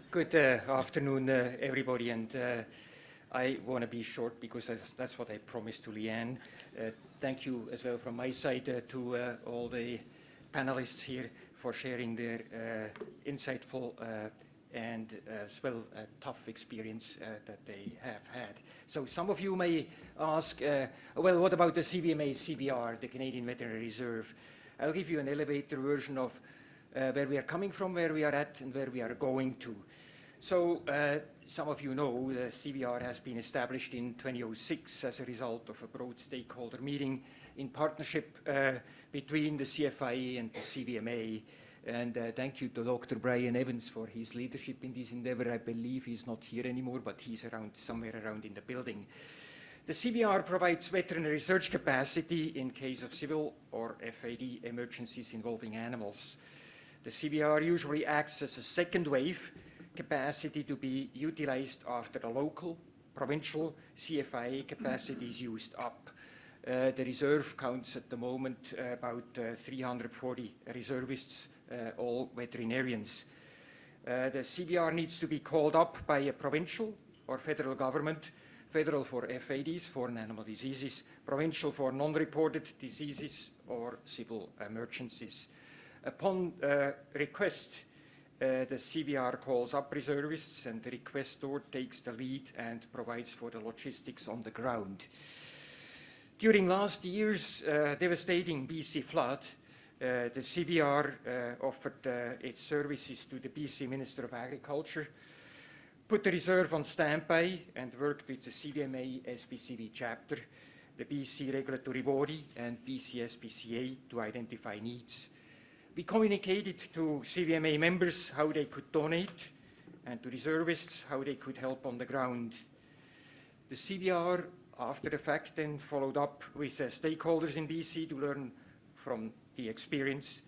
good afternoon, everybody. And I want to be short because that's what I promised to Leanne. Thank you as well from my side to all the panelists here for sharing their insightful and as well tough experience that they have had. So some of you may ask, well, what about the CVMA CVR, the Canadian Veterinary Reserve? I'll give you an elevator version of where we are coming from, where we are at, and where we are going to. So some of you know the CVR has been established in 2006 as a result of a broad stakeholder meeting in partnership between the CFIA and the CVMA. And thank you to Dr. Brian Evans for his leadership in this endeavor. I believe he's not here anymore, but he's around somewhere around in the building. The CVR provides veterinary research capacity in case of civil or FAD emergencies involving animals. The CVR usually acts as a second wave capacity to be utilized after the local, provincial CFIA capacity is used up. The reserve counts at the moment about 340 reservists, all veterinarians. The CVR needs to be called up by a provincial or federal government, federal for FADs, foreign animal diseases, provincial for non-reported diseases or civil emergencies. Upon request, the CVR calls up reservists and the requestor takes the lead and provides for the logistics on the ground. During last year's devastating BC flood, the CVR offered its services to the BC Minister of Agriculture, put the reserve on standby and worked with the CVMA SPCV chapter, the BC regulatory body and BC SPCA to identify needs. We communicated to CVMA members how they could donate and to reservists how they could help on the ground. The CVR, after the fact, then followed up with stakeholders in BC to learn from the experience.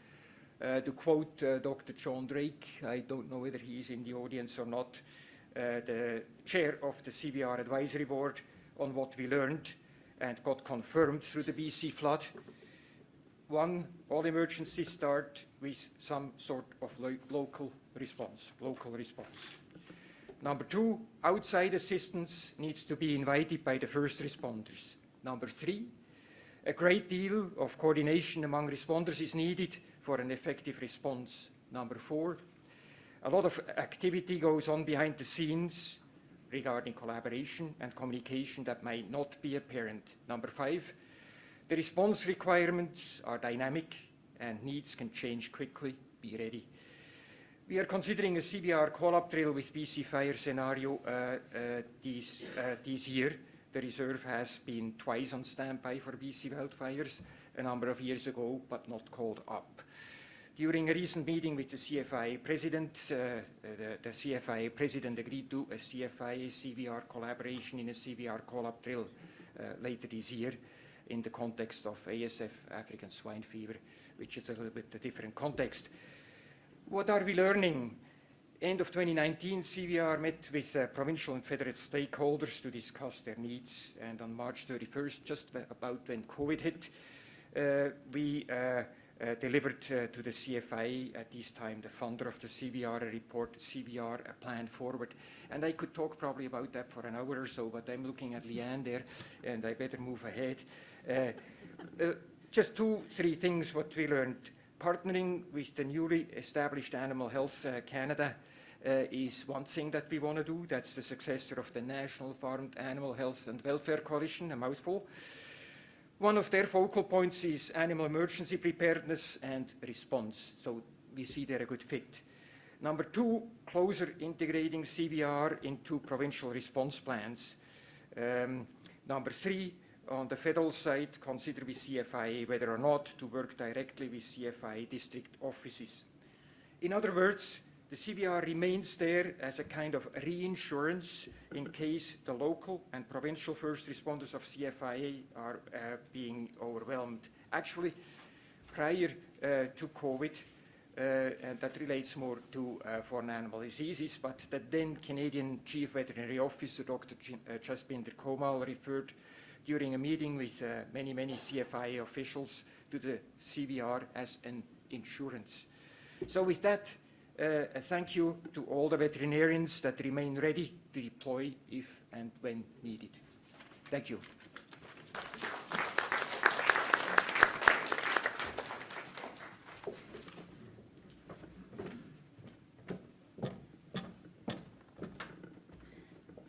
To quote Dr. John Drake, I don't know whether he is in the audience or not, the chair of the CVR advisory board, on what we learned and got confirmed through the BC flood. one, all emergencies start with some sort of local response. Number two, outside assistance needs to be invited by the first responders. Number three, a great deal of coordination among responders is needed for an effective response. Number four, a lot of activity goes on behind the scenes regarding collaboration and communication that might not be apparent. Number five, the response requirements are dynamic and needs can change quickly. Be ready. We are considering a CVR call-up drill with BC fire scenario this year. The reserve has been twice on standby for BC wildfires a number of years ago, but not called up. During a recent meeting with the CFIA president, the CFIA president agreed to a CFIA CVR collaboration in a CVR call-up drill later this year in the context of ASF, African swine fever, which is a little bit a different context. What are we learning? End of 2019, CVR met with provincial and federal stakeholders to discuss their needs, and on March 31st, just about when COVID hit, we delivered to the CFIA at this time, the funder of the CVR, a report, CVR, a plan forward. And I could talk probably about that for an hour or so, but I'm looking at Leanne there, and I better move ahead. Just 2-3 things what we learned. Partnering with the newly established Animal Health Canada is one thing that we want to do. That's the successor of the National Farmed Animal Health and Welfare Coalition, a mouthful. One of their focal points is animal emergency preparedness and response. So we see there a good fit. Number two, closer integrating CVR into provincial response plans. Number three, on the federal side, consider with CFIA whether or not to work directly with CFIA district offices. In other words, the CVR remains there as a kind of reinsurance in case the local and provincial first responders of CFIA are being overwhelmed. Actually, prior to COVID, and that relates more to foreign animal diseases, but that then Canadian Chief Veterinary Officer Dr. Jaspinder Komal referred during a meeting with many CFIA officials to the CVR as an insurance. So with that, a thank you to all the veterinarians that remain ready to deploy if and when needed. Thank you.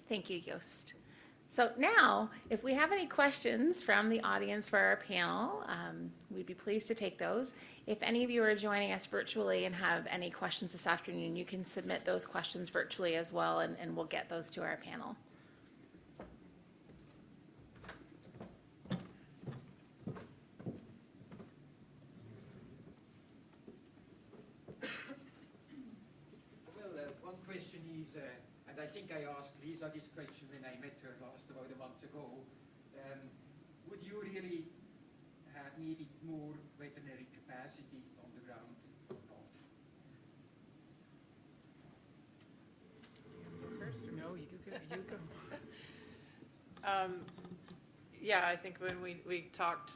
Thank you, Joost. So now, if we have any questions from the audience for our panel, we'd be pleased to take those. If any of you are joining us virtually and have any questions this afternoon, you can submit those questions virtually as well, and we'll get those to our panel.
Well, one question is, and I think I asked Lisa this question when I met her last about a month ago. Would you really have needed more veterinary capacity on the ground or not?
First, or no, you go. Yeah, I think when we talked,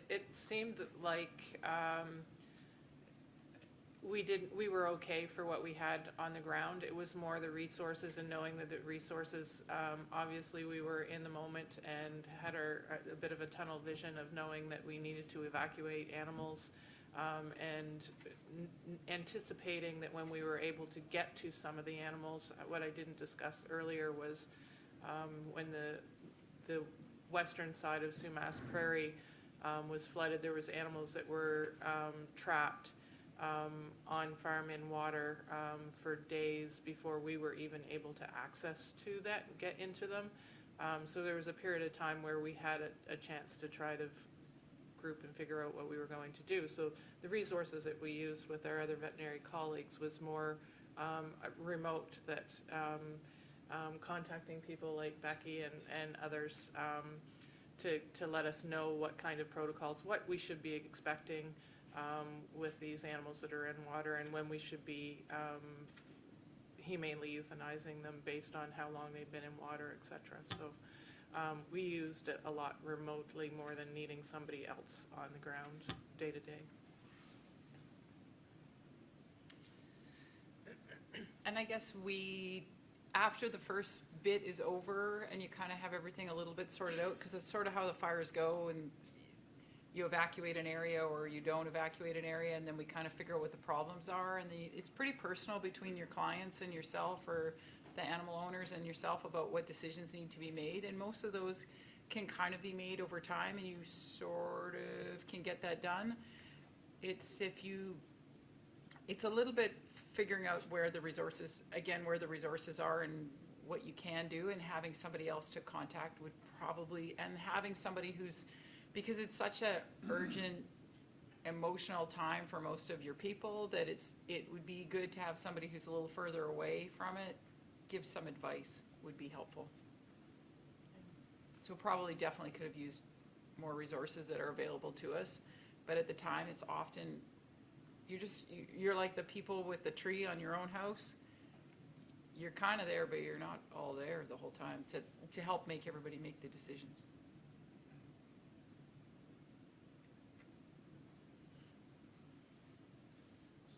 it seemed like we were okay for what we had on the ground. It was more the resources and knowing that the resources, obviously we were in the moment and had a bit of a tunnel vision of knowing that we needed to evacuate animals, and anticipating that when we were able to get to some of the animals. What I didn't discuss earlier was when the western side of Sumas Prairie was flooded, there was animals that were trapped on farm in water for days before we were even able to access to that, get into them. So there was a period of time where we had a chance to try to group and figure out what we were going to do. So the resources that we used with our other veterinary colleagues was more remote, that contacting people like Becky and others to let us know what kind of protocols, what we should be expecting with these animals that are in water, and when we should be humanely euthanizing them based on how long they've been in water, etc. So We used it a lot remotely more than needing somebody else on the ground day to day.
And I guess after the first bit is over and you kind of have everything a little bit sorted out, because it's sort of how the fires go, and you evacuate an area or you don't evacuate an area, and then we kind of figure out what the problems are. And it's pretty personal between your clients and yourself, or the animal owners and yourself, about what decisions need to be made. And most of those can kind of be made over time, and you sort of can get that done. It's a little bit figuring out where the resources are and what you can do, and having somebody else to contact would probably, and having somebody because it's such a urgent, emotional time for most of your people, that it would be good to have somebody who's a little further away from it, give some advice would be helpful. So probably definitely could have used more resources that are available to us, but at the time it's often, you're like the people with the tree on your own house. You're kind of there, but you're not all there the whole time to help make everybody make the decisions.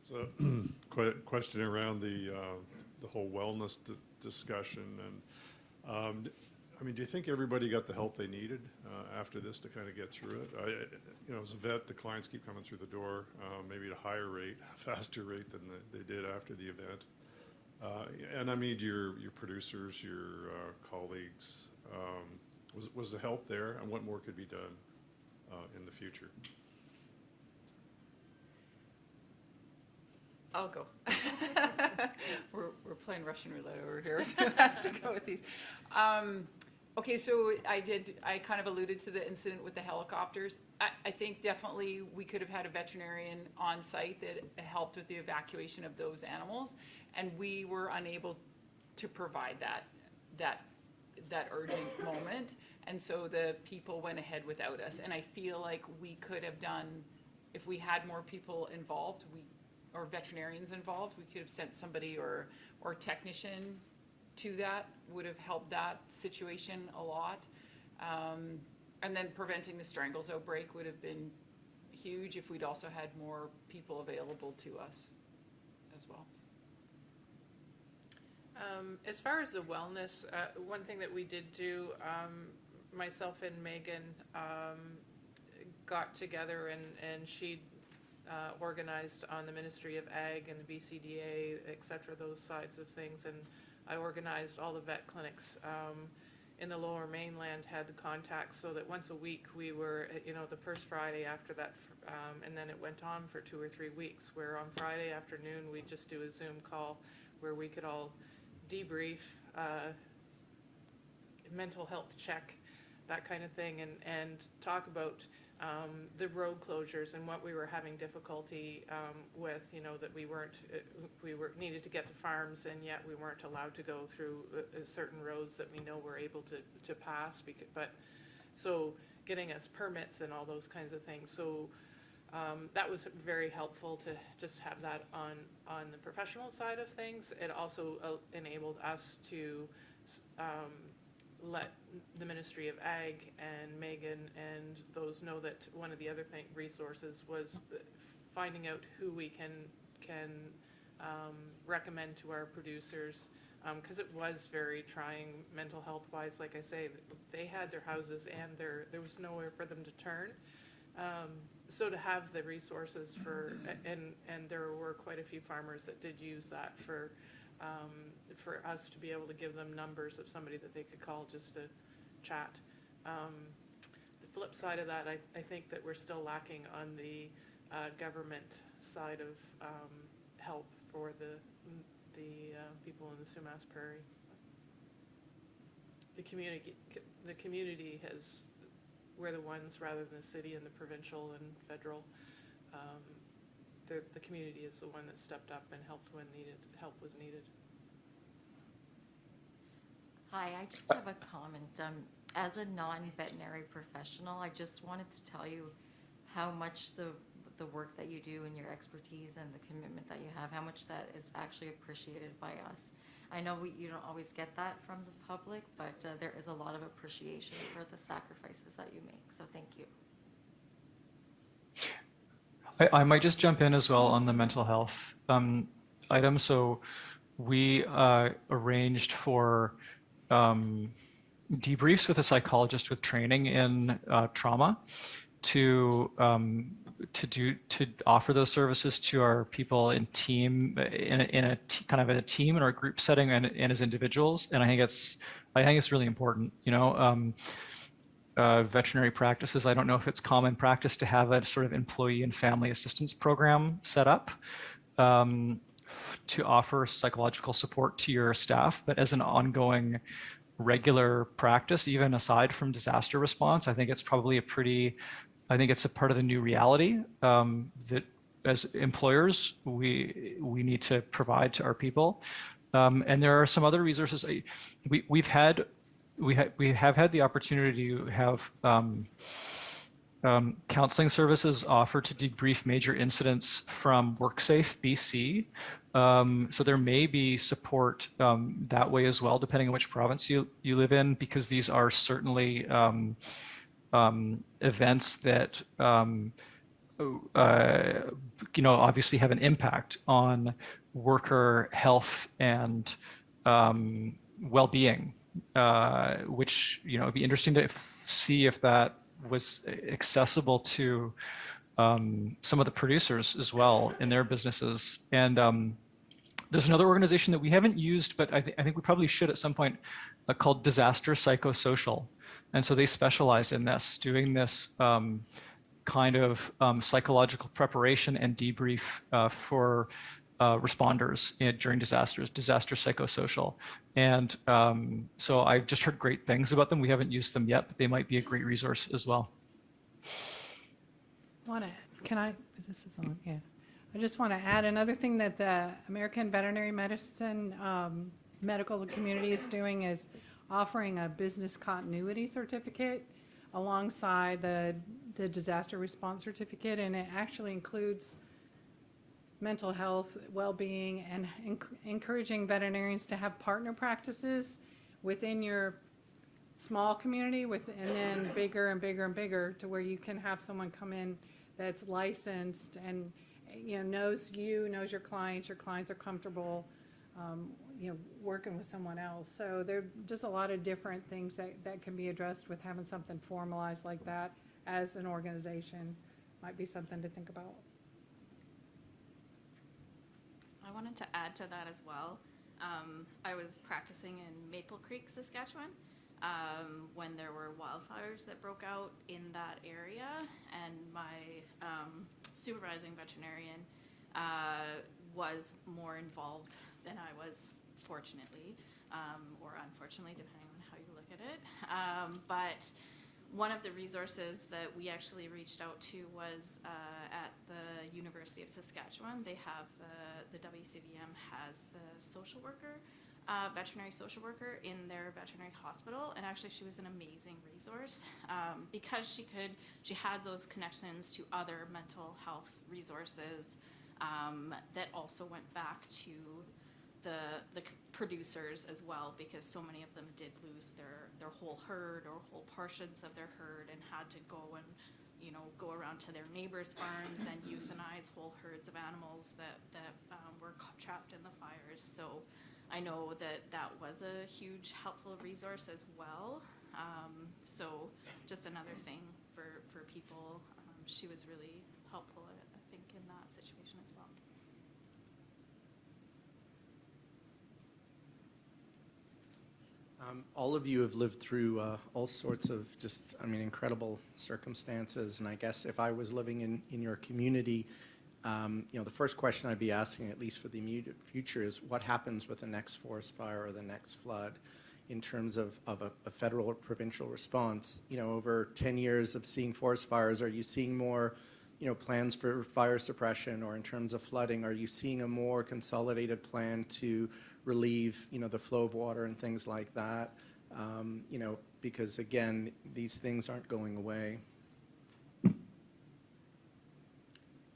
So, question around the whole wellness discussion, and I mean, do you think everybody got the help they needed after this to kind of get through it? As a vet, the clients keep coming through the door, maybe at a higher rate, faster rate than they did after the event. And I mean, your producers, your colleagues, was the help there, and what more could be done in the future?
I'll go. We're playing Russian roulette over here. So who has to go with these? Okay, so I kind of alluded to the incident with the helicopters. I think definitely we could have had a veterinarian on site that helped with the evacuation of those animals, and we were unable to provide that urgent moment, and so the people went ahead without us. And I feel like we could have done, if we had more people involved, or veterinarians involved, we could have sent somebody or technician to that, would have helped that situation a lot. And then preventing the strangles outbreak would have been huge if we'd also had more people available to us as well.
As far as the wellness, one thing that we did do, myself and Megan got together, and she organized on the Ministry of Ag and the BCDA, et cetera, those sides of things, and I organized all the vet clinics in the Lower Mainland, had the contacts, so that once a week we were, the first Friday after that, and then it went on for 2 or 3 weeks, where on Friday afternoon we'd just do a Zoom call where we could all debrief, mental health check, that kind of thing, and talk about the road closures and what we were having difficulty with, that we needed to get to farms, and yet we weren't allowed to go through certain roads that we know we're able to pass, so getting us permits and all those kinds of things. So that was very helpful to just have that on the professional side of things. It also enabled us to let the Ministry of Ag and Megan and those know that one of the other resources was finding out who we can recommend to our producers, because it was very trying mental health wise. Like I say, they had their houses and there was nowhere for them to turn. So to have the resources and there were quite a few farmers that did use that for us to be able to give them numbers of somebody that they could call just to chat. The flip side of that, I think that we're still lacking on the government side of help for the people in the Sumas Prairie. The community we're the ones, rather than the city and the provincial and federal. The community is the one that stepped up and helped when help was needed.
Hi, I just have a comment. As a non-veterinary professional, I just wanted to tell you how much the work that you do and your expertise and the commitment that you have, how much that is actually appreciated by us. I know you don't always get that from the public, but there is a lot of appreciation for the sacrifices that you make. So thank you.
I might just jump in as well on the mental health item. So we arranged for debriefs with a psychologist with training in trauma to offer those services to our people in team in a kind of a team or a group setting and as individuals. And I think it's really important. Veterinary practices, I don't know if it's common practice to have a sort of employee and family assistance program set up to offer psychological support to your staff, but as an ongoing regular practice, even aside from disaster response, I think it's probably I think it's a part of the new reality that as employers, we need to provide to our people. And there are some other resources. We have had the opportunity to have counseling services offered to debrief major incidents from WorkSafe BC. So there may be support that way as well, depending on which province you live in, because these are certainly events that obviously have an impact on worker health and well-being, which it'd be interesting to see if that was accessible to some of the producers as well in their businesses. And there's another organization that we haven't used, but I think we probably should at some point, called Disaster Psychosocial. And so they specialize in this, doing this kind of psychological preparation and debrief for responders during disasters, Disaster Psychosocial. And so I've just heard great things about them. We haven't used them yet, but they might be a great resource as well.
This is on, yeah. I just want to add another thing that the American Veterinary Medicine medical community is doing is offering a business continuity certificate alongside the disaster response certificate, and it actually includes mental health, well-being, and encouraging veterinarians to have partner practices within your small community, and then bigger and bigger and bigger, to where you can have someone come in that's licensed and knows your clients are comfortable working with someone else. So there are just a lot of different things that can be addressed with having something formalized like that as an organization. Might be something to think about.
I wanted to add to that as well. I was practicing in Maple Creek, Saskatchewan, when there were wildfires that broke out in that area, and my supervising veterinarian was more involved than I was, fortunately, or unfortunately, depending on how you look at it. But one of the resources that we actually reached out to was at the University of Saskatchewan. They have the WCVM has the social worker, veterinary social worker in their veterinary hospital, and actually she was an amazing resource because she had those connections to other mental health resources that also went back to the producers as well, because so many of them did lose their whole herd or whole portions of their herd and had to go and go around to their neighbors' farms and euthanize whole herds of animals that were trapped in the fires. So I know that was a huge helpful resource as well. So just another thing for people. She was really helpful, I think, in that situation as well.
All of you have lived through all sorts of incredible circumstances. And I guess if I was living in your community, the first question I'd be asking, at least for the immediate future, is what happens with the next forest fire or the next flood in terms of a federal or provincial response? Over 10 years of seeing forest fires, are you seeing more plans for fire suppression, or in terms of flooding, are you seeing a more consolidated plan to relieve, the flow of water and things like that? Because again, these things aren't going away.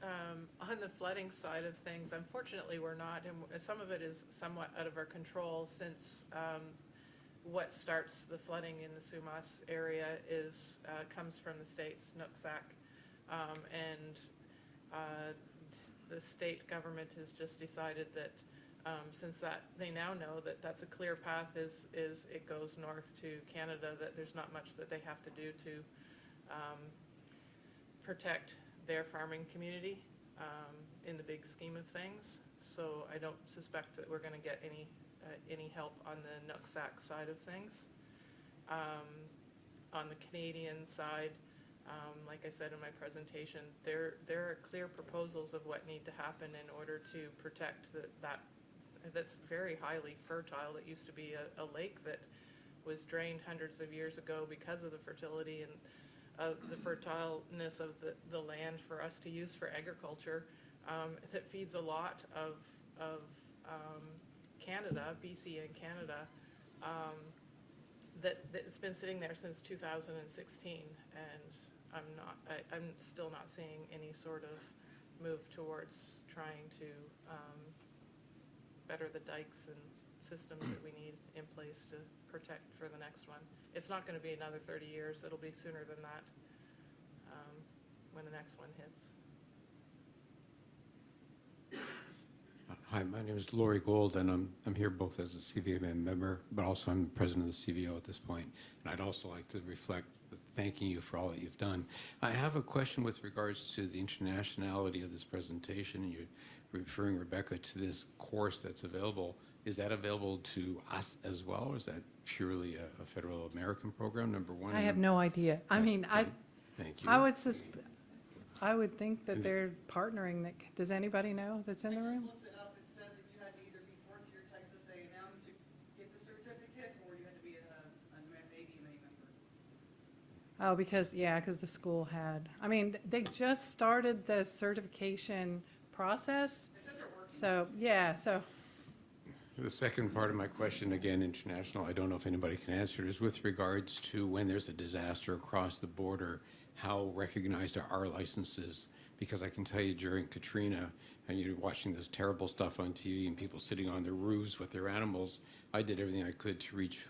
On the flooding side of things, unfortunately, we're not, and some of it is somewhat out of our control since what starts the flooding in the Sumas area comes from the states, Nooksack, and the state government has just decided that since they now know that that's a clear path is it goes north to Canada, that there's not much that they have to do to protect their farming community in the big scheme of things. So I don't suspect that we're going to get any help on the Nooksack side of things. On the Canadian side, like I said in my presentation, there are clear proposals of what need to happen in order to protect that's very highly fertile. It used to be a lake that was drained hundreds of years ago because of the fertility and the fertileness of the land for us to use for agriculture, that feeds a lot of Canada, BC and Canada, that's been sitting there since 2016, and I'm still not seeing any sort of move towards trying to better the dikes and systems that we need in place to protect for the next one. It's not going to be another 30 years. It'll be sooner than that when the next one hits.
Hi, my name is Laurie Gold, and I'm here both as a CVMA member, but also I'm president of the CVO at this point. And I'd also like to reflect thanking you for all that you've done. I have a question with regards to the internationality of this presentation. You're referring, Rebecca, to this course that's available. Is that available to us as well, or is that purely a federal American program, number one?
I have no idea. I mean,
Thank you.
I would think that they're partnering. Does anybody know that's in the room?
I just looked it up. It said that you had to either be fourth year Texas A&M to get the certificate, or you had to be a AVMA member.
Oh, because the school had. I mean, they just started the certification process.
They said they're working.
So, yeah, so.
The second part of my question, again, international, I don't know if anybody can answer it, is with regards to when there's a disaster across the border, how recognized are our licenses? Because I can tell you during Katrina, and you're watching this terrible stuff on TV and people sitting on their roofs with their animals, I did everything I could to reach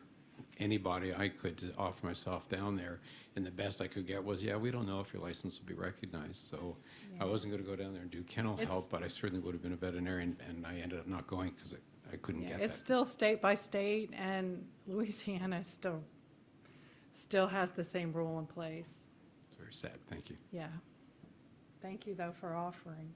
anybody I could to offer myself down there. And the best I could get was, yeah, we don't know if your license will be recognized. So I wasn't going to go down there and do kennel help, but I certainly would have been a veterinarian, and I ended up not going because I couldn't get that.
It's still state by state, and Louisiana still has the same rule in place.
It's very sad. Thank you.
Yeah. Thank you, though, for offering.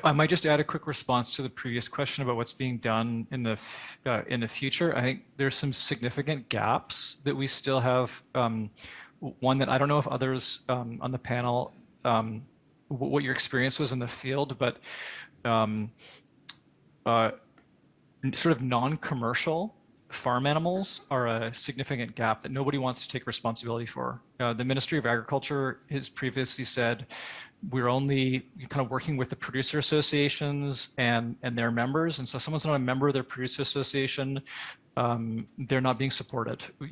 I might just add a quick response to the previous question about what's being done in the future. I think there's some significant gaps that we still have. One that I don't know if others on the panel, what your experience was in the field, but sort of non-commercial farm animals are a significant gap that nobody wants to take responsibility for. The Ministry of Agriculture has previously said we're only kind of working with the producer associations and their members, and so if someone's not a member of their producer association, they're not being supported. They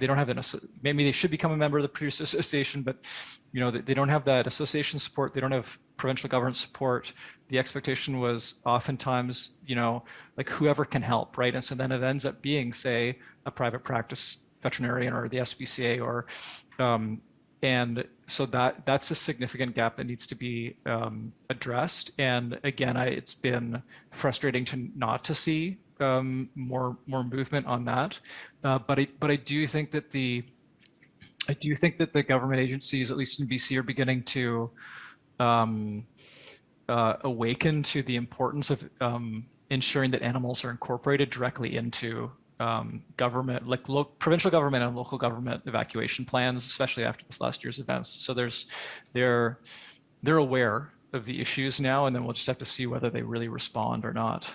don't have maybe they should become a member of the producer association, but they don't have that association support. They don't have provincial government support. The expectation was oftentimes, like whoever can help, right? And so then it ends up being, say, a private practice veterinarian or the SPCA, or and so that's a significant gap that needs to be addressed. And again, it's been frustrating not to see more movement on that. But I do think that the government agencies, at least in BC, are beginning to awaken to the importance of ensuring that animals are incorporated directly into government, like provincial government and local government evacuation plans, especially after this last year's events. So they're aware of the issues now, and then we'll just have to see whether they really respond or not.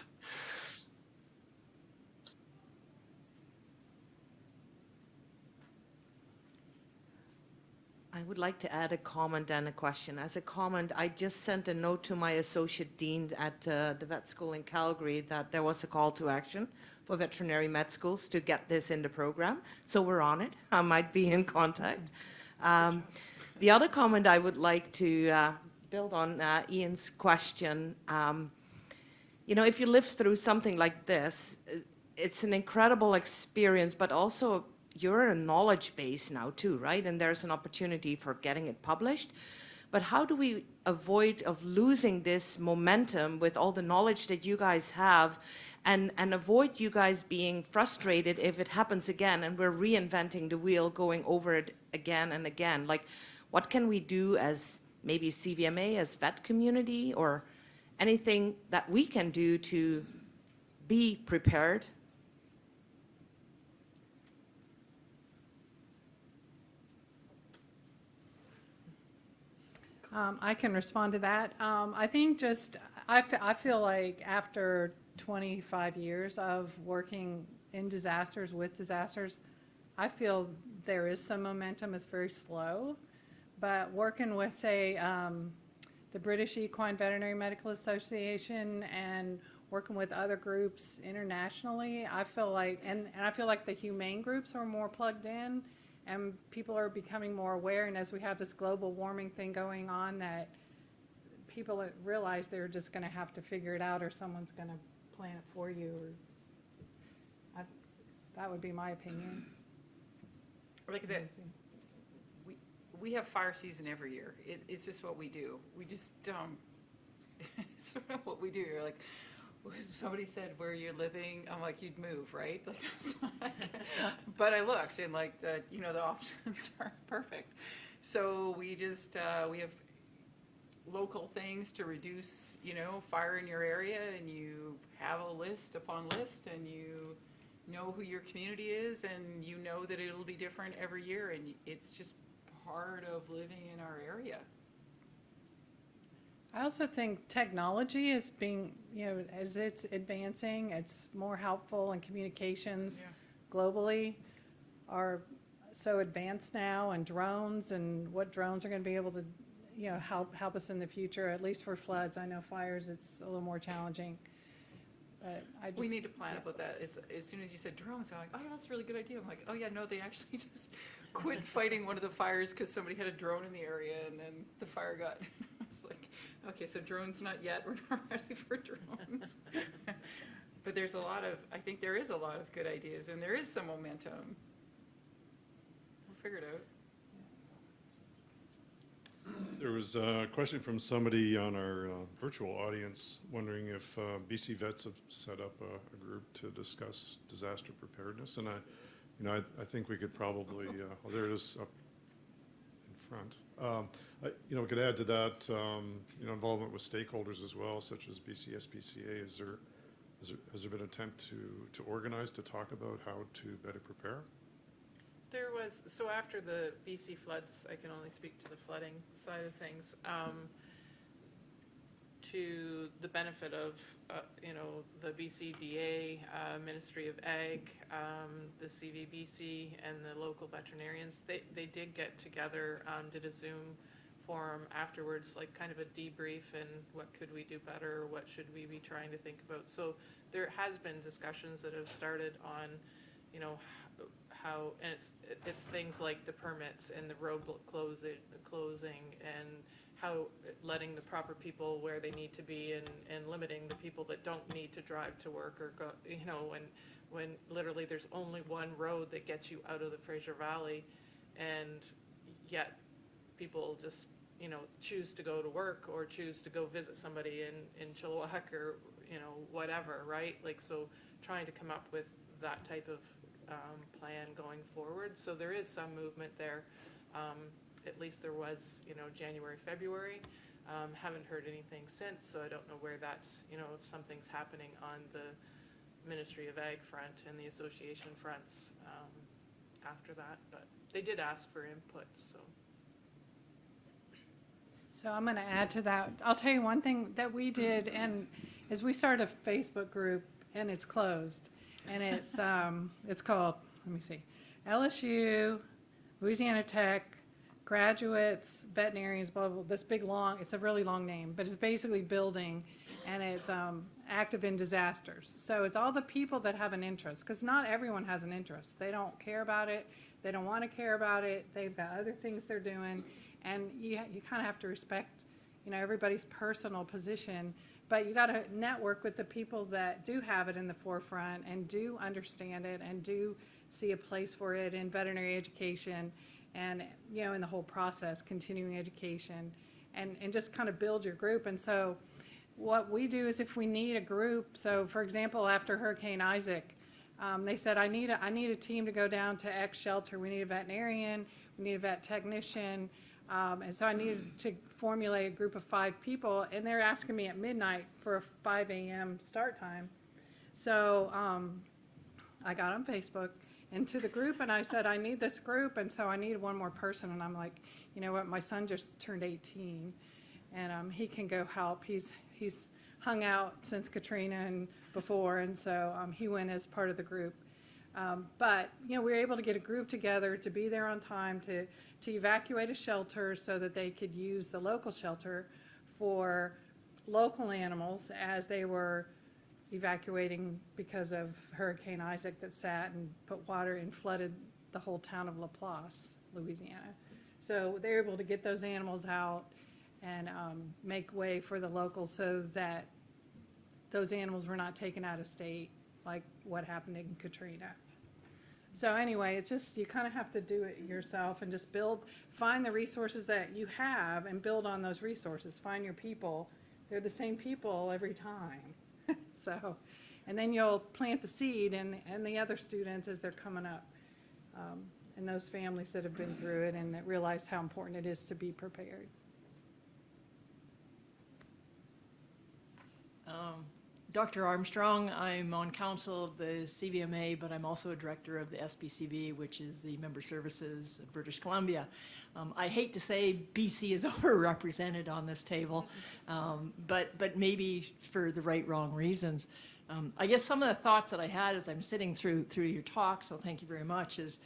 I would
like to add a comment and a question. As a comment, I just sent a note to my associate dean at the vet school in Calgary that there was a call to action for veterinary med schools to get this in the program. So we're on it. I might be in contact. The other comment I would like to build on Ian's question, you know, if you live through something like this, it's an incredible experience, but also you're a knowledge base now too, right? And there's an opportunity for getting it published. But how do we avoid of losing this momentum with all the knowledge that you guys have and avoid you guys being frustrated if it happens again and we're reinventing the wheel, going over it again and again? Like, what can we do as maybe CVMA, as vet community, or anything that we can do to be prepared?
I can respond to that. I think just, I feel like after 25 years of working in disasters, with disasters, I feel there is some momentum. It's very slow. But working with, say, the British Equine Veterinary Medical Association and working with other groups internationally, I feel like, and I feel like the humane groups are more plugged in, and people are becoming more aware. And as we have this global warming thing going on, that people realize they're just going to have to figure it out, or someone's going to plan it for you. Or that would be my opinion.
Like that, we have fire season every year. It's just what we do. We just it's sort of what we do. You're like, somebody said, where you're living, I'm like, you'd move, right? Like, that's like, but I looked, and like the options are perfect. So we just we have local things to reduce fire in your area, and you have a list upon list, and you know who your community is, and you know that it'll be different every year, and it's just part of living in our area.
I also think technology is being, as it's advancing, it's more helpful, and communications globally are so advanced now, and drones, and what drones are going to be able to, help us in the future, at least for floods. I know fires, it's a little more challenging. But
We need to plan about that. As soon as you said drones, I'm like, oh yeah, that's a really good idea. I'm like, oh yeah, no, they actually just quit fighting one of the fires because somebody had a drone in the area, and then the fire got, I was like, okay, so drones not yet, we're not ready for drones. But there's I think there is a lot of good ideas, and there is some momentum. We'll figure it out.
There was a question from somebody on our virtual audience wondering if BC Vets have set up a group to discuss disaster preparedness, and I think we could probably, there it is up in front. We could add to that, involvement with stakeholders as well, such as BC SPCA. Has there been an attempt to organize, to talk about how to better prepare?
There was, so after the BC floods, I can only speak to the flooding side of things, to the benefit of, the BCDA, Ministry of Ag, the CVBC, and the local veterinarians. They did get together, did a Zoom forum afterwards, like kind of a debrief, and what could we do better, what should we be trying to think about. So there has been discussions that have started on, how, and it's things like the permits and the road closing, and how letting the proper people where they need to be, and limiting the people that don't need to drive to work or go, when literally there's only one road that gets you out of the Fraser Valley, and yet people just, choose to go to work or choose to go visit somebody in Chilliwack or, whatever, right? Like, so trying to come up with that type of plan going forward. So there is some movement there. At least there was, January, February. Haven't heard anything since, so I don't know where that's, if something's happening on the Ministry of Ag front and the association fronts after that. But they did ask for input, so.
So I'm going to add to that. I'll tell you one thing that we did, and is we started a Facebook group, and it's closed. And it's called, let me see, LSU, Louisiana Tech, graduates, veterinarians, blah, blah, blah, this big long, it's a really long name, but it's basically building, and it's active in disasters. So it's all the people that have an interest, because not everyone has an interest. They don't care about it. They don't want to care about it. They've got other things they're doing, and you kind of have to respect, everybody's personal position. But you got to network with the people that do have it in the forefront and do understand it and do see a place for it in veterinary education and, in the whole process, continuing education, and just kind of build your group. And so what we do is if we need a group, so for example, after Hurricane Isaac, they said, I need a team to go down to X shelter. We need a veterinarian, we need a vet technician. And so I needed to formulate a group of 5 people, and they're asking me at midnight for a 5 a.m. start time. So I got on Facebook into the group, and I said, I need this group, and so I needed one more person. And I'm like, you know what, my son just turned 18, and he can go help. He's hung out since Katrina and before, and so he went as part of the group. But we were able to get a group together to be there on time to evacuate a shelter so that they could use the local shelter for local animals as they were evacuating because of Hurricane Isaac that sat and put water and flooded the whole town of LaPlace, Louisiana. So they were able to get those animals out and make way for the locals so that those animals were not taken out of state like what happened in Katrina. So anyway, it's just, you kind of have to do it yourself and just find the resources that you have and build on those resources. Find your people. They're the same people every time. So, and then you'll plant the seed and the other students as they're coming up, and those families that have been through it and that realize how important it is to be prepared.
Dr. Armstrong, I'm on council of the CVMA, but I'm also a director of the SBCB, which is the Member Services of British Columbia. I hate to say BC is overrepresented on this table, but maybe for the wrong reasons. I guess some of the thoughts that I had as I'm sitting through your talk, so thank you very much, is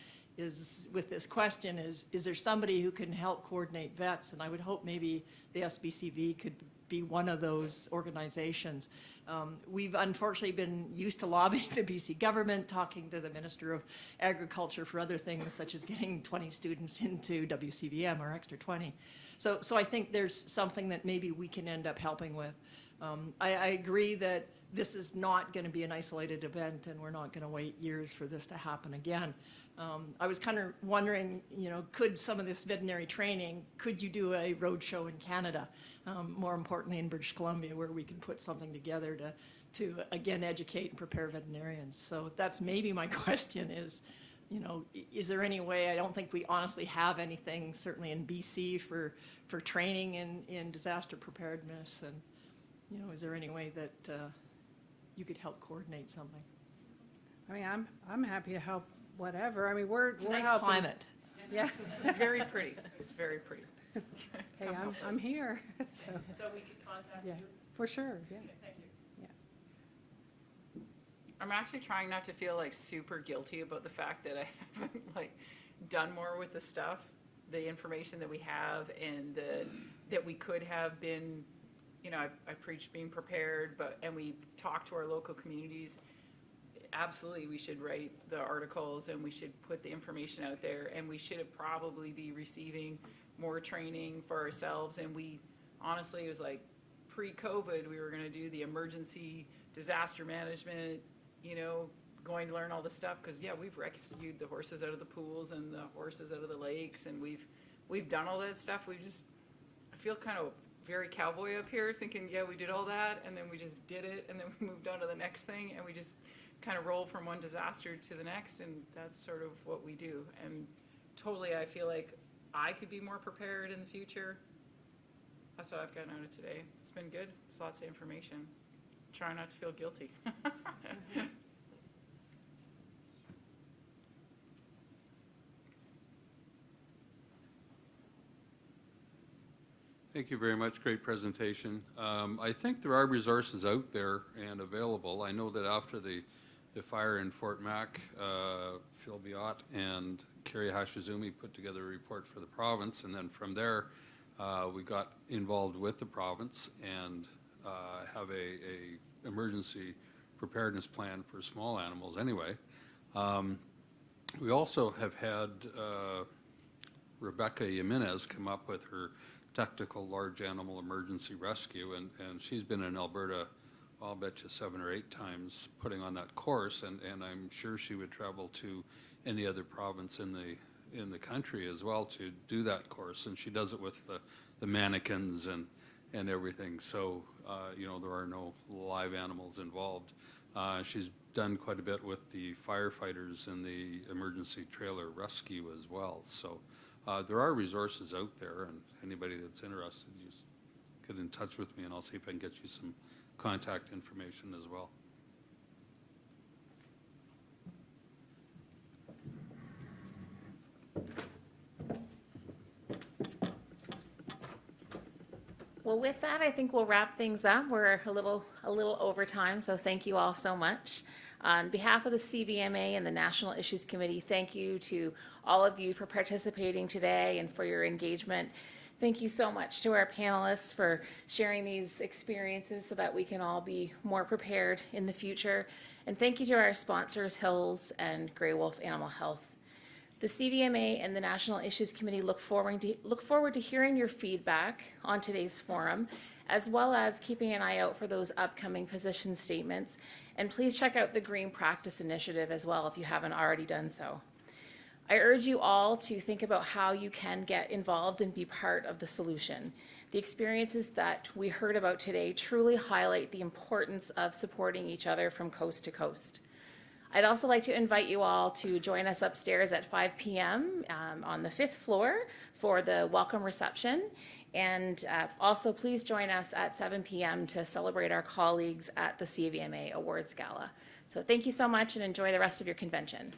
with this question is there somebody who can help coordinate vets? And I would hope maybe the SBCV could be one of those organizations. We've unfortunately been used to lobbying the BC government, talking to the Minister of Agriculture for other things, such as getting 20 students into WCVM or extra 20. So I think there's something that maybe we can end up helping with. I agree that this is not going to be an isolated event, and we're not going to wait years for this to happen again. I was kind of wondering, could some of this veterinary training, could you do a road show in Canada, more importantly in British Columbia, where we can put something together to again, educate and prepare veterinarians? So that's maybe my question is, is there any way, I don't think we honestly have anything, certainly in BC, for training in disaster preparedness, and, is there any way that you could help coordinate something?
I mean, I'm happy to help whatever. I mean, we're
nice
helping.
Climate.
Yeah.
It's very pretty. It's very pretty.
Hey, I'm here. So
we could contact
yeah, for sure. Yeah.
Okay, thank you.
Yeah.
I'm actually trying not to feel like super guilty about the fact that I haven't done more with the stuff, the information that we have, and that we could have been. I preach being prepared, and we talk to our local communities. Absolutely, we should write the articles and we should put the information out there, and we should probably be receiving more training for ourselves. And we honestly, it was like pre-COVID, we were going to do the emergency disaster management, going to learn all the stuff, because we've rescued the horses out of the pools and the horses out of the lakes, and we've done all that stuff. I feel kind of very cowboy up here, thinking, we did all that, and then we just did it, and then we moved on to the next thing, and we just kind of roll from one disaster to the next, and that's sort of what we do. And totally, I feel like I could be more prepared in the future. That's what I've gotten out of today. It's been good. It's lots of information. Try not to feel guilty.
Thank you very much. Great presentation. I think there are resources out there and available. I know that after the fire in Fort Mac, Phil Biot and Kerry Hashizumi put together a report for the province, and then from there, we got involved with the province and have a emergency preparedness plan for small animals anyway. We also have had Rebecca Jimenez come up with her technical large animal emergency rescue, and she's been in Alberta, I'll bet you 7 or 8 times putting on that course, and I'm sure she would travel to any other province in the country as well to do that course, and she does it with the mannequins and everything, so you know, there are no live animals involved. She's done quite a bit with the firefighters in the emergency trailer rescue as well, so there are resources out there, and anybody that's interested, just get in touch with me and I'll see if I can get you some contact information as well.
Well, with that, I think we'll wrap things up. We're a little over time, so thank you all so much. On behalf of the CVMA and the National Issues Committee, thank you to all of you for participating today and for your engagement. Thank you so much to our panelists for sharing these experiences so that we can all be more prepared in the future. And thank you to our sponsors, Hills and Grey Wolf Animal Health. The CVMA and the National Issues Committee look forward to hearing your feedback on today's forum, as well as keeping an eye out for those upcoming position statements. And please check out the Green Practice Initiative as well if you haven't already done so. I urge you all to think about how you can get involved and be part of the solution. The experiences that we heard about today truly highlight the importance of supporting each other from coast to coast. I'd also like to invite you all to join us upstairs at 5 p.m. On the 5th floor for the welcome reception. And also please join us at 7 p.m. to celebrate our colleagues at the CVMA Awards Gala. So thank you so much and enjoy the rest of your convention.